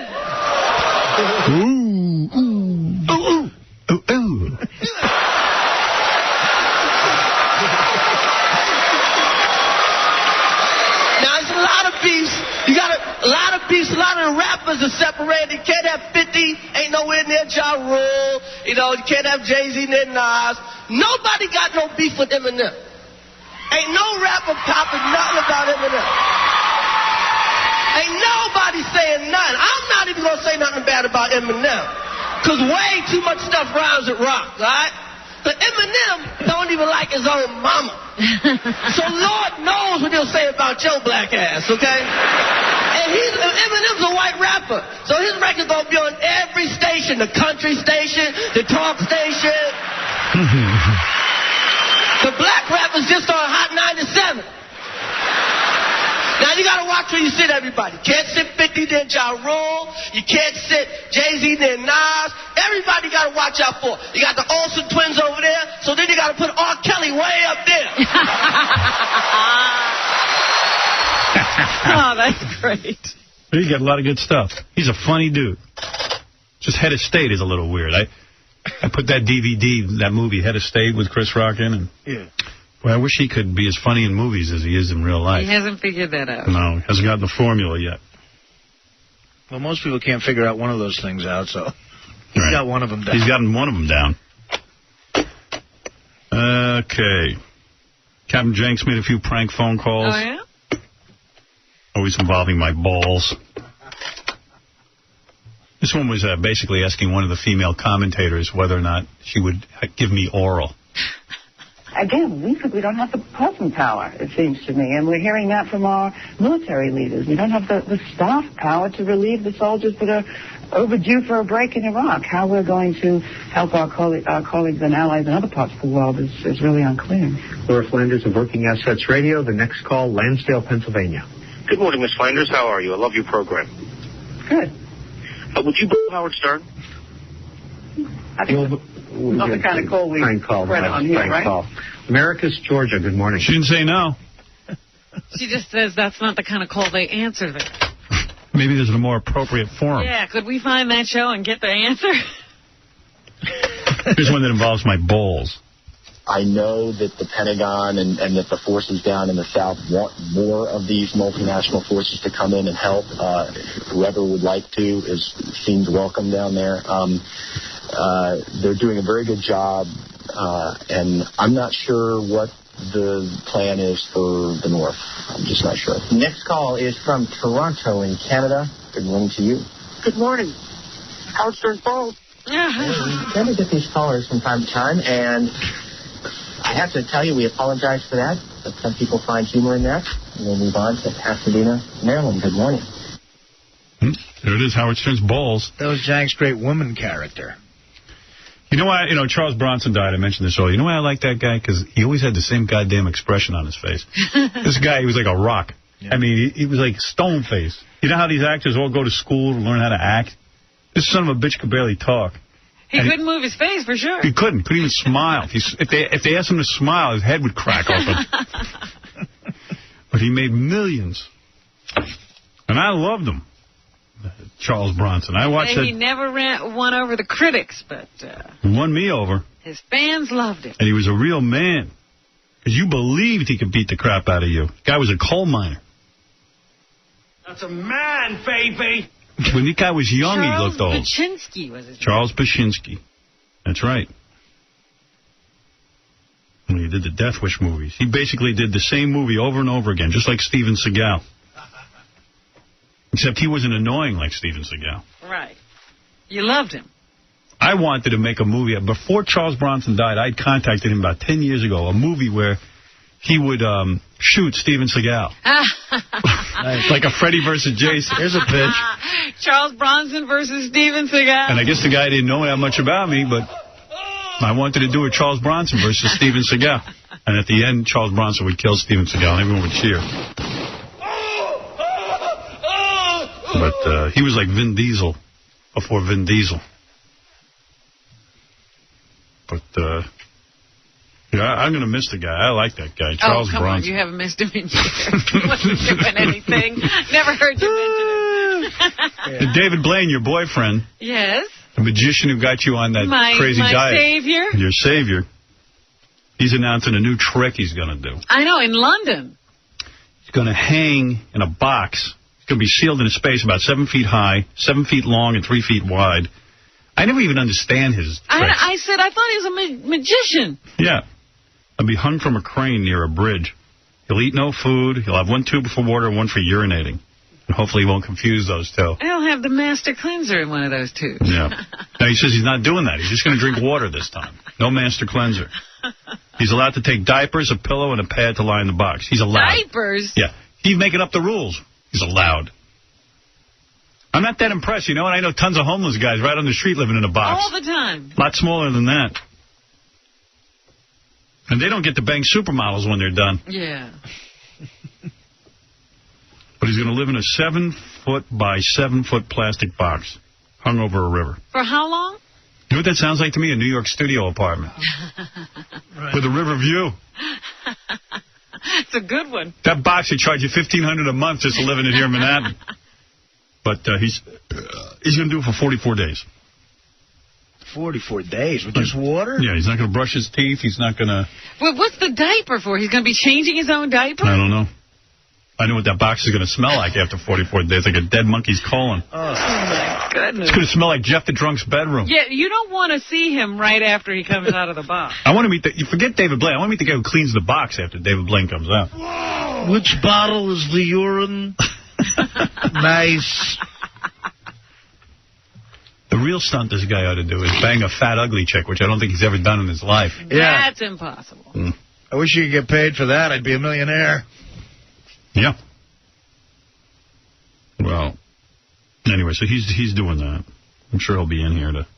Ooh, ooh, ooh, ooh, ooh. Now, it's a lot of beefs. You got a lot of beefs. A lot of the rappers are separated. You can't have 50, ain't nowhere near Ja Rule. You know, you can't have Jay-Z near Nas. Nobody got no beef with Eminem. Ain't no rapper popping nothing about Eminem. Ain't nobody saying nothing. I'm not even going to say nothing bad about Eminem. Because way too much stuff rhymes with rock, all right? But Eminem don't even like his own mama. So Lord knows what he'll say about your black ass, okay? And Eminem's a white rapper. So his record's going to be on every station, the country station, the talk station. The black rapper's just on Hot 97. Now, you got to watch where you sit, everybody. You can't sit 50 near Ja Rule. You can't sit Jay-Z near Nas. Everybody got to watch out for. You got the Olsen twins over there, so then you got to put R. Kelly way up there. Oh, that's great. You got a lot of good stuff. He's a funny dude. Just Head of State is a little weird. I put that DVD, that movie, Head of State, with Chris Rock in. And, yeah. Well, I wish he could be as funny in movies as he is in real life. He hasn't figured that out. No, he hasn't gotten the formula yet. Well, most people can't figure out one of those things out, so he's got one of them down. He's gotten one of them down. Okay. Captain Jenks made a few prank phone calls. Oh, yeah? Always involving my balls. This one was basically asking one of the female commentators whether or not she would give me oral. Again, we don't have the present power, it seems to me, and we're hearing that from our military leaders. We don't have the staff power to relieve the soldiers that are overdue for a break in Iraq. How we're going to help our colleagues and allies in other parts of the world is really unclear. Laura Flanders of Working Assets Radio. The next call, Lansdale, Pennsylvania. Good morning, Miss Flanders. How are you? I love your program. Good. Would you boo Howard Stern? I think not the kind of call we read on here, right? Call. Americus, Georgia. Good morning. She didn't say no. She just says that's not the kind of call they answer there. Maybe there's a more appropriate forum. Yeah, could we find that show and get the answer? Here's one that involves my balls. I know that the Pentagon and that the forces down in the South want more of these multinational forces to come in and help. Whoever would like to seems welcome down there. They're doing a very good job, and I'm not sure what the plan is for the North. I'm just not sure. Next call is from Toronto in Canada. Good morning to you. Good morning. Howard Stern phone. We tend to get these callers from time to time, and I have to tell you, we apologize for that, but some people find humor in that. And we'll move on to Pasadena, Maryland. Good morning. There it is, Howard Stern's balls. That was Jank's great woman character. You know why? Charles Bronson died. I mentioned this earlier. You know why I like that guy? Because he always had the same goddamn expression on his face. This guy, he was like a rock. Yeah. I mean, he was like stone face. You know how these actors all go to school to learn how to act? This son of a bitch could barely talk. He couldn't move his face, for sure. He couldn't even smile. If they asked him to smile, his head would crack open. But he made millions. And I loved him, Charles Bronson. I watched that. He never won over the critics, but he won me over. His fans loved him. And he was a real man. Because you believed he could beat the crap out of you. The guy was a coal miner. That's a man, baby. When the guy was young, he looked old. Baczynski was his name. Charles Baczynski. That's right. When he did the Death Wish movies. He basically did the same movie over and over again, just like Steven Seagal. Except he wasn't annoying like Steven Seagal. Right. You loved him. I wanted to make a movie. Before Charles Bronson died, I'd contacted him about 10 years ago, a movie where he would shoot Steven Seagal. Nice. Like a Freddy versus Jason. Here's a pitch. Charles Bronson versus Steven Seagal. And I guess the guy didn't know that much about me, but I wanted to do a Charles Bronson versus Steven Seagal. And at the end, Charles Bronson would kill Steven Seagal, and everyone would cheer. But he was like Vin Diesel before Vin Diesel. But, yeah, I'm going to miss the guy. I like that guy, Charles Bronson. On, you haven't missed him in years. He wasn't doing anything. Never heard you mention him. David Blaine, your boyfriend. Yes. The magician who got you on that crazy diet. My savior. Your savior. He's announcing a new trick he's going to do. I know, in London. He's going to hang in a box. It's going to be sealed in a space about 7 feet high, 7 feet long, and 3 feet wide. I never even understand his tricks. I said I thought he was a magician. Yeah. He'll be hung from a crane near a bridge. He'll eat no food. He'll have one tube for water and one for urinating. And hopefully he won't confuse those two. He'll have the master cleanser in one of those tubes. Yeah. Now, he says he's not doing that. He's just going to drink water this time. No master cleanser. He's allowed to take diapers, a pillow, and a pad to lie in the box. He's allowed. Diapers? Yeah. He's making up the rules. He's allowed. I'm not that impressed, and I know tons of homeless guys right on the street living in a box. All the time. A lot smaller than that. And they don't get to bang supermodels when they're done. Yeah. But he's going to live in a 7-foot by 7-foot plastic box hung over a river. For how long? You know what that sounds like to me? A New York studio apartment. Right. With a river view. That's a good one. That box, they charge you $1,500 a month just to live in it here in Manhattan. But he's going to do it for 44 days. 44 days with just water? Yeah, he's not going to brush his teeth. He's not going to... Well, what's the diaper for? He's going to be changing his own diaper? I don't know. I know what that box is going to smell like after 44 days, like a dead monkey's colon. Oh, my goodness. It's going to smell like Jeff the Drunk's bedroom. Yeah, you don't want to see him right after he comes out of the box. I want to meet you forget David Blaine. I want to meet the guy who cleans the box after David Blaine comes out. Whoa. Which bottle is the urine? Nice. The real stunt this guy ought to do is bang a fat, ugly chick, which I don't think he's ever done in his life. Yeah. That's impossible. I wish you could get paid for that. I'd be a millionaire. Yeah. Well, anyway, so he's doing that. I'm sure he'll be in here to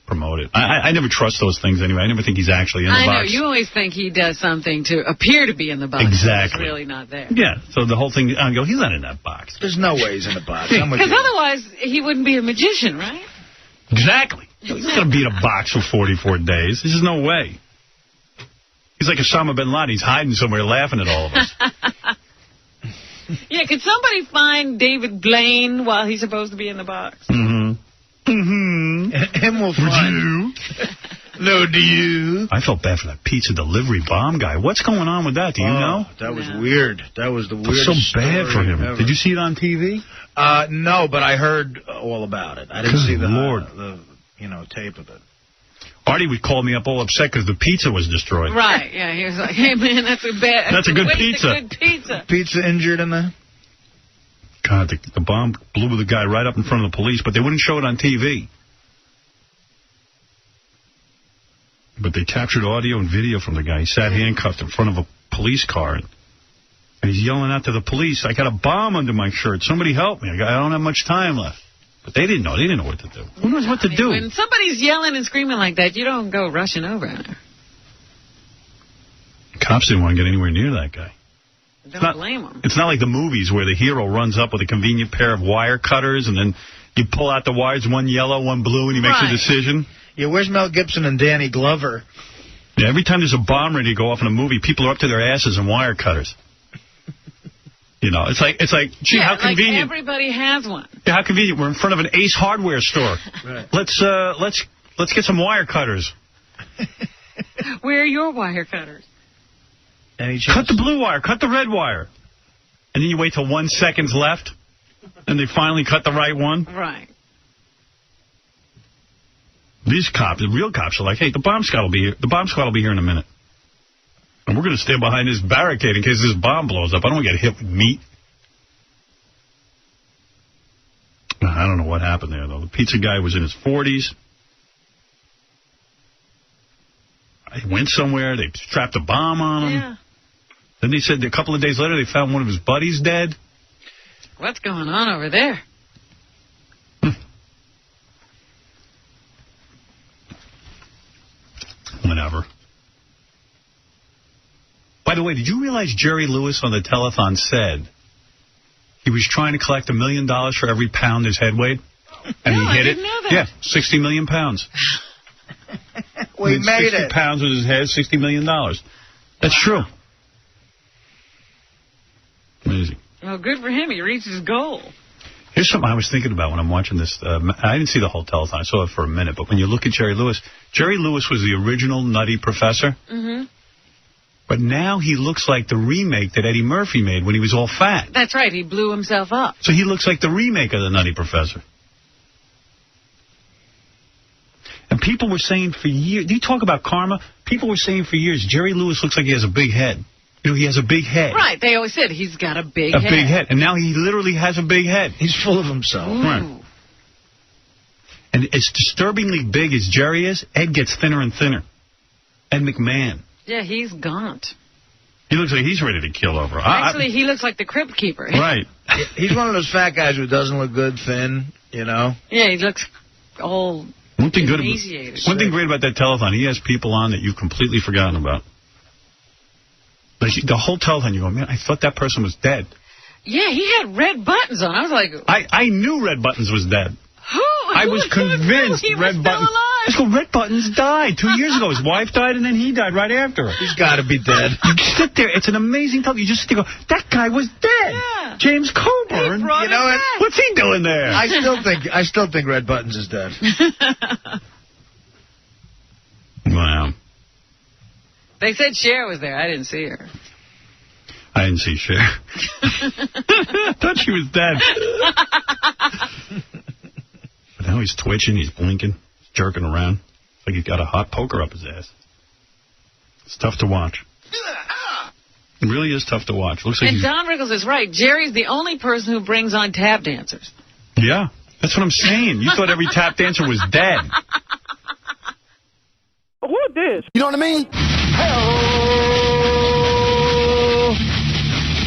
promote it. I never trust those things anyway. I never think he's actually in the box. I know. You always think he does something to appear to be in the box. Exactly. He's really not there. Yeah, so the whole thing, I go, he's not in that box. There's no way he's in the box. Because otherwise, he wouldn't be a magician, right? Exactly. He's going to be in a box for 44 days. There's no way. He's like Osama bin Laden. He's hiding somewhere laughing at all of us. Yeah, could somebody find David Blaine while he's supposed to be in the box? Mm-hmm. Mm-hmm. And we'll find you. No, do you? I felt bad for that pizza delivery bomb guy. What's going on with that? Do you know? That was weird. That was the weirdest so bad for him. Ever. Did you see it on TV? No, but I heard all about it. I didn't see the tape of it. Artie would call me up all upset because the pizza was destroyed. Right, yeah. He was like, hey, man, that's a good pizza. Good pizza. Pizza injured in there? God, the bomb blew the guy right up in front of the police, but they wouldn't show it on TV. But they captured audio and video from the guy. He sat handcuffed in front of a police car, and he's yelling out to the police, I got a bomb under my shirt. Somebody help me. I don't have much time left. But they didn't know. They didn't know what to do. Who knows what to do? When somebody's yelling and screaming like that, you don't go rushing over there. Cops didn't want to get anywhere near that guy. Don't blame them. It's not like the movies where the hero runs up with a convenient pair of wire cutters and then you pull out the wires, one yellow, one blue, and he makes a decision. Yeah, where's Mel Gibson and Danny Glover? Yeah, every time there's a bomb ready to go off in a movie, people are up to their asses in wire cutters. You know, it's like, gee, how convenient. Like everybody has one. Yeah, how convenient. We're in front of an Ace Hardware store. Right. Let's get some wire cutters. Where are your wire cutters? Cut the blue wire, cut the red wire. And then you wait till 1 second's left, and they finally cut the right one. Right. These cops, the real cops, are like, hey, the bomb squad will be here. The bomb squad will be here in a minute. And we're going to stand behind this barricade in case this bomb blows up. I don't want to get hit with meat. I don't know what happened there, though. The pizza guy was in his 40s. He went somewhere. They strapped a bomb on him. Yeah. Then they said a couple of days later they found one of his buddies dead. What's going on over there? Whatever. By the way, did you realize Jerry Lewis on the Telethon said he was trying to collect $1 million for every pound his head weighed? And he hit I didn't know that. Yeah, 60 million pounds. We made 60 it. pounds with his head, $60 million. That's true. Amazing. Well, good for him. He reached his goal. Here's something I was thinking about when I'm watching this. I didn't see the whole Telethon. I saw it for a minute. But when you look at Jerry Lewis was the original Nutty Professor. Mm-hmm. But now he looks like the remake that Eddie Murphy made when he was all fat. That's right. He blew himself up. So he looks like the remake of the Nutty Professor. And people were saying for years, do you talk about karma? People were saying for years, Jerry Lewis looks like he has a big head. You know, he has a big head. Right. They always said he's got a big head. A big head. And now he literally has a big head. He's full of himself. Ooh. Right. And as disturbingly big as Jerry is, Ed gets thinner and thinner. Ed McMahon. Yeah, he's gaunt. He looks like he's ready to kill over. Actually, he looks like the Crypt Keeper. Right. He's one of those fat guys who doesn't look good thin, you know? Yeah, he looks all emaciated. One thing great about that Telethon, he has people on that you've completely forgotten about. Like the whole Telethon, you go, man, I thought that person was dead. Yeah, he had red buttons on. I was like... I knew Red Buttons was dead. Who? I was convinced he Red was Buttons... still alive. Let's go, Red Buttons died 2 years ago. His wife died, and then he died right after her. He's got to be dead. You sit there. It's an amazing time. You just sit there and go, that guy was dead. Yeah. James Coburn. You know what? What's he doing there? I still think Red Buttons is dead. Wow. They said Cher was there. I didn't see her. I didn't see Cher. I thought she was dead. But now he's twitching, he's blinking, he's jerking around. Like he's got a hot poker up his ass. It's tough to watch. It really is tough to watch. Looks like And Don Rickles is right. Jerry's the only person who brings on tap dancers. Yeah, that's what I'm saying. You thought every tap dancer was dead. Who is this? You know what I mean?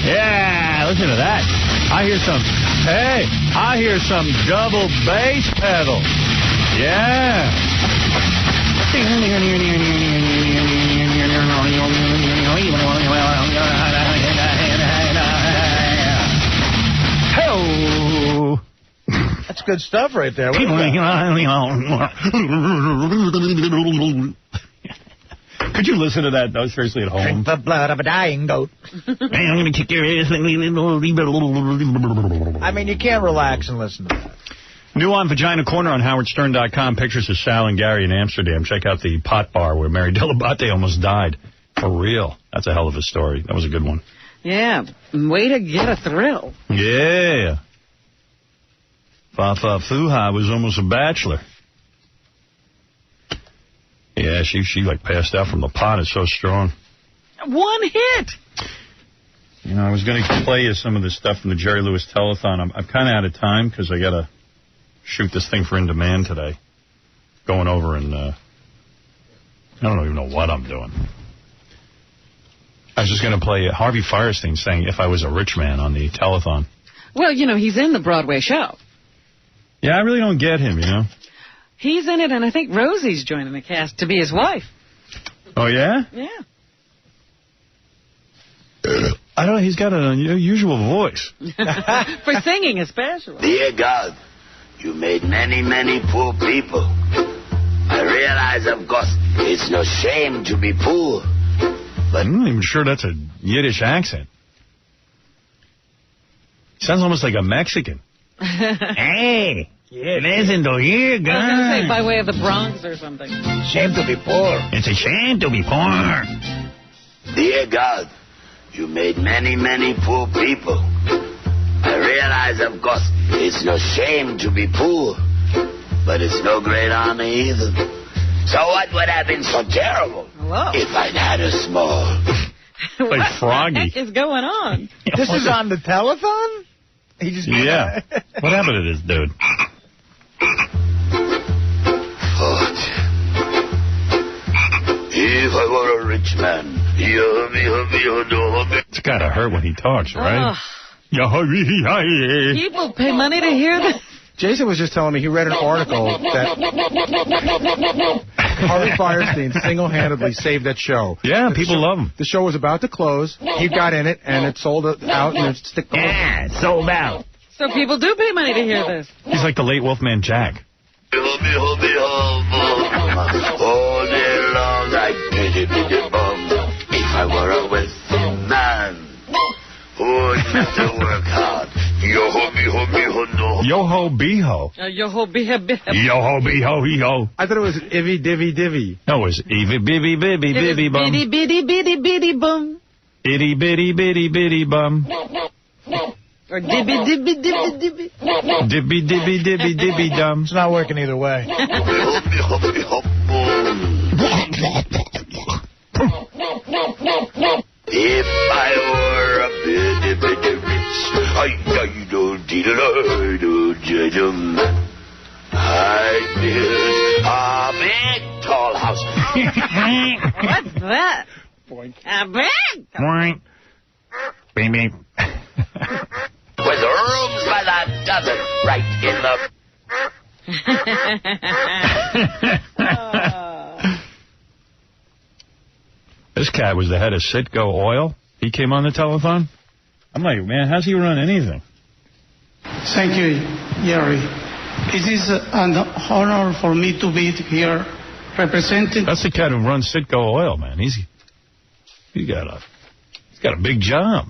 Yeah, listen to that. I hear some double bass pedal. Yeah. Hello. That's good stuff right there. What is Could you listen to that, though, seriously, at home? Drink the blood of a dying goat. I'm going to kick your ass. I mean, you can't relax and listen to that. New on Vagina Corner on HowardStern.com. Pictures of Sal and Gary in Amsterdam. Check out the pot bar where Mary Delabate almost died. For real. That's a hell of a story. That was a good one. Yeah. Way to get a thrill. Yeah. Fafa Fuha was almost a bachelor. Yeah, she like passed out from the pot. It's so strong. One hit. You know, I was going to play you some of this stuff from the Jerry Lewis Telethon. I'm kind of out of time because I got to shoot this thing for In Demand today. Going over and I don't even know what I'm doing. I was just going to play Harvey Fierstein saying If I Was a Rich Man on the Telethon. Well, you know, he's in the Broadway show. Yeah, I really don't get him, you know. He's in it, and I think Rosie's joining the cast to be his wife. Oh, yeah? Yeah. I don't know. He's got an unusual voice. For singing, especially. Dear God, you made many, many poor people. I realize, of course, it's no shame to be poor. But I'm not even sure that's a Yiddish accent. Sounds almost like a Mexican. Hey, listen to here, guys. I was going to say by way of the Bronx or something. Shame to be poor. It's a shame to be poor. Dear God, you made many, many poor people. I realize, of course, it's no shame to be poor. But it's no great honor either. So what would have been so terrible if I'd had a small? Like Froggy. What the heck is going on? This is on the Telethon? He just yeah. What happened to this dude? If I were a rich man, It's gotta hurt when he talks, right? People pay money to hear this. Jason was just telling me he read an article that Harvey Fierstein single-handedly saved that show. Yeah, people love him. The show was about to close. He got in it, and it sold out, and it's sold out. So people do pay money to hear this. He's like the late Wolfman Jack. All day long I bum. If I were a wealthy man who would have to work hard. Yo-ho, beho, beho, no. Yo-ho, beho. Yo-ho, beho, beho. Yo-ho, beho, beho. I thought it was Ivy, divvy, divvy. No, it was Ivy, bibby, bibby, bibby, bum. Bitty, bitty, bitty, bitty, bum. Itty, bitty, bitty, bitty, bum. Or dibby, dibby, dibby, dibby. Dibby, dibby, dibby, dibby, dum. It's not working either way. If I were a bitty, bitty rich, I'd build a big tall house. What's that? A big? Boink. Beep, beep. With rooms by the dozen right in the... This cat was the head of Citgo Oil. He came on the Telethon. I'm like, man, how's he run anything? Thank you, Jerry. It is an honor for me to be here representing. That's the cat who runs Citgo Oil, man. He's got a big job.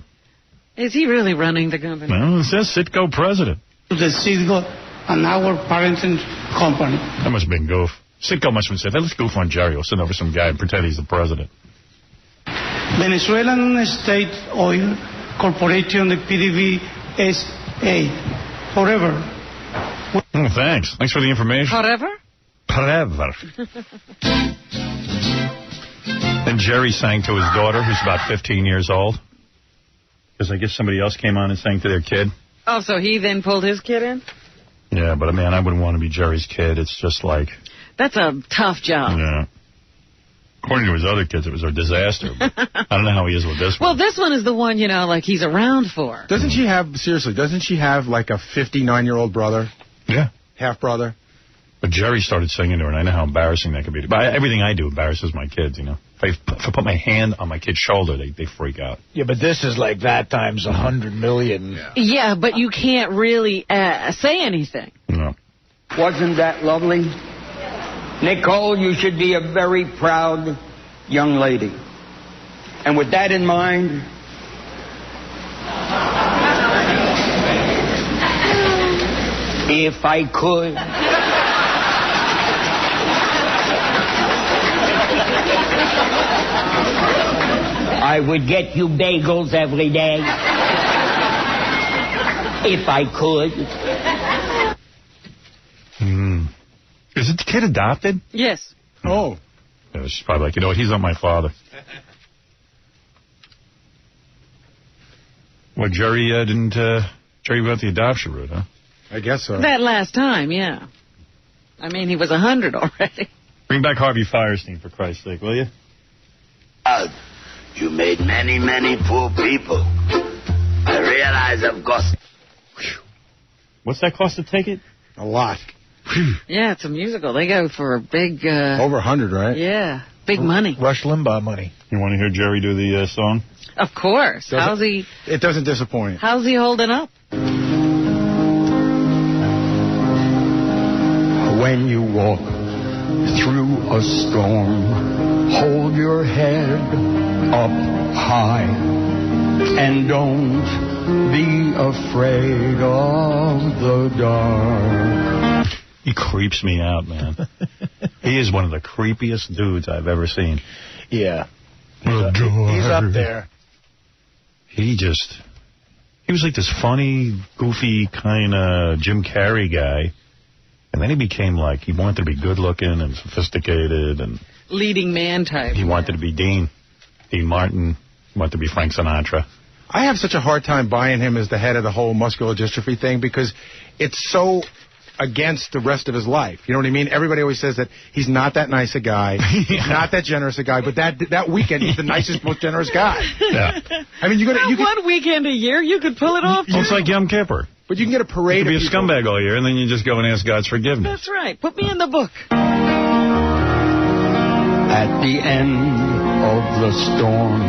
Is he really running the company? Well, it says Citgo president. To the Citgo and our parenting company. That must have been goof. Citgo must have said, hey, let's goof on Jerry. We'll send over some guy and pretend he's the president. Venezuelan State Oil Corporation, the PDVSA. Forever. Oh, thanks. Thanks for the information. Forever? Forever. Then Jerry sang to his daughter, who's about 15 years old. Because I guess somebody else came on and sang to their kid. Oh, so he then pulled his kid in? Yeah, but, man, I wouldn't want to be Jerry's kid. It's just like... That's a tough job. Yeah. According to his other kids, it was a disaster. But I don't know how he is with this one. Well, this one is the one, like he's around for. Doesn't she have like a 59-year-old brother? Yeah. Half-brother? But Jerry started singing to her, and I know how embarrassing that could be. But everything I do embarrasses my kids, If I put my hand on my kid's shoulder, they freak out. Yeah, but this is like that times 100 million. Yeah, but you can't really say anything. No. Wasn't that lovely? Nicole, you should be a very proud young lady. And with that in mind, if I could, I would get you bagels every day. If I could. Is the kid adopted? Yes. Oh. Yeah, she's probably like, what, he's not my father. Well, Jerry Jerry went the adoption route, huh? I guess so. That last time, yeah. I mean, he was 100 already. Bring back Harvey Fierstein, for Christ's sake, will you? You made many, many poor people. I realize I've cost... What's that cost to take it? A lot. Yeah, it's a musical. They go for a big... Over 100, right? Yeah, big money. Rush Limbaugh money. You want to hear Jerry do the song? Of course. How's he... It doesn't disappoint. How's he holding up? When you walk through a storm, hold your head up high and don't be afraid of the dark. He creeps me out, man. He is one of the creepiest dudes I've ever seen. Yeah. He's up there. He was like this funny, goofy kind of Jim Carrey guy. And then he became like, he wanted to be good looking and sophisticated and... Leading man type. He wanted to be Dean Martin. He wanted to be Frank Sinatra. I have such a hard time buying him as the head of the whole muscular dystrophy thing because it's so against the rest of his life. You know what I mean? Everybody always says that he's not that nice a guy. He's not that generous a guy. But that weekend, he's the nicest, most generous guy. Yeah. I mean, one weekend a year, you could pull it off. It's like Yom Kippur. But you can get a parade of people. You could be a scumbag all year, and then you just go and ask God's forgiveness. That's right. Put me in the book. At the end of the storm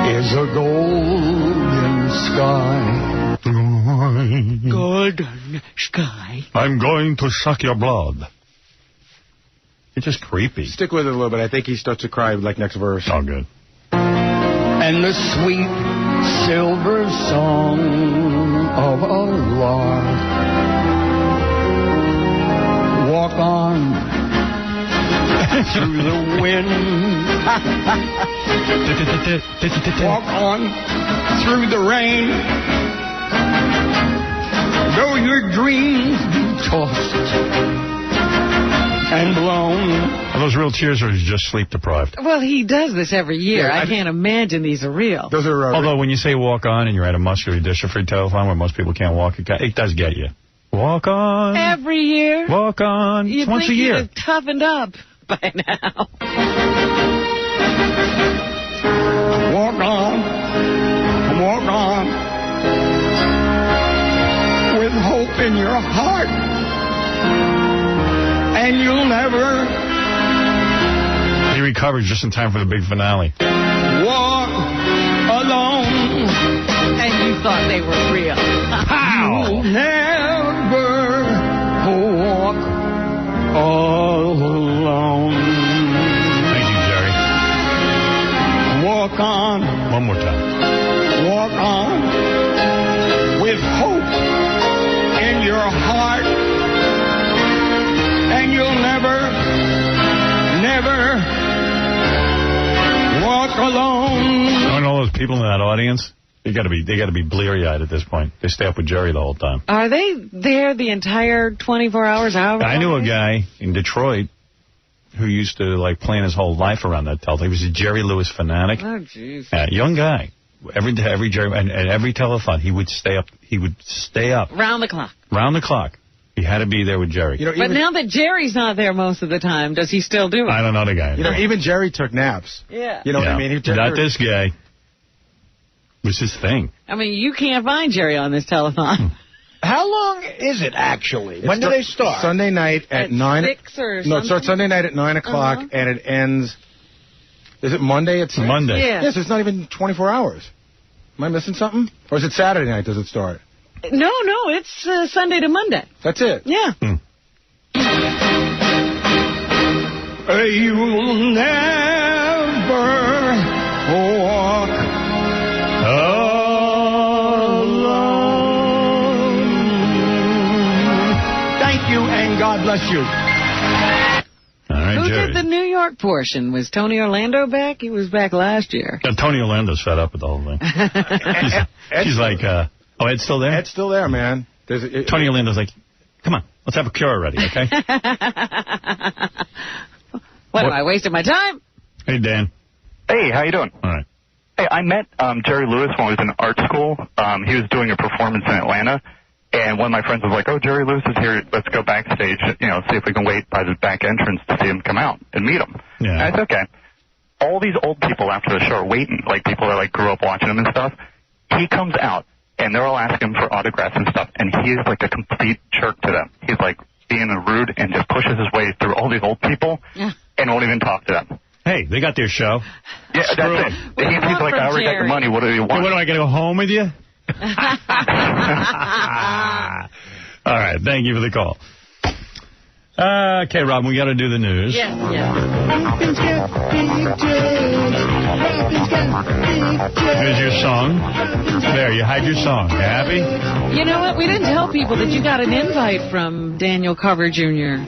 is a golden sky. Golden sky. I'm going to suck your blood. It's just creepy. Stick with it a little bit. I think he starts to cry like next verse. Oh, good. And the sweet silver song of a lark. Walk on through the wind. Walk on through the rain. Though your dreams be tossed and blown. Are those real tears or is he just sleep deprived? Well, he does this every year. Yeah, I can't imagine these are real. Those are. Although when you say walk on and you're at a muscular dystrophy telethon where most people can't walk, it does get you. Walk on. Every year. Walk on. You'd once think a year. You'd have toughened up by now. Walk on. Walk on. With hope in your heart. And you'll never... He recovered just in time for the big finale. Walk alone. And you thought they were real. How? You'll never all those people in that audience, they got to be bleary-eyed at this point. They stay up with Jerry the whole time. Are they there the entire 24 hours? I knew a guy in Detroit who used to like plan his whole life around that telethon. He was a Jerry Lewis fanatic. Oh, jeez. Young guy. Every Jerry and every telethon, he would stay up. He would stay up round the clock. Round the clock. He had to be there with Jerry. You know, but now that Jerry's not there most of the time, does he still do it? I don't know the guy. You know, even Jerry took naps. Yeah. You know what I mean? Not this guy. It was his thing. I mean, you can't find Jerry on this telethon. How long is it, actually? When do they start? Sunday night at 9. 6 or something? No, it starts Sunday night at 9 o'clock, and it ends... Is it Monday at 6? Monday. Yeah. Yes, it's not even 24 hours. Am I missing something? Or is it Saturday night does it start? No, it's Sunday to Monday. That's it? Yeah. You'll never walk alone. Thank you, and God bless you. All right, Who Jerry. did the New York portion? Was Tony Orlando back? He was back last year. Tony Orlando's fed up with the whole thing. She's like, Ed's still there? Ed's still there, man. Tony Orlando's like, come on, let's have a cure already, okay? What, am I wasting my time? Hey, Dan. Hey, how you doing? All right. Hey, I met Jerry Lewis when I was in art school. He was doing a performance in Atlanta, and one of my friends was like, oh, Jerry Lewis is here. Let's go backstage, see if we can wait by the back entrance to see him come out and meet him. Yeah. And I said, okay. All these old people after the show are waiting, like people that like grew up watching him and stuff. He comes out, and they're all asking him for autographs and stuff, and he is like a complete jerk to them. He's like being rude and just pushes his way through all these old people and won't even talk to them. Hey, they got their show. Yeah, that's it. He's like, I already got the money. What do you want? Hey, what, am I going to go home with you? All right, thank you for the call. Okay, Robin, we got to do the news. Yeah. Here's your song. There, you had your song. You happy? You know what? We didn't tell people that you got an invite from Daniel Carver Jr.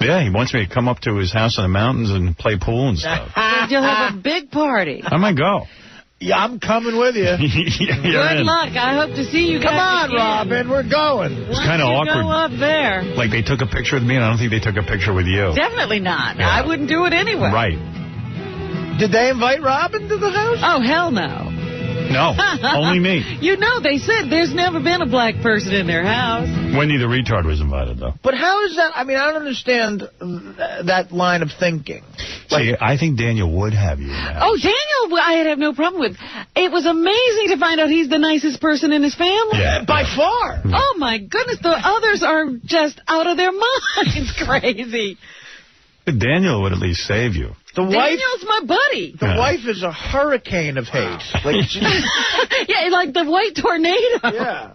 Yeah, he wants me to come up to his house in the mountains and play pool and stuff. You'll have a big party. I might go. Yeah, I'm coming with you. Good luck. I hope to see you guys. Come on, again. Robin. We're going. It's kind of awkward. Go up there. Like they took a picture with me, and I don't think they took a picture with you. Definitely not. Yeah. I wouldn't do it anyway. Right. Did they invite Robin to the house? Oh, hell no. No, only me. You know, they said there's never been a black person in their house. Wendy the retard was invited, though. But how is that? I mean, I don't understand that line of thinking. See, I think Daniel would have you in that. Oh, Daniel, I'd have no problem with. It was amazing to find out he's the nicest person in his family. Yeah. By far. Oh, my goodness. The others are just out of their minds crazy. Daniel would at least save you. Daniel's my buddy. The wife is a hurricane of hate. Yeah, like the white tornado. Yeah.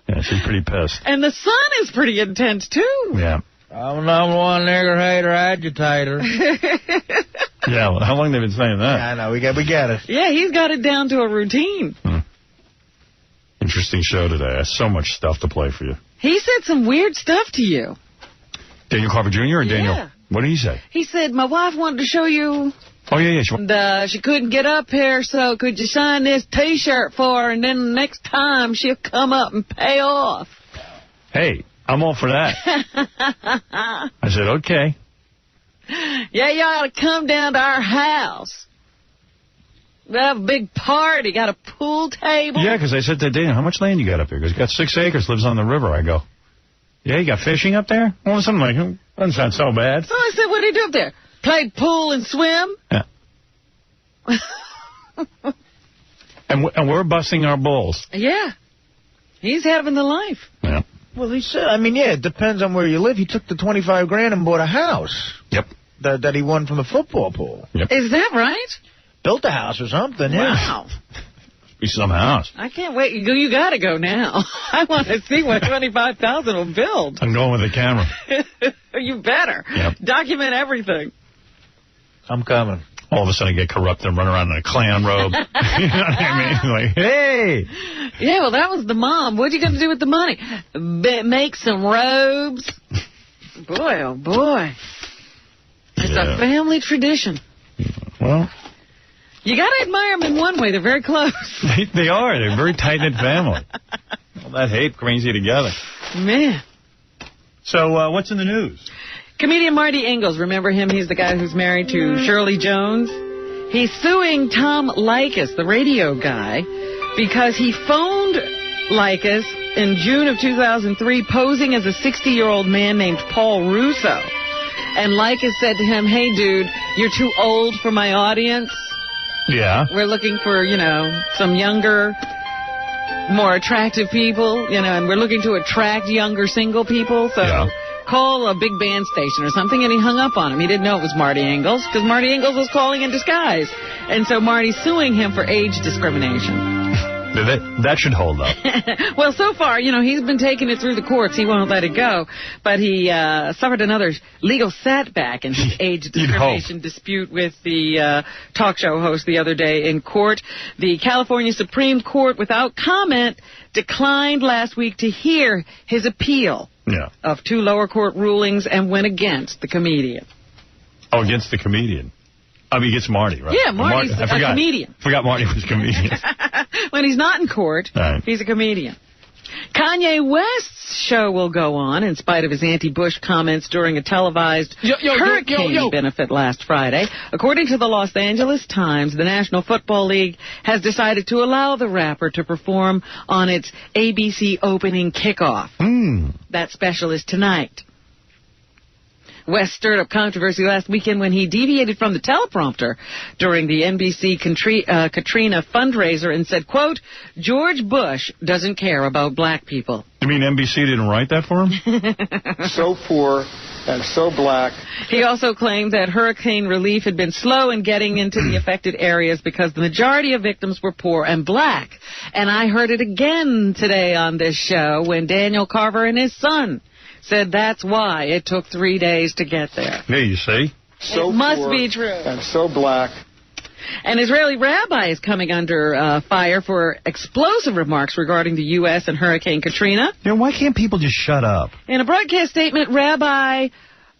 Yeah, she's pretty pissed. And the son is pretty intense, too. Yeah. I'm number one nigger hater agitator. Yeah, well, how long have they been saying that? Yeah, I know. We get it. Yeah, he's got it down to a routine. Interesting show today. I have so much stuff to play for you. He said some weird stuff to you. Daniel Carver Jr. or Daniel? Yeah. What did he say? He said, my wife wanted to show you. Oh, yeah. She couldn't get up here, so could you sign this T-shirt for her, and then the next time she'll come up and pay off. Hey, I'm all for that. I said, okay. Yeah, you ought to come down to our house. We have a big party, got a pool table. Yeah, because I said to Daniel, how much land you got up here? Because he got 6 acres, lives on the river. I go, yeah, you got fishing up there? Well, something like, doesn't sound so bad. So I said, what do you do up there? Play pool and swim? Yeah. and we're busting our balls. Yeah. He's having the life. Yeah. Well, he said, I mean, yeah, it depends on where you live. He took the $25,000 and bought a house. Yep. That he won from the football pool. Yep. Is that right? Built a house or something, Wow. Be some house. I can't wait. You got to go now. I want to see what $25,000 will build. I'm going with the camera. You better. Yep. Document everything. I'm coming. All of a sudden I get corrupt and run around in a clown robe. You know what I mean? Like, hey. Yeah, well, that was the mom. What are you going to do with the money? Make some robes? Boy, oh, boy. It's a family tradition. Well, You got to admire them in one way. They're very close. They are. They're a very tight-knit family. All that hate brings you together. Man. So what's in the news? Comedian Marty Ingalls. Remember him? He's the guy who's married to Shirley Jones. He's suing Tom Leykis, the radio guy, because he phoned Leykis in June of 2003 posing as a 60-year-old man named Paul Russo. And Leykis said to him, hey, dude, you're too old for my audience. Yeah. We're looking for, some younger, more attractive people, and we're looking to attract younger single people. So call a big band station or something. And he hung up on him. He didn't know it was Marty Ingalls because Marty Ingalls was calling in disguise. And so Marty's suing him for age discrimination. That should hold up. Well, so far, he's been taking it through the courts. He won't let it go. But he suffered another legal setback in his age discrimination dispute with the talk show host the other day in court. The California Supreme Court, without comment, declined last week to hear his appeal of 2 lower court rulings and went against the comedian. Oh, against the comedian. I mean, against Marty, right? Yeah, Marty's a comedian. I forgot Marty was a comedian. When he's not in court, he's a comedian. Kanye West's show will go on in spite of his anti-Bush comments during a televised hurricane benefit last Friday. According to the Los Angeles Times, the National Football League has decided to allow the rapper to perform on its ABC opening kickoff. That special is tonight. West stirred up controversy last weekend when he deviated from the teleprompter during the NBC Katrina fundraiser and said, quote, George Bush doesn't care about black people. You mean NBC didn't write that for him? So poor and so black. He also claimed that hurricane relief had been slow in getting into the affected areas because the majority of victims were poor and black. And I heard it again today on this show when Daniel Carver and his son said that's why it took 3 days to get there. Yeah, you see? So it must be true. And so black. An Israeli rabbi is coming under fire for explosive remarks regarding the U.S. and Hurricane Katrina. Why can't people just shut up? In a broadcast statement, Rabbi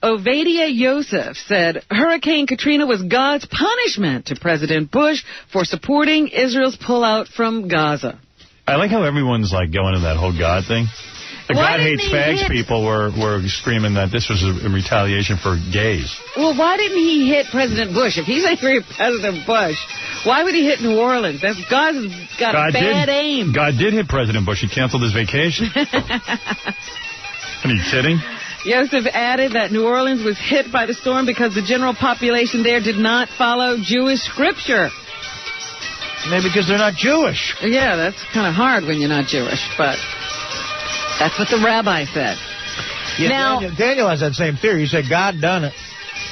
Ovadia Yosef said Hurricane Katrina was God's punishment to President Bush for supporting Israel's pullout from Gaza. I like how everyone's like going to that whole God thing. The God Hates Fags people were screaming that this was a retaliation for gays. Well, why didn't he hit President Bush? If he's angry at President Bush, why would he hit New Orleans? God's got bad aim. God did hit President Bush. He canceled his vacation. Are you kidding? Yosef added that New Orleans was hit by the storm because the general population there did not follow Jewish scripture. Maybe because they're not Jewish. Yeah, that's kind of hard when you're not Jewish, but that's what the rabbi said. Yeah, now, Daniel has that same theory. He said, God done it.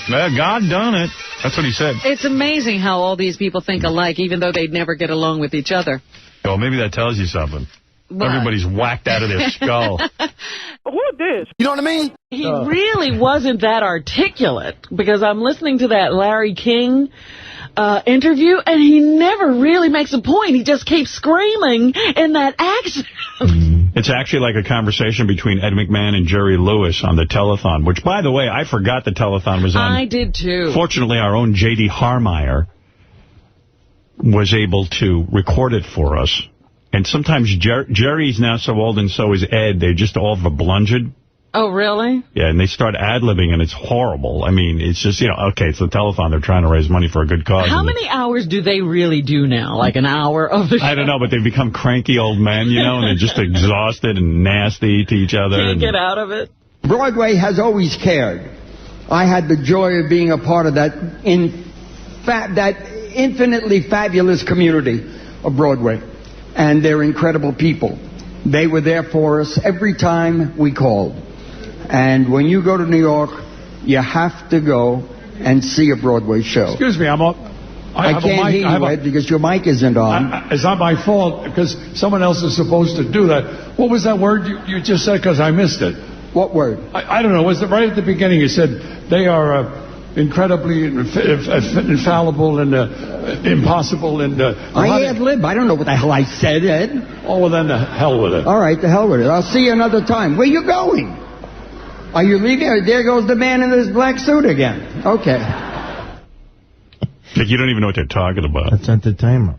Well, God done it. That's what he said. It's amazing how all these people think alike, even though they'd never get along with each other. Well, maybe that tells you something. What? Everybody's whacked out of their skull. Who is this? You know what I mean? He really wasn't that articulate, because I'm listening to that Larry King interview, and he never really makes a point. He just keeps screaming in that accent. It's actually like a conversation between Ed McMahon and Jerry Lewis on the Telethon, which, by the way, I forgot the Telethon was on. I did, too. Fortunately, our own J.D. Harmeyer was able to record it for us. And sometimes Jerry's now so old and so is Ed, they're just all verblunged. Oh, really? Yeah, and they start ad-libbing, and it's horrible. I mean, it's just, okay, it's the Telethon. They're trying to raise money for a good cause. How many hours do they really do now? Like an hour of the show? I don't know, but they've become cranky old men, and they're just exhausted and nasty to each other. Can't get out of it. Broadway has always cared. I had the joy of being a part of that infinitely fabulous community of Broadway. And they're incredible people. They were there for us every time we called. And when you go to New York, you have to go and see a Broadway show. Excuse me, I can't hear you, Ed, because your mic isn't on. It's not my fault, because someone else is supposed to do that. What was that word you just said, because I missed it? What word? I don't know. Was it right at the beginning? You said they are incredibly infallible and impossible. And I ad-lib. I don't know what the hell I said, Ed. Oh, well, then the hell with it. All right, the hell with it. I'll see you another time. Where you going? Are you leaving? There goes the man in his black suit again. Okay. Like, you don't even know what they're talking about. That's entertainment.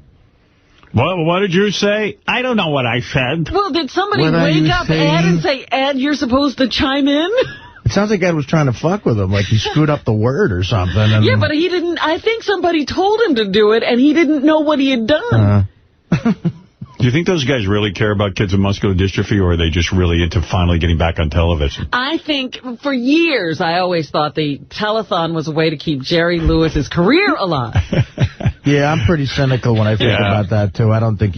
Well, what did you say? I don't know what I said. Well, did somebody wake up Ed and say, Ed, you're supposed to chime in? It sounds like Ed was trying to fuck with him, like he screwed up the word or something. And yeah, but he didn't. I think somebody told him to do it, and he didn't know what he had done. Do you think those guys really care about kids with muscular dystrophy, or are they just really into finally getting back on television? I think for years I always thought the telethon was a way to keep Jerry Lewis's career alive. Yeah, I'm pretty cynical when I think about that, too. I don't think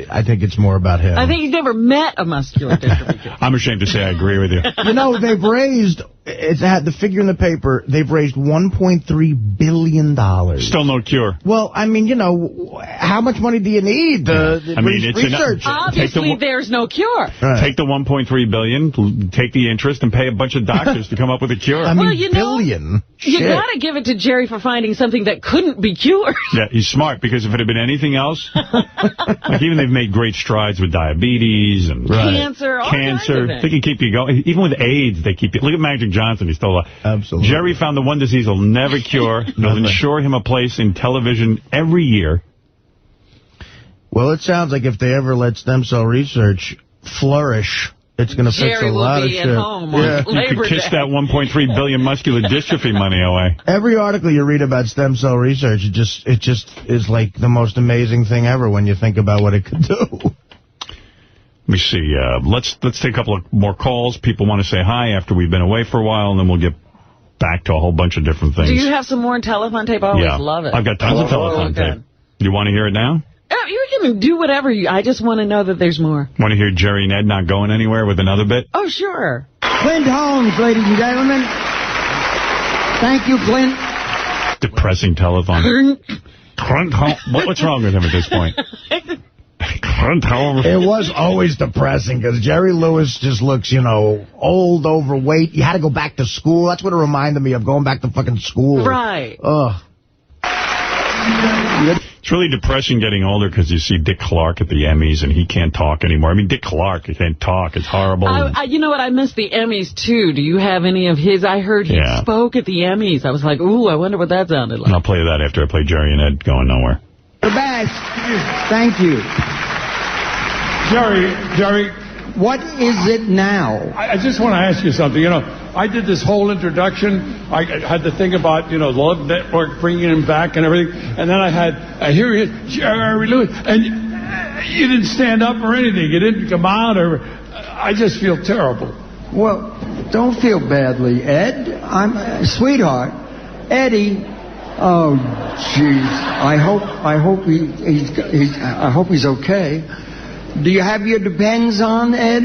I think it's more about him. I think he's never met a muscular dystrophy kid. I'm ashamed to say I agree with you. You know, they've raised, it's had the figure in the paper, they've raised $1.3 billion. Still no cure. Well, I mean, you know, how much money do you need to research? Obviously, there's no cure. Right. Take the $1.3 billion, take the interest, and pay a bunch of doctors to come up with a cure. I mean, well, you billion. You got to give it to Jerry for finding something that couldn't be cured. Yeah, he's smart, because if it had been anything else, like even they've made great strides with diabetes and cancer, all kinds of things. They can keep you going. Even with AIDS, they keep you. Look at Magic Johnson. He's still alive. Absolutely. Jerry found the one disease he'll never cure. It'll ensure him a place in television every year. Well, it sounds like if they ever let stem cell research flourish, it's going to fix a lot of shit. Jerry will be at home on Labor You could kiss Day. that $1.3 billion muscular dystrophy money away. Every article you read about stem cell research, it just is like the most amazing thing ever when you think about what it could do. Let me see. Let's take a couple of more calls. People want to say hi after we've been away for a while, and then we'll get back to a whole bunch of different things. Do you have some more telethon tape? I always love it. I've got tons of telethon tape. You want to hear it now? You can do whatever I just want to know that there's more. Want to hear Jerry and Ed not going anywhere with another bit? Oh, sure. Clint Holmes, ladies and gentlemen. Thank you, Clint. Depressing telethon. Clint Holmes. What's wrong with him at this point? Clint Holmes. It was always depressing because Jerry Lewis just looks, you know, old, overweight. You had to go back to school. That's what it reminded me of, going back to fucking school. Right. Ugh. It's really depressing getting older because you see Dick Clark at the Emmys and he can't talk anymore. I mean, Dick Clark, he can't talk. It's horrible. You know what? I miss the Emmys, too. Do you have any of his? I heard he spoke at the Emmys. I was like, ooh, I wonder what that sounded like. And I'll play that after I play Jerry and Ed Going Nowhere. The best. Thank you. Jerry. What is it now? I just want to ask you something. You know, I did this whole introduction. I had to think about, you know, Love Network, bringing him back and everything. And then I hear you, Jerry Lewis, and you didn't stand up or anything. You didn't come out, or I just feel terrible. Well, don't feel badly, Ed. I'm sweetheart, Eddie. Oh, jeez. I hope he's okay. Do you have your Depends on, Ed?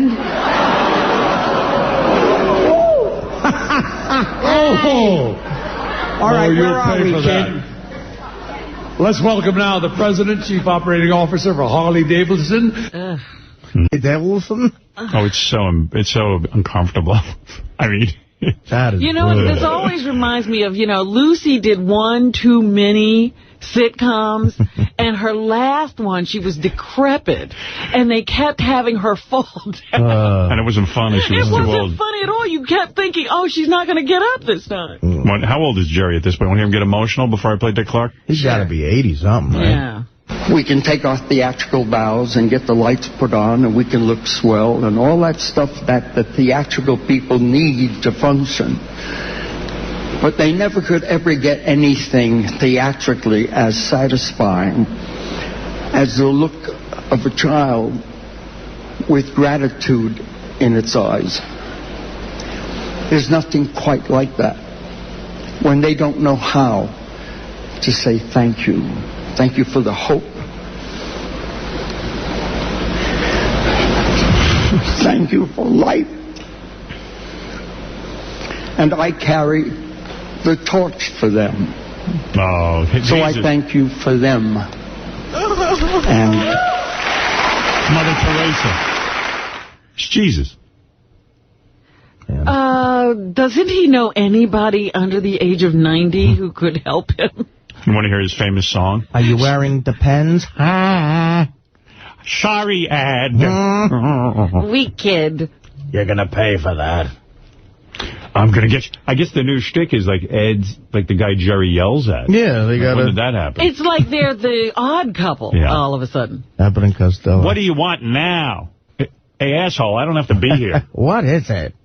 All right, where are we, kid? Let's welcome now the President, Chief Operating Officer for Harley-Davidson. Davidson? Oh, it's so uncomfortable. I mean... That is you know, this always reminds me of, you know, Lucy did one too many sitcoms, and her last one, she was decrepit, and they kept having her fall down. And it wasn't funny. She was too old. It wasn't funny at all. You kept thinking, oh, she's not going to get up this time. How old is Jerry at this point? Want to hear him get emotional before I play Dick Clark? He's got to be 80-something, right? Yeah. We can take our theatrical bows and get the lights put on, and we can look swell, and all that stuff that the theatrical people need to function. But they never could ever get anything theatrically as satisfying as the look of a child with gratitude in its eyes. There's nothing quite like that. When they don't know how to say thank you. Thank you for the hope. Thank you for life. And I carry the torch for them. Oh, so I thank you for them. And Mother Teresa. It's Jesus. Doesn't he know anybody under the age of 90 who could help him? You want to hear his famous song? Are you wearing Depends? Sorry, Ed. Weak kid. You're going to pay for that. I'm going to get you. I guess the new shtick is like Ed's, like the guy Jerry yells at. Yeah, they got When did that happen? It's like they're the odd couple all of a sudden. Abbott and Costello. What do you want now? Hey, asshole, I don't have to be here. What is it?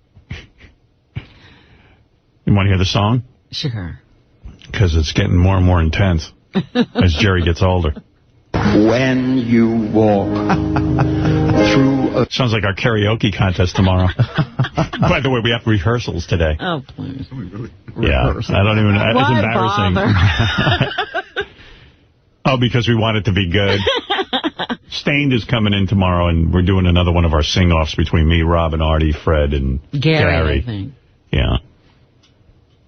You want to hear the song? Sure. Because it's getting more and more intense as Jerry gets older. When you walk through a... Sounds like our karaoke contest tomorrow. By the way, we have rehearsals today. Oh, please. Yeah, I don't even... It's embarrassing. Oh, because we want it to be good. Stained is coming in tomorrow, and we're doing another one of our sing-offs between me, Rob, and Artie, Fred, and Gary. I think. Yeah.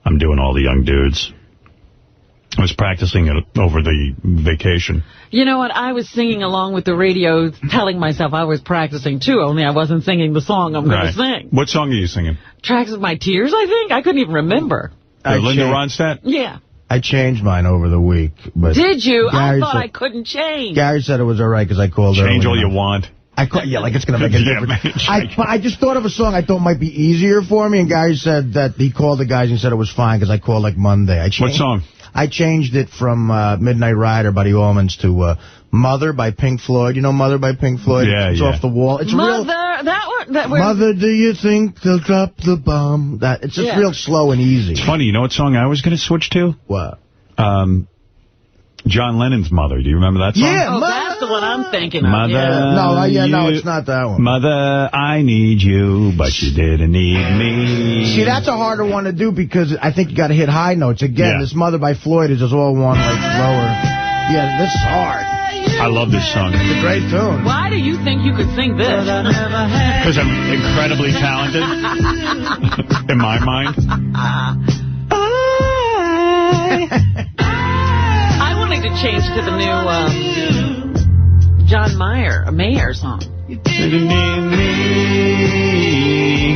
I'm doing all the young dudes. I was practicing it over the vacation. You know what? I was singing along with the radio, telling myself I was practicing, too, only I wasn't singing the song I'm going to sing. What song are you singing? Tracks of My Tears, I think? I couldn't even remember. Linda Ronstadt? Yeah. I changed mine over the week. But Did you? Gary I thought said, I couldn't change. Gary said it was all right because I called her. Change all you want. Yeah, like it's going to make a difference. I just thought of a song I thought might be easier for me, and Gary said that he called the guys and said it was fine because I called like Monday. What song? I changed it from Midnight Rider by the Allmans to Mother by Pink Floyd. You know Mother by Pink Floyd? Yeah, It's off the wall. It's Mother, real. that one. Mother, do you think they'll drop the bomb? It's just real slow and easy. It's funny. You know what song I was going to switch to? What? John Lennon's Mother. Do you remember that song? Yeah, that's the one I'm thinking of. Mother, no, it's not that one. Mother, I need you, but you didn't need me. See, that's a harder one to do because I think you got to hit high notes. Again, this Mother by Floyd is just all one, like, lower. Yeah, this is hard. I love this song. It's a great tune. Why do you think you could sing this? Because I'm incredibly talented, in my mind. I wanted to change to the new John Mayer song.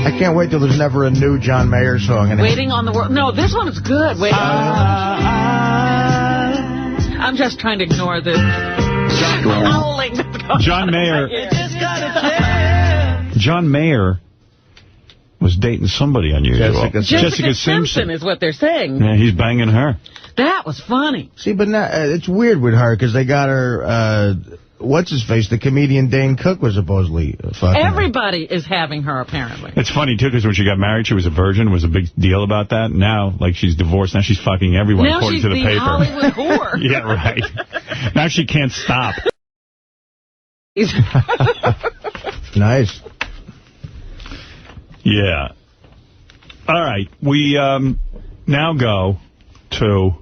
I can't wait till there's never a new John Mayer song. Waiting on the World. No, this one is good. Waiting on the World. I'm just trying to ignore the howling. John Mayer. John Mayer was dating somebody unusual. Jessica Simpson is what they're saying. Yeah, he's banging her. That was funny. See, but now, it's weird with her because they got her, what's-his-face, the comedian Dane Cook was supposedly fucking Everybody is having her, apparently. It's funny, too, because when she got married, she was a virgin. It was a big deal about that. Now, like, she's divorced. Now she's fucking everyone, now according to the paper. Now she's the Hollywood whore. Yeah, right. Now she can't stop. Nice. Yeah. All right. We now go to...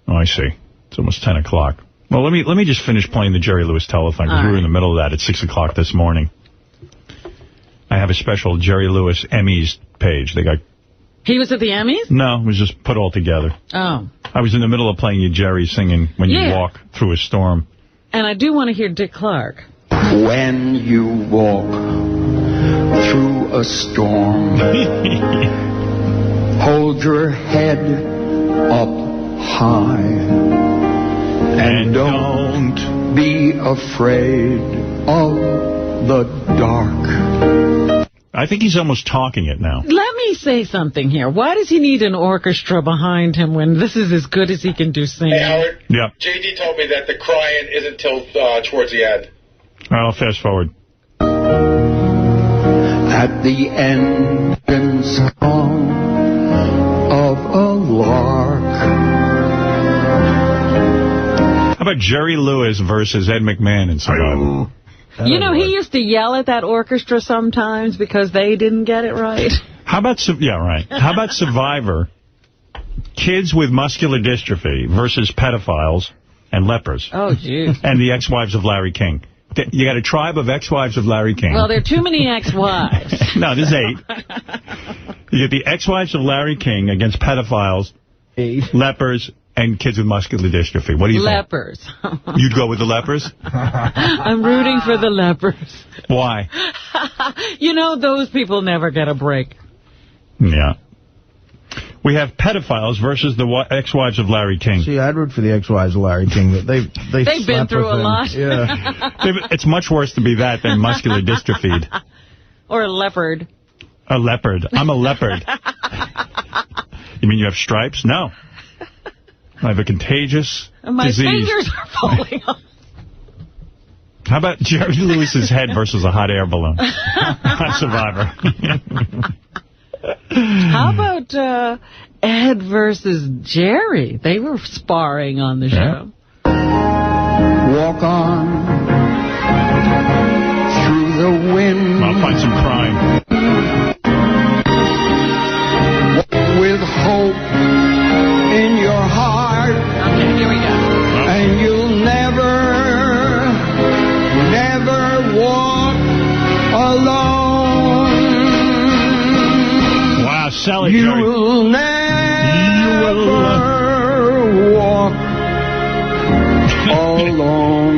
Oh, I see. It's almost 10 o'clock. Well, let me just finish playing the Jerry Lewis Telethon, because we were in the middle of that at 6 o'clock this morning. I have a special Jerry Lewis Emmys page. They got... He was at the Emmys? No, it was just put all together. Oh. I was in the middle of playing you Jerry singing When You Walk Through a Storm. And I do want to hear Dick Clark. When you walk through a storm, hold your head up high, and don't be afraid of the dark. I think he's almost talking it now. Let me say something here. Why does he need an orchestra behind him when this is as good as he can do singing? Hey, Howard. Yeah. JD told me that the crying isn't till towards the end. I'll fast forward. At the end song of a lark. How about Jerry Lewis versus Ed McMahon in Survivor? You know, he used to yell at that orchestra sometimes because they didn't get it right. How about, How about Survivor, kids with muscular dystrophy versus pedophiles and lepers? Oh, geez. And the ex-wives of Larry King. You got a tribe of ex-wives of Larry King. Well, there are too many ex-wives. No, there's 8. You get the ex-wives of Larry King against pedophiles, lepers, and kids with muscular dystrophy. What do you think? Lepers. You'd go with the lepers? I'm rooting for the lepers. Why? You know, those people never get a break. Yeah. We have pedophiles versus the ex-wives of Larry King. See, I'd root for the ex-wives of Larry King. They've been through a lot. Yeah. It's much worse to be that than muscular dystrophied. Or a leopard. A leopard. I'm a leopard. You mean you have stripes? No. I have a contagious My disease. fingers are falling off. How about Jerry Lewis's head versus a hot air balloon? On Survivor. How about Ed versus Jerry? They were sparring on the show. Walk on through the wind. I'll find some crime. With hope in your heart. Okay, here we go. And you'll never walk alone. Wow, sell it, Jerry. You'll never walk alone.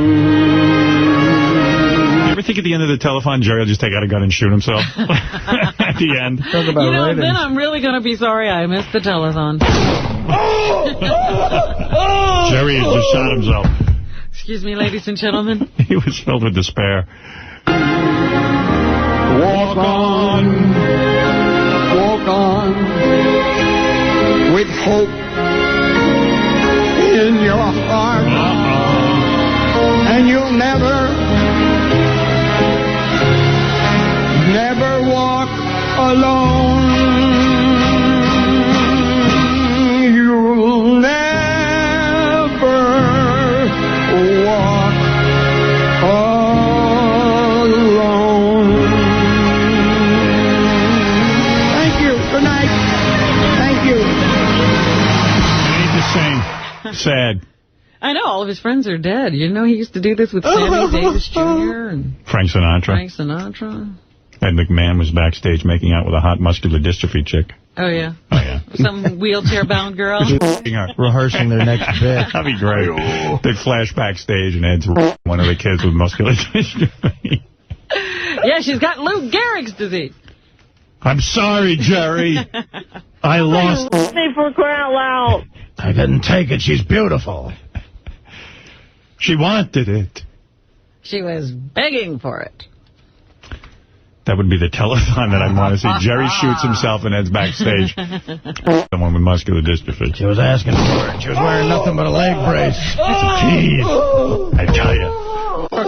You ever think at the end of the telethon, Jerry will just take out a gun and shoot himself? At the end. Then I'm really going to be sorry I missed the telethon. Jerry has just shot himself. Excuse me, ladies and gentlemen. He was filled with despair. Walk on with hope in your heart. And you'll never walk alone. You'll never walk alone. Thank you. Good night. Thank you. Ain't the same. Sad. I know, all of his friends are dead. You know, he used to do this with Sammy Davis Jr. and Frank Sinatra. Ed McMahon was backstage making out with a hot muscular dystrophy chick. Oh, yeah. Oh, yeah. Some wheelchair-bound girl. Rehearsing their next bit. That'd be great. They'd flash backstage and Ed's one of the kids with muscular dystrophy. Yeah, she's got Lou Gehrig's disease. I'm sorry, Jerry. I lost. Me for crying out loud. I couldn't take it. She's beautiful. She wanted it. She was begging for it. That would be the telethon that I'd want to see. Jerry shoots himself and Ed's backstage. Someone with muscular dystrophy. She was asking for it. She was wearing nothing but a leg brace. Jeez. I tell you.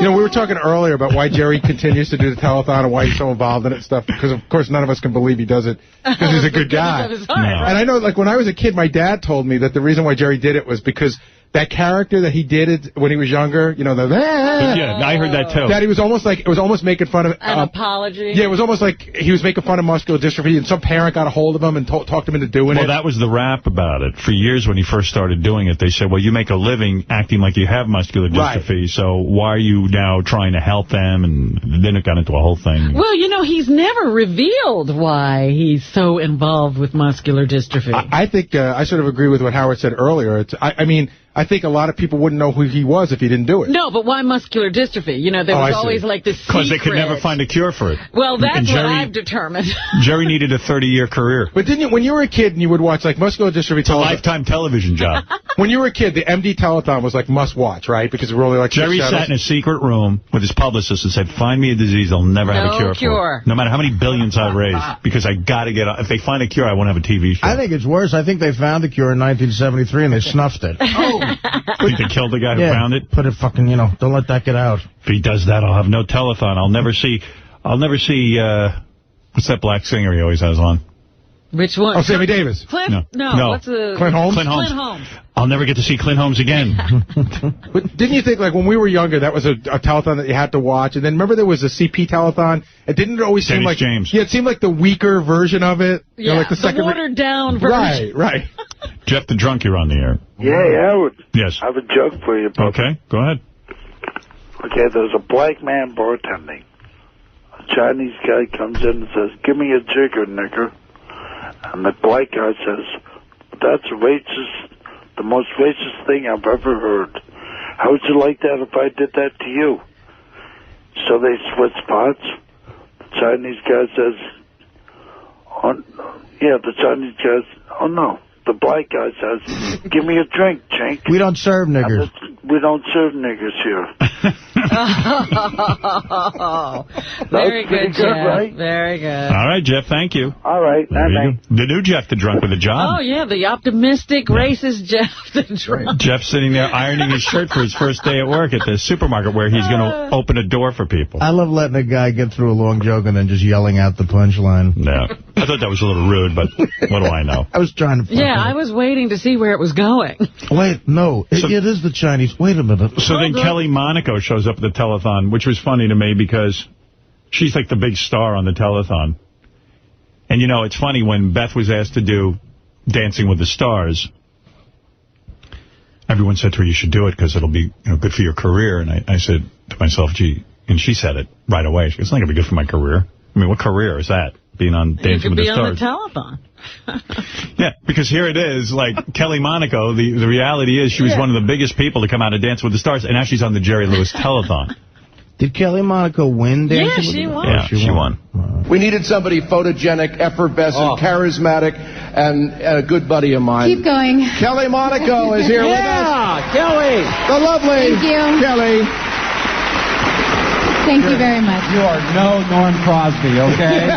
You know, we were talking earlier about why Jerry continues to do the telethon and why he's so involved in it and stuff. Because, of course, none of us can believe he does it because he's a good guy. No. And I know, like, when I was a kid, my dad told me that the reason why Jerry did it was because that character that he did when he was younger, you know, yeah, I heard that too. That he was almost like, it was almost making fun of... An apology? Yeah, it was almost like he was making fun of muscular dystrophy, and some parent got a hold of him and talked him into doing it. Well, that was the rap about it. For years when he first started doing it, they said, well, you make a living acting like you have muscular dystrophy, so why are you now trying to help them? And then it got into a whole thing. Well, you know, he's never revealed why he's so involved with muscular dystrophy. I think I sort of agree with what Howard said earlier. I mean, I think a lot of people wouldn't know who he was if he didn't do it. No, but why muscular dystrophy? You know, there was always like this secret. Because they could never find a cure for it. Well, that's what I've determined. Jerry needed a 30-year career. But didn't you, when you were a kid and you would watch like muscular dystrophy... It's a lifetime television job. When you were a kid, the MD Telethon was like must watch, right? Because it were only like Jerry sat in a secret room with his publicist and said, find me a disease I'll never have a cure for. No matter how many billions I raise. Because I got to get... If they find a cure, I won't have a TV show. I think it's worse. I think they found the cure in 1973 and they snuffed it. Think they killed the guy who found it? Put it fucking, you know, don't let that get out. If he does that, I'll have no telethon. I'll never see, what's that black singer he always has on? Which one? Oh, Sammy Davis. Clint? No. What's the... Clint Holmes? Clint Holmes. I'll never get to see Clint Holmes again. But didn't you think, like, when we were younger, that was a telethon that you had to watch? And then remember there was a CP telethon? It didn't always seem like... James. Yeah, it seemed like the weaker version of it. Yeah, you know, like the watered-down version. Right. Jeff the Drunk, you're on the air. Yeah, Howard. Yes. I have a joke for you, brother. Okay, go ahead. Okay, there's a black man bartending. A Chinese guy comes in and says, give me a jigger, nigger. And the black guy says, that's racist, the most racist thing I've ever heard. How would you like that if I did that to you? So they switch spots. The Chinese guy says, the Chinese guy says, oh no. The black guy says, give me a drink, chink. We don't serve niggers. We don't serve niggers here. Oh, very good, Jeff. Right? Very good. All right, Jeff, thank you. All right. The new Jeff, the drunk with a job. Oh, yeah, the optimistic, racist Jeff, the drunk. Jeff sitting there ironing his shirt for his first day at work at the supermarket where he's going to open a door for people. I love letting a guy get through a long joke and then just yelling out the punchline. No. I thought that was a little rude, but what do I know? I was trying to... I was waiting to see where it was going. Wait, no, it is the Chinese. Wait a minute. So then Kelly Monaco shows up at the telethon, which was funny to me because she's like the big star on the telethon. And, you know, it's funny when Beth was asked to do Dancing with the Stars, everyone said to her, you should do it because it'll be good for your career. And I said to myself, gee, and she said it right away. She goes, it's not going to be good for my career. I mean, what career is that? Being on Dancing with the Stars. You could be on the telethon. Yeah, because here it is, like Kelly Monaco, the reality is she was one of the biggest people to come out of Dance with the Stars, and now she's on the Jerry Lewis telethon. Did Kelly Monaco win Dancing with the Stars? Yeah, she won. We needed somebody photogenic, effervescent, charismatic, and a good buddy of mine. Keep going. Kelly Monaco is here with us. Yeah, Kelly. The lovely Thank you. Kelly. Thank you very much. You are no Norm Crosby, okay?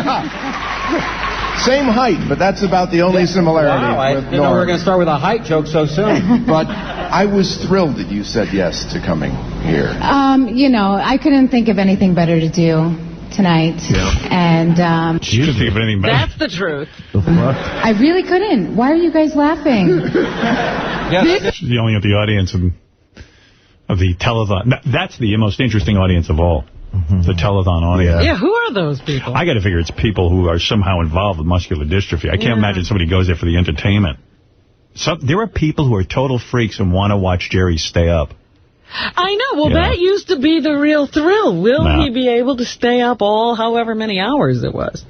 Same height, but that's about the only similarity. Wow, I didn't know we were going to start with a height joke so soon. But I was thrilled that you said yes to coming here. I couldn't think of anything better to do tonight. Yeah. And you couldn't think of anything better. That's the truth. I really couldn't. Why are you guys laughing? She's yelling at the audience of the telethon. That's the most interesting audience of all. The telethon audience. Yeah, who are those people? I got to figure it's people who are somehow involved with muscular dystrophy. I can't imagine somebody goes there for the entertainment. There are people who are total freaks and want to watch Jerry stay up. I know. Well, that used to be the real thrill. Will he be able to stay up however many hours it was?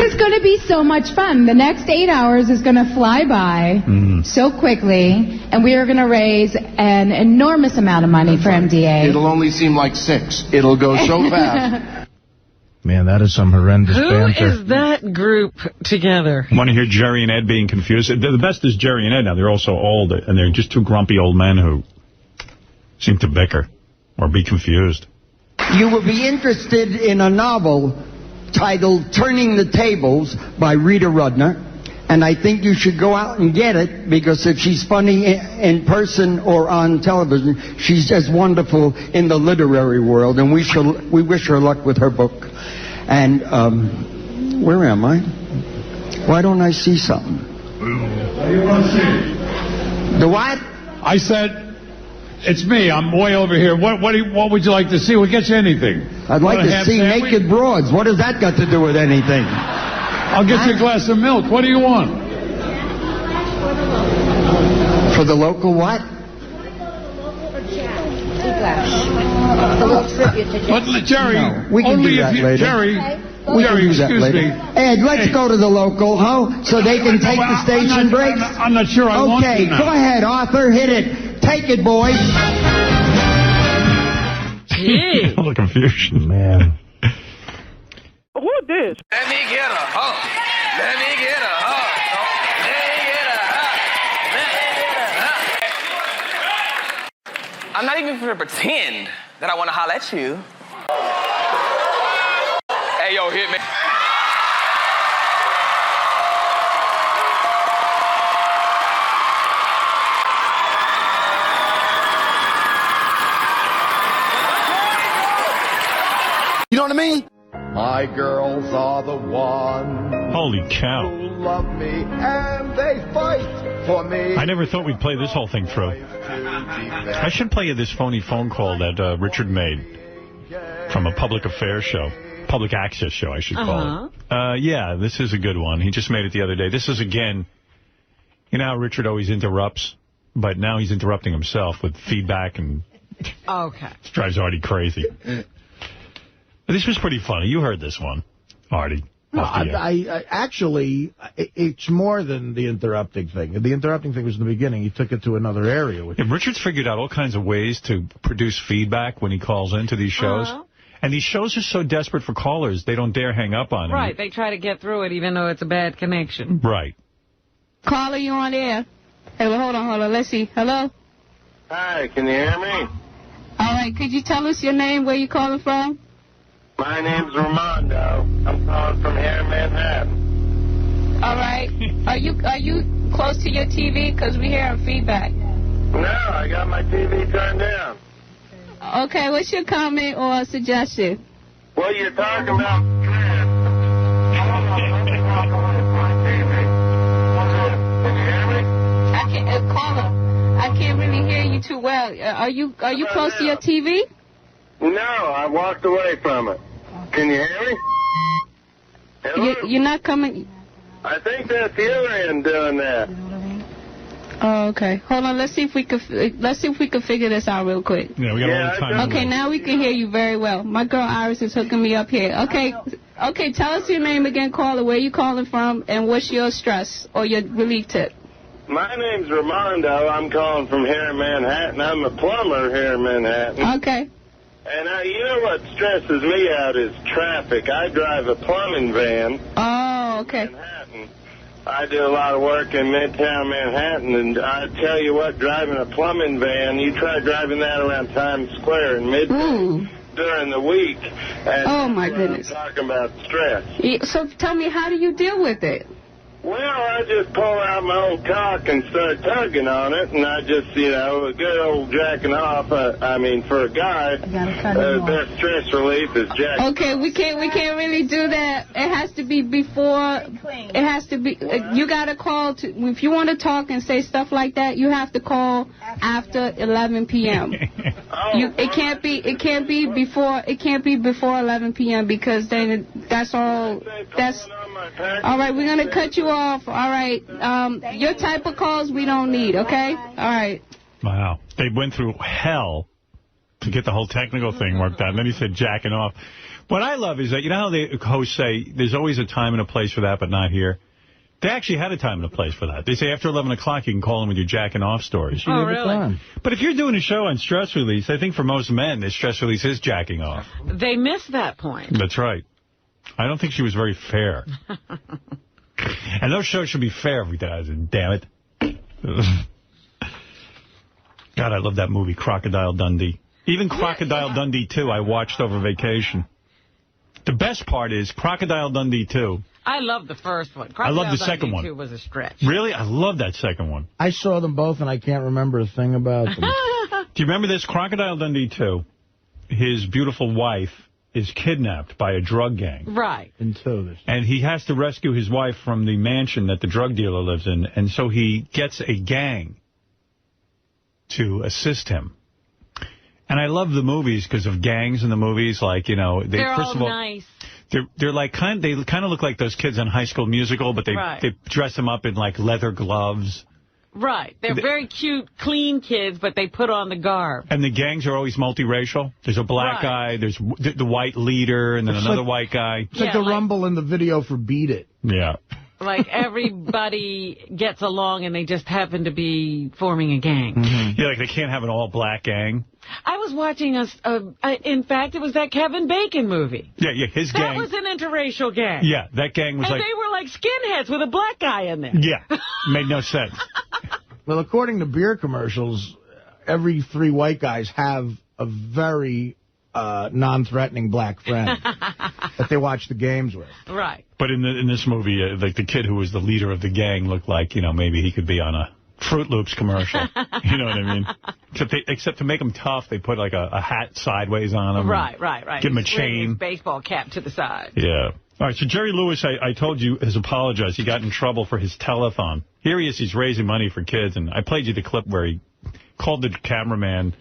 It's going to be so much fun. The next 8 hours is going to fly by so quickly, and we are going to raise an enormous amount of money for MDA. It'll only seem like 6. It'll go so fast. Man, that is some horrendous banter. Who is that group together? Want to hear Jerry and Ed being confused? The best is Jerry and Ed now. They're all so old, and they're just two grumpy old men who seem to bicker or be confused. You will be interested in a novel titled Turning the Tables by Rita Rudner, and I think you should go out and get it, because if she's funny in person or on television, she's just wonderful in the literary world, and we wish her luck with her book. And where am I? Why don't I see something? What do you want to see? The what? I said, it's me. I'm way over here. What would you like to see? We'll get you anything. I'd like to see naked broads. What has that got to do with anything? I'll get you a glass of milk. What do you want? For the local what? But Jerry, we can only do that if you, later. Jerry, We can do that excuse later. me. Ed, let's go to the local, so they can take the station breaks. I'm not sure I want to Okay, now. go ahead, Arthur. Hit it. Take it, boys. Gee. All the confusion. Man. Who this? Let me get a hug. Let me get a hug. Let me get a hug. Let me get a hug. I'm not even going to pretend that I want to holler at you. Hey, yo, hit me. You know what I mean? My girls are the one. Holy cow. Who love me and they fight for me. I never thought we'd play this whole thing through. I should play you this phony phone call that Richard made from a public affairs show. Public access show, I should call it. Yeah, this is a good one. He just made it the other day. This is, again, you know how Richard always interrupts? But now he's interrupting himself with feedback, and Okay. it drives Artie crazy. This was pretty funny. You heard this one, Artie. No, I actually, it's more than the interrupting thing. The interrupting thing was in the beginning. He took it to another area. Richard's figured out all kinds of ways to produce feedback when he calls into these shows. And these shows are so desperate for callers, they don't dare hang up on him. Right, they try to get through it even though it's a bad connection. Right. Caller, you on air? Hey, well, hold on. Let's see. Hello? Hi, can you hear me? All right, could you tell us your name, where you calling from? My name's Ramondo. I'm calling from here in Manhattan. All right. Are you close to your TV? Because we hearing feedback. No, I got my TV turned down. Okay, what's your comment or suggestion? Well, you're talking about... I can't, caller, I can't really hear you too well. Are you close to your TV? No, I walked away from it. Can you hear me? Hello? You're not coming... I think that's the other end doing that. Oh, okay. Hold on. Let's see if we could figure this out real quick. Yeah, we got a little time. Okay, now we can hear you very well. My girl Iris is hooking me up here. Okay, tell us your name again, caller. Where you calling from, and what's your stress or your relief tip? My name's Ramondo. I'm calling from here in Manhattan. I'm a plumber here in Manhattan. Okay. And you know what stresses me out is traffic. I drive a plumbing van. Oh, okay. I do a lot of work in Midtown Manhattan, and I tell you what, driving a plumbing van, you try driving that around Times Square in Midtown during the week. And oh, my goodness. I'm talking about stress. So tell me, how do you deal with it? Well, I just pull out my old cock and start tugging on it, and I just, a good old jacking off. I mean, for a guy, best stress relief is jacking. Okay, we can't really do that. It has to be before. It has to be. You got to call if you want to talk and say stuff like that. You have to call after 11 p.m. It can't be before 11 p.m. because then that's all. All right. We're gonna cut you off. All right. Your type of calls we don't need, okay? All right. Wow. They went through hell to get the whole technical thing worked out. And then he said jacking off. What I love is that, you know how the hosts say there's always a time and a place for that, but not here? They actually had a time and a place for that. They say after 11 o'clock you can call them with your jacking off stories. Oh, really? But if you're doing a show on stress release, I think for most men, the stress release is jacking off. They missed that point. That's right. I don't think she was very fair. And those shows should be fair every day, damn it. God, I love that movie, Crocodile Dundee. Even Crocodile Dundee 2 I watched over vacation. The best part is Crocodile Dundee 2. I love the first one. I love the second one. Crocodile Dundee 2 was a stretch. Really? I love that second one. I saw them both, and I can't remember a thing about them. Do you remember this? Crocodile Dundee 2, his beautiful wife is kidnapped by a drug gang. Right. And he has to rescue his wife from the mansion that the drug dealer lives in. And so he gets a gang to assist him. And I love the movies because of gangs in the movies. Like, they're first of all nice. They're like they kind of look like those kids on High School Musical, but they dress them up in like leather gloves. Right. They're very cute, clean kids, but they put on the garb. And the gangs are always multiracial. There's a black guy, there's the white leader, and then another white guy. It's like the rumble in the video for Beat It. Yeah. Like everybody gets along and they just happen to be forming a gang. Yeah, like they can't have an all-black gang. I was watching in fact, it was that Kevin Bacon movie. Yeah, his gang. That was an interracial gang. Yeah, that gang was and they were like skinheads with a black guy in there. Yeah, made no sense. Well, according to beer commercials, every 3 white guys have a very non-threatening black friend that they watch the games with. Right. But in this movie, like the kid who was the leader of the gang looked like, maybe he could be on a Fruit Loops commercial. You know what I mean? Except to make him tough, they put like a hat sideways on him. Right. Give him a chain. His baseball cap to the side. Yeah. All right, so Jerry Lewis, I told you, has apologized. He got in trouble for his telethon. Here he is, he's raising money for kids, and I played you the clip where he called the cameraman,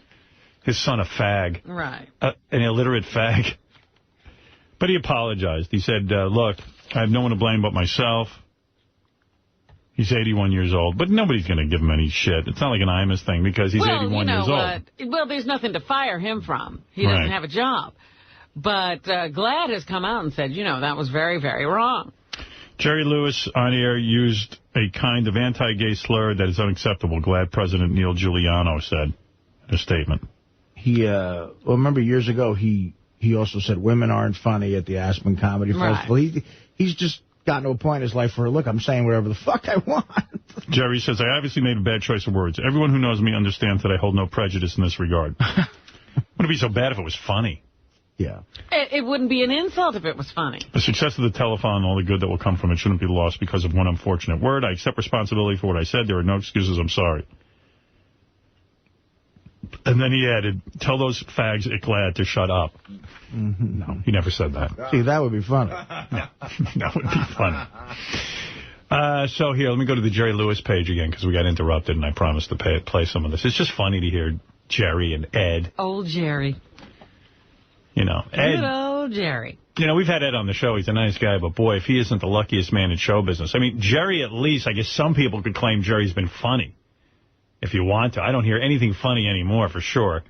his son, a fag. Right. An illiterate fag. But he apologized. He said, look, I have no one to blame but myself. He's 81 years old, but nobody's going to give him any shit. It's not like an Imus thing because he's 81 years old. Well, there's nothing to fire him from. He doesn't have a job. But GLAAD has come out and said, that was very, very wrong. Jerry Lewis on air used a kind of anti-gay slur that is unacceptable, GLAAD President Neil Giuliano said in a statement. Remember years ago, he also said women aren't funny at the Aspen Comedy Festival. He's just gotten to a point in his life where, look, I'm saying whatever the fuck I want. Jerry says, I obviously made a bad choice of words. Everyone who knows me understands that I hold no prejudice in this regard. Wouldn't be so bad if it was funny. Yeah. It wouldn't be an insult if it was funny. The success of the telethon and all the good that will come from it shouldn't be lost because of one unfortunate word. I accept responsibility for what I said. There are no excuses. I'm sorry. And then he added, tell those fags at glad to shut up. Mm-hmm. No, he never said that. See, that would be funny. That would be funny. So here, let me go to the Jerry Lewis page again because we got interrupted and I promised to play some of this. It's just funny to hear Jerry and Ed. Old Jerry. You know, Ed. Good old Jerry. You know, we've had Ed on the show. He's a nice guy, but boy, if he isn't the luckiest man in show business. I mean, Jerry, at least, I guess some people could claim Jerry's been funny. If you want to. I don't hear anything funny anymore, for sure.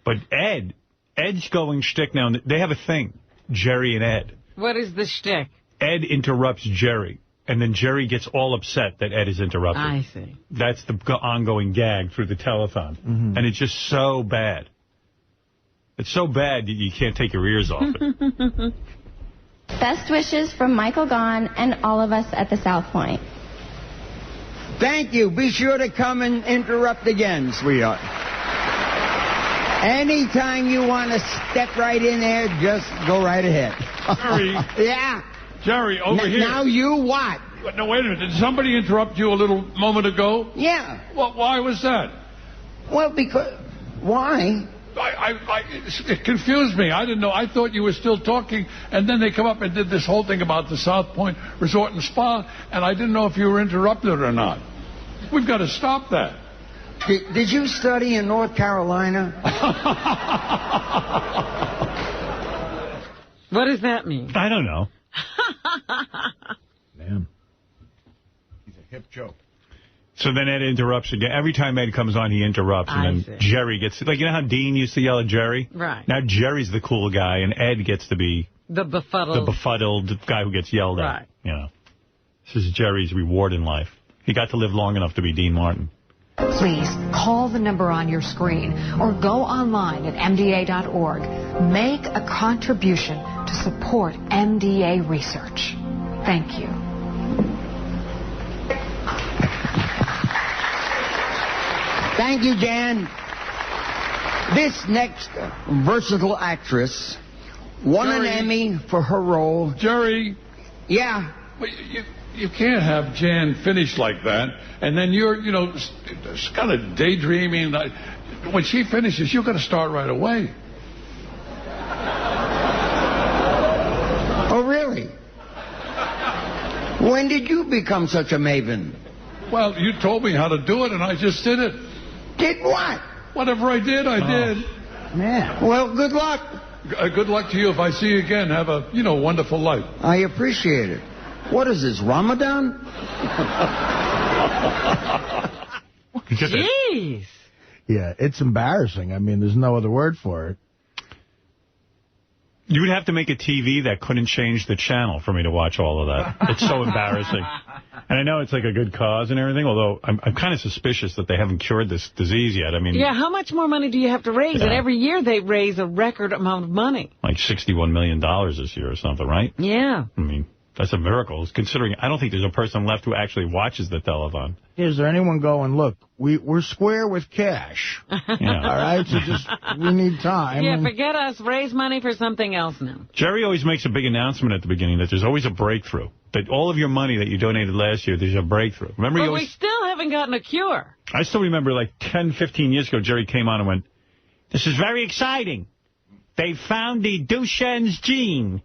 But Ed's going shtick now. They have a thing, Jerry and Ed. What is the shtick? Ed interrupts Jerry, and then Jerry gets all upset that Ed is interrupted. I see. That's the ongoing gag through the telethon. Mm-hmm. And it's just so bad. It's so bad that you can't take your ears off it. Best wishes from Michael Gaughan and all of us at the South Point. Thank you. Be sure to come and interrupt again, sweetheart. Anytime you want to step right in there, just go right ahead. Jerry. Yeah. Jerry, over here. Now you what? No, wait a minute. Did somebody interrupt you a little moment ago? Yeah. Well, why was that? Well, because... Why? It confused me. I didn't know. I thought you were still talking, and then they come up and did this whole thing about the South Point Resort and Spa, and I didn't know if you were interrupted or not. We've got to stop that. Did you study in North Carolina? What does that mean? I don't know. Damn. He's a hip joke. So then Ed interrupts again. Every time Ed comes on, he interrupts, and then Jerry gets... Like, you know how Dean used to yell at Jerry? Right. Now Jerry's the cool guy, and Ed gets to be... The befuddled guy who gets yelled at. Right. You know. This is Jerry's reward in life. He got to live long enough to be Dean Martin. Please call the number on your screen or go online at MDA.org. Make a contribution to support MDA research. Thank you. Thank you, Jan. This next versatile actress won an Emmy for her role. Jerry. Yeah. Well, you can't have Jan finish like that, and then you're, kind of daydreaming. When she finishes, you're going to start right away. Oh, really? When did you become such a maven? Well, you told me how to do it, and I just did it. Did what? Whatever I did, I did. Man. Well, good luck. Good luck to you. If I see you again, have a, wonderful life. I appreciate it. What is this, Ramadan? Jeez. Yeah, it's embarrassing. I mean, there's no other word for it. You would have to make a TV that couldn't change the channel for me to watch all of that. It's so embarrassing. And I know it's like a good cause and everything, although I'm kind of suspicious that they haven't cured this disease yet. I mean, yeah, how much more money do you have to raise? Yeah. And every year they raise a record amount of money. Like $61 million this year or something, right? Yeah. I mean, that's a miracle, considering I don't think there's a person left who actually watches the telethon. Is there anyone going, look, we're square with cash. Yeah. All right? So we need time. Yeah, forget us. Raise money for something else now. Jerry always makes a big announcement at the beginning that there's always a breakthrough. That all of your money that you donated last year, there's a breakthrough. Remember? But we still haven't gotten a cure. I still remember like 10, 15 years ago, Jerry came on and went, this is very exciting. They found the Duchenne's gene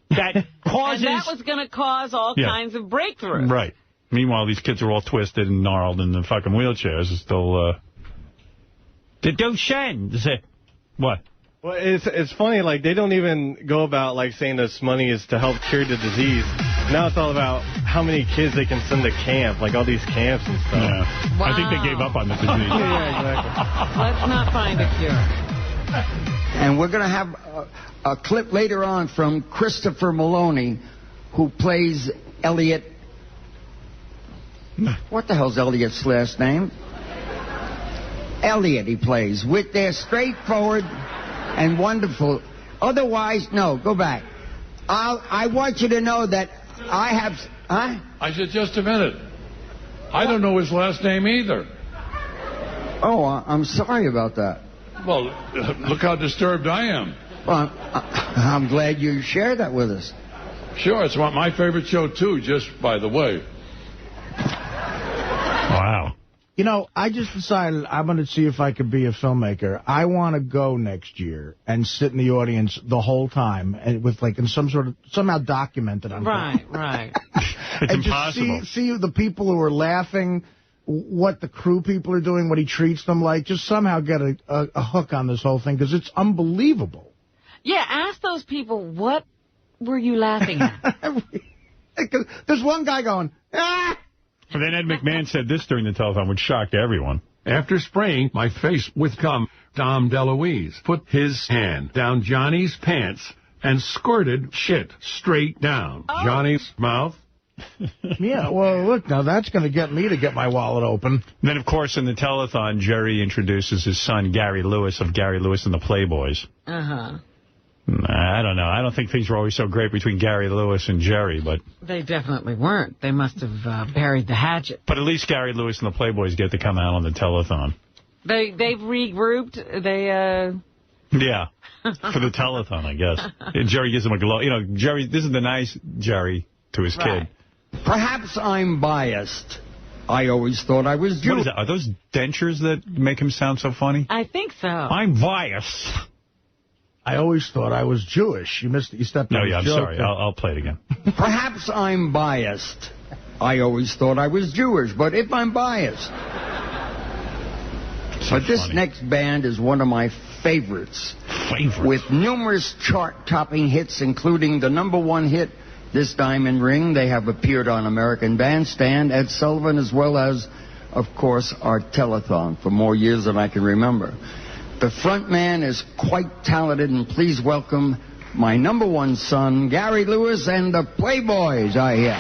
that causes... And that was going to cause all kinds of breakthroughs. Right. Meanwhile, these kids are all twisted and gnarled in the fucking wheelchairs. It's still, the Duchenne. What? Well, it's funny, like, they don't even go about, like, saying this money is to help cure the disease. Now it's all about how many kids they can send to camp, like all these camps and stuff. Yeah. Wow. I think they gave up on the disease. Yeah, exactly. Let's not find a cure. And we're going to have a clip later on from Christopher Maloney, who plays Elliot. What the hell's Elliot's last name? Elliot he plays, with their straightforward and wonderful. Otherwise, no, go back. I want you to know that I have... Huh? I said, just a minute. I don't know his last name either. Oh, I'm sorry about that. Well, look how disturbed I am. Well, I'm glad you share that with us. Sure, it's my favorite show, too, just by the way. Wow. You know, I just decided I'm going to see if I could be a filmmaker. I want to go next year and sit in the audience the whole time and with like in some sort of somehow documented on Right. It's and impossible. Just see the people who are laughing, what the crew people are doing, what he treats them like. Just somehow get a hook on this whole thing because it's unbelievable. Yeah, ask those people, what were you laughing at? There's one guy going, ah! And then Ed McMahon said this during the telethon, which shocked everyone. After spraying my face with cum, Dom DeLuise put his hand down Johnny's pants and squirted shit straight down Johnny's mouth. Yeah, well, look, now that's going to get me to get my wallet open. And then, of course, in the telethon, Jerry introduces his son, Gary Lewis, of Gary Lewis and the Playboys. Uh-huh. I don't know. I don't think things were always so great between Gary Lewis and Jerry, but... They definitely weren't. They must have buried the hatchet. But at least Gary Lewis and the Playboys get to come out on the telethon. They've regrouped. Yeah, for the telethon, I guess. And Jerry gives him a glow. You know, Jerry, this is the nice Jerry to his kid. Perhaps I'm biased. I always thought I was Jewish. What is that? Are those dentures that make him sound so funny? I think so. I'm biased. I always thought I was Jewish. You stepped on his I'm joke. sorry. I'll play it again. Perhaps I'm biased. I always thought I was Jewish, but if I'm biased. But this next band is one of my favorites. With numerous chart-topping hits, including the #1 hit, This Diamond Ring. They have appeared on American Bandstand, Ed Sullivan, as well as, of course, our telethon for more years than I can remember. The front man is quite talented, and please welcome my #1 son, Gary Lewis, and the Playboys, I hear.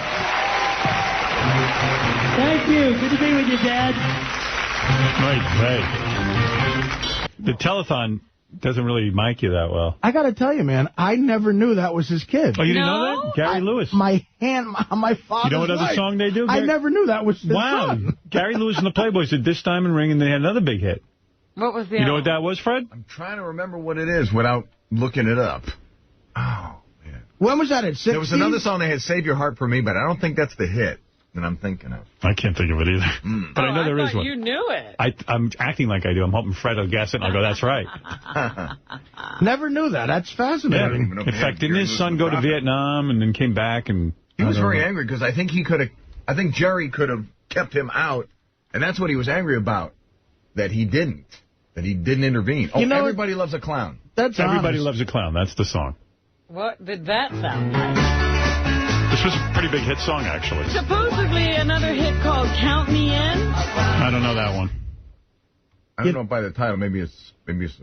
Thank you. Good to be with you, Dad. Right. The telethon doesn't really mic you that well. I got to tell you, man, I never knew that was his kid. Oh, you didn't know that? Gary Lewis. My hand on my father's You know what other life. song they do? I never knew that was his son. Gary Lewis and the Playboys did This Diamond Ring, and they had another big hit. What was the You know what that was, Fred? I'm trying to remember what it is without looking it up. Oh, man. When was that, at 60? There was another song they had, Save Your Heart for Me, but I don't think that's the hit that I'm thinking of. I can't think of it either. But I know there is one. You knew it. I'm acting like I do. I'm hoping Fred will guess it, and I'll go, that's right. Never knew that. That's fascinating. In fact, didn't his son go to Vietnam and then came back? And he was very angry because I think Jerry could have kept him out, and that's what he was angry about, that he didn't intervene. Oh, Everybody Loves a Clown. That's Everybody Loves a Clown. That's the song. What did that sound like? This was a pretty big hit song, actually. Supposedly another hit called Count Me In. I don't know that one. I don't know by the title. Maybe it's let's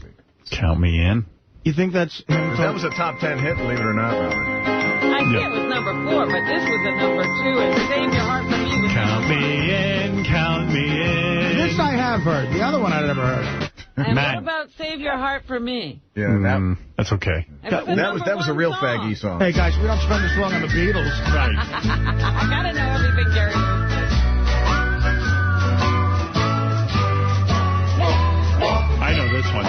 see. Count Me In. You think that's... That was a top 10 hit, believe it or not, Robert. I think it was #4, but this was a #2, and Save Your Heart for Me was Count me in, count me in. This I have heard. The other one I never heard. And what about Save Your Heart for Me? Yeah, that's okay. That was a real faggy song. Hey, guys, we don't spend this long on the Beatles. Right. I got to know everything Gary Lewis did. I know this one.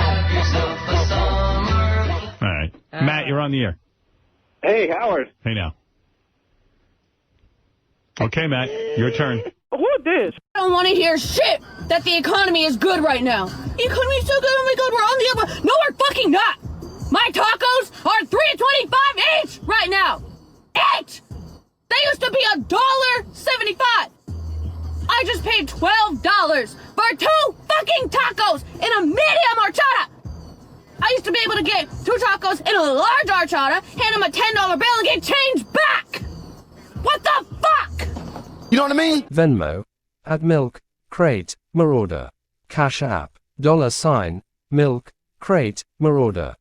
All right. Matt, you're on the air. Hey, Howard. Hey, now. Okay, Matt, your turn. Who this? I don't want to hear shit that the economy is good right now. The economy is so good, oh my God, we're on the upper. No, we're fucking not. My tacos are $3.25 each right now. Each! They used to be $1.75. I just paid $12 for 2 fucking tacos in a medium horchata. I used to be able to get 2 tacos in a large horchata, hand them a $10 bill, and get change back. What the fuck? You know what I mean? Venmo at milkcratemarauder. Cash App $, milkcratemarauder.